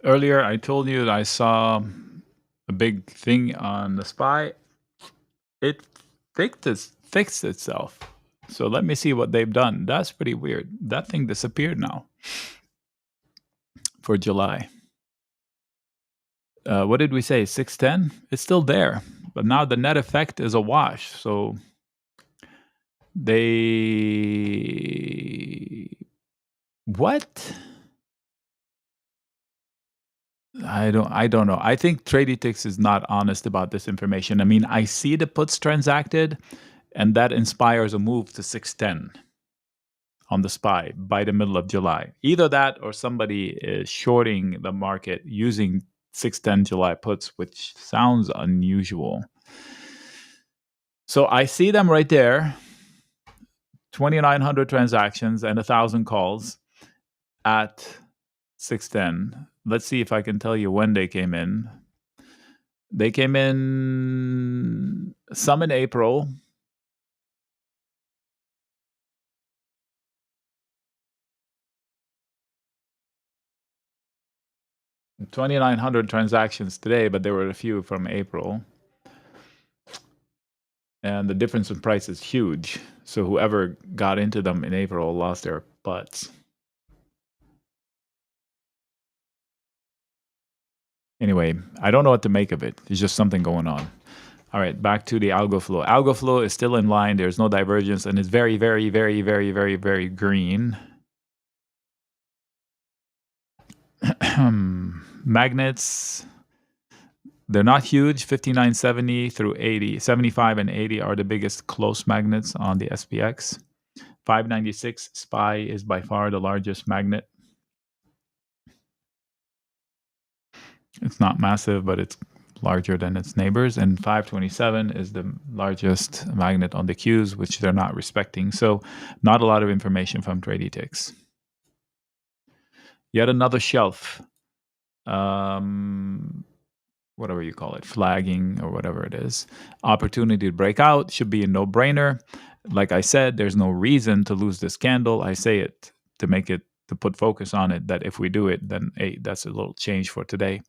Earlier, I told you that I saw a big thing on the SPY. It fixed itself. So let me see what they've done. That's pretty weird. That thing disappeared now for July. What did we say? 610? It's still there, but now the net effect is a wash. So they what? I don't know. I think Traditix is not honest about this information. I mean, I see the puts transacted, and that inspires a move to 610 on the SPY by the middle of July. Either that or somebody is shorting the market using 610 July puts, which sounds unusual. So I see them right there, 2,900 transactions and 1,000 calls at 610. Let's see if I can tell you when they came in. They came in some in April. $2,900 transactions today, but there were a few from April. And the difference in price is huge. So whoever got into them in April lost their butts. Anyway, I don't know what to make of it. There's just something going on. All right, back to the algo flow. Algo flow is still in line. There's no divergence, and it's very, very, very, very, very, very green. Magnets, they're not huge. 5970 through 80. 75 and 80 are the biggest close magnets on the SPX. 596 SPY is by far the largest magnet. It's not massive, but it's larger than its neighbors. And 527 is the largest magnet on the Qs, which they're not respecting. So not a lot of information from Traditix. Yet another shelf. Whatever you call it, flagging or whatever it is. Opportunity to break out should be a no-brainer. Like I said, there's no reason to lose this candle. I say it to make it, to put focus on it, that if we do it, then hey, that's a little change for today,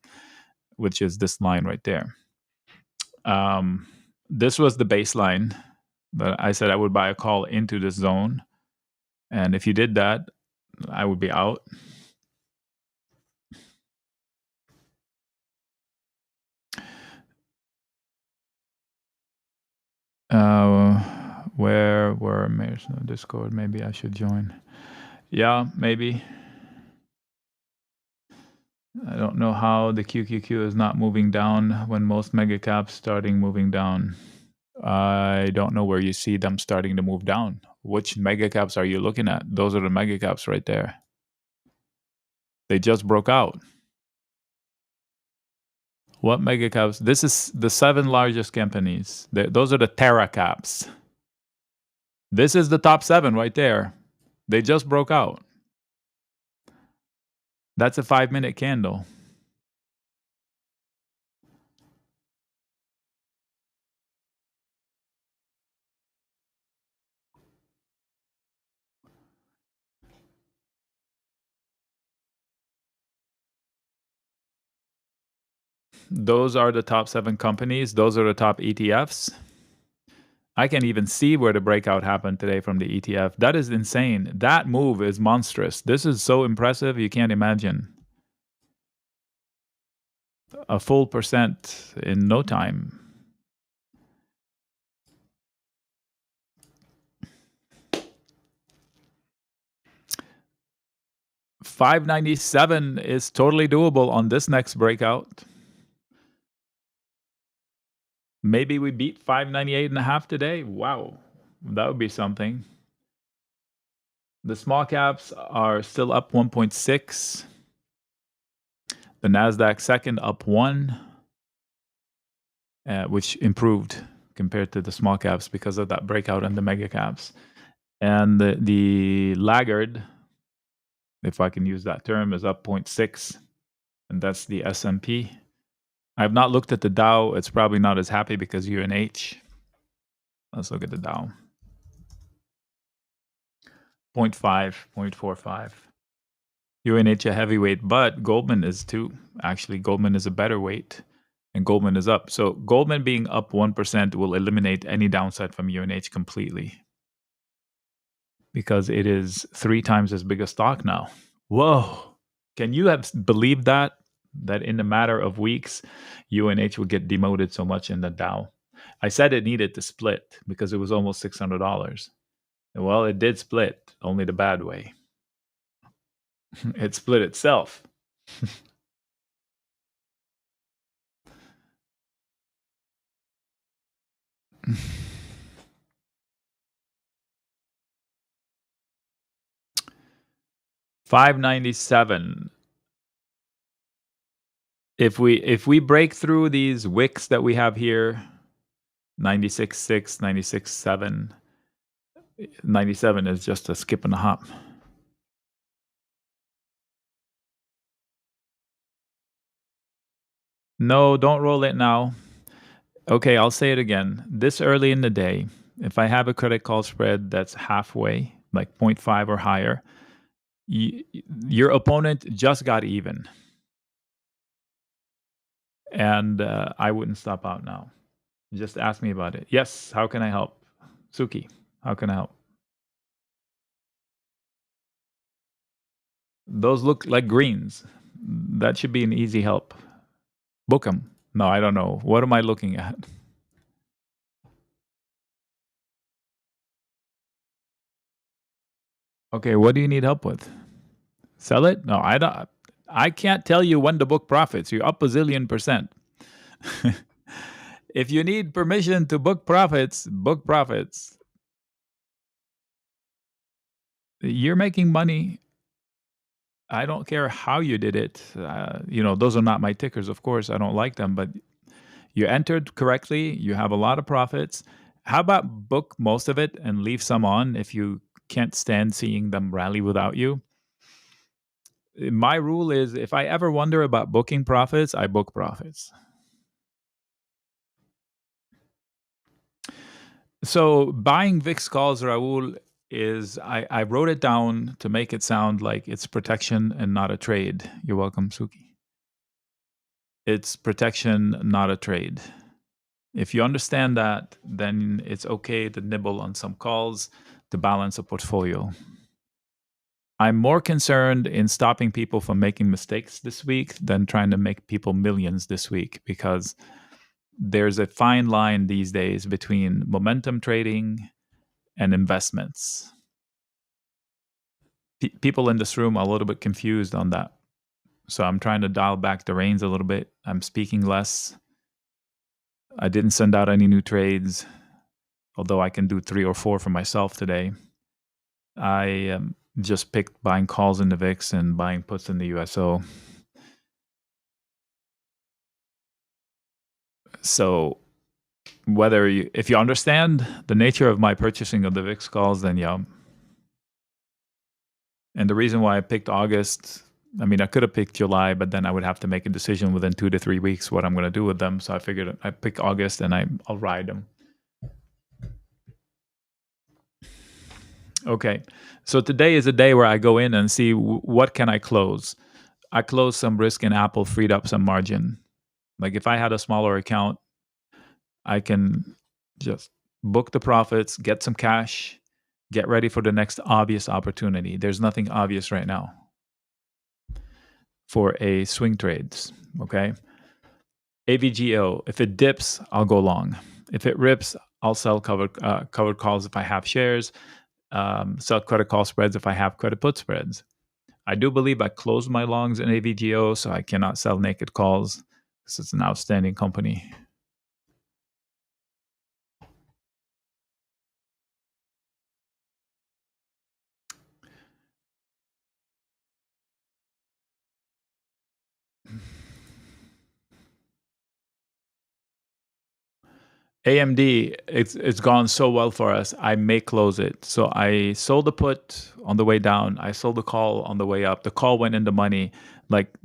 which is this line right there. This was the baseline, but I said I would buy a call into this zone. And if you did that, I would be out. Where there's no Discord, maybe I should join. Yeah, maybe. I don't know how the QQQ is not moving down when most mega caps starting moving down. I don't know where you see them starting to move down. Which mega caps are you looking at? Those are the mega caps right there. They just broke out. What mega caps? This is the 7 largest companies. Those are the Terra caps. This is the top 7 right there. They just broke out. That's a 5-minute candle. Those are the top 7 companies. Those are the top ETFs. I can even see where the breakout happened today from the ETF. That is insane. That move is monstrous. This is so impressive, you can't imagine. A full percent in no time. $597 is totally doable on this next breakout. Maybe we beat 598.5 today. Wow, that would be something. The small caps are still up 1.6. The Nasdaq second up 1, which improved compared to the small caps because of that breakout in the mega caps. And the laggard, if I can use that term, is up 0.6, and that's the S&P. I've not looked at the Dow. It's probably not as happy because UNH. Let's look at the Dow. 0.5, 0.45. UNH a heavyweight, but Goldman is too. Actually, Goldman is a better weight, and Goldman is up. So Goldman being up 1% will eliminate any downside from UNH completely because it is 3 times as big a stock now. Whoa! Can you have believed that? That in a matter of weeks, UNH would get demoted so much in the Dow. I said it needed to split because it was almost $600. Well, it did split, only the bad way. It split itself. $5.97. If we break through these wicks that we have here, 96.6, 96.7, 97 is just a skip and a hop. No, don't roll it now. Okay, I'll say it again. This early in the day, if I have a credit call spread that's halfway, like 0.5 or higher, your opponent just got even. And I wouldn't stop out now. Just ask me about it. Yes, how can I help? Suki, how can I help? Those look like greens. That should be an easy help. Book them. No, I don't know. What am I looking at? Okay, what do you need help with? Sell it? No, I don't. I can't tell you when to book profits. You're up a zillion percent. If you need permission to book profits, book profits. You're making money. I don't care how you did it. Those are not my tickers, of course. I don't like them, but you entered correctly. You have a lot of profits. How about book most of it and leave some on if you can't stand seeing them rally without you? My rule is if I ever wonder about booking profits, I book profits. So buying VIX calls, Raul, is I wrote it down to make it sound like it's protection and not a trade. You're welcome, Suki. It's protection, not a trade. If you understand that, then it's okay to nibble on some calls to balance a portfolio. I'm more concerned in stopping people from making mistakes this week than trying to make people millions this week because there's a fine line these days between momentum trading and investments. People in this room are a little bit confused on that. So I'm trying to dial back the reins a little bit. I'm speaking less. I didn't send out any new trades, although I can do 3 or 4 for myself today. I just picked buying calls in the VIX and buying puts in the USO. So if you understand the nature of my purchasing of the VIX calls, then yeah. And the reason why I picked August, I mean, I could have picked July, but then I would have to make a decision within 2 to 3 weeks what I'm going to do with them. So I figured I pick August and I'll ride them. Okay. So today is a day where I go in and see what can I close. I closed some risk in Apple, freed up some margin. Like if I had a smaller account, I can just book the profits, get some cash, get ready for the next obvious opportunity. There's nothing obvious right now for a swing trades, okay? AVGO, if it dips, I'll go long. If it rips, I'll sell covered calls if I have shares, sell credit call spreads if I have credit put spreads. I do believe I closed my longs in AVGO, so I cannot sell naked calls because it's an outstanding company. AMD, it's gone so well for us. I may close it. So I sold the put on the way down. I sold the call on the way up. The call went into money. Like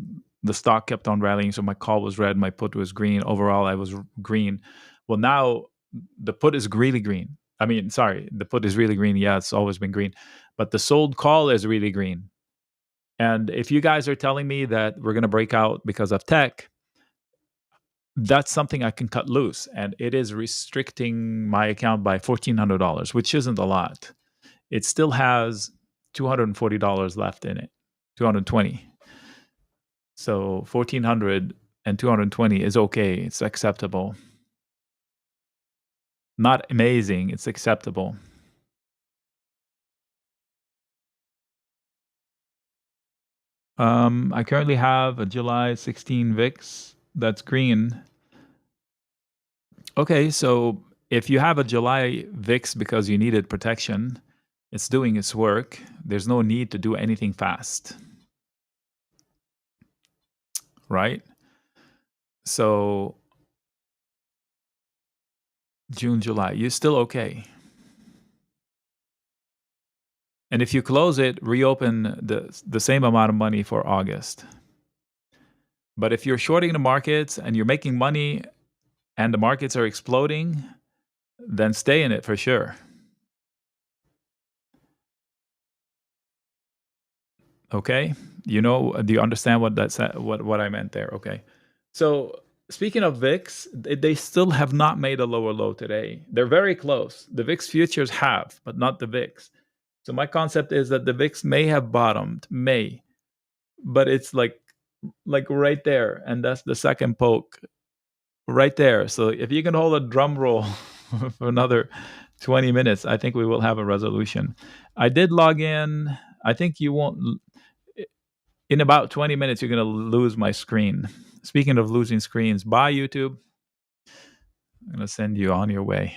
the stock kept on rallying, so my call was red, my put was green. Overall, I was green. Well, now the put is really green. I mean, sorry, the put is really green. Yeah, it's always been green, but the sold call is really green. And if you guys are telling me that we're going to break out because of tech, that's something I can cut loose. And it is restricting my account by $1,400, which isn't a lot. It still has $240 left in it, 220. So 1,400 and 220 is okay. It's acceptable. Not amazing. It's acceptable. I currently have a July 16 VIX that's green. Okay, so if you have a July VIX because you needed protection, it's doing its work. There's no need to do anything fast. Right? So June, July, you're still okay. And if you close it, reopen the same amount of money for August. But if you're shorting the markets and you're making money and the markets are exploding, then stay in it for sure. Okay? You know, do you understand what I meant there? Okay. So speaking of VIX, they still have not made a lower low today. They're very close. The VIX futures have, but not the VIX. So my concept is that the VIX may have bottomed, but it's like right there, and that's the second poke right there. So if you can hold a drum roll for another 20 minutes, I think we will have a resolution. I did log in. I think you won't. In about 20 minutes, you're going to lose my screen. Speaking of losing screens, bye, YouTube. I'm going to send you on your way.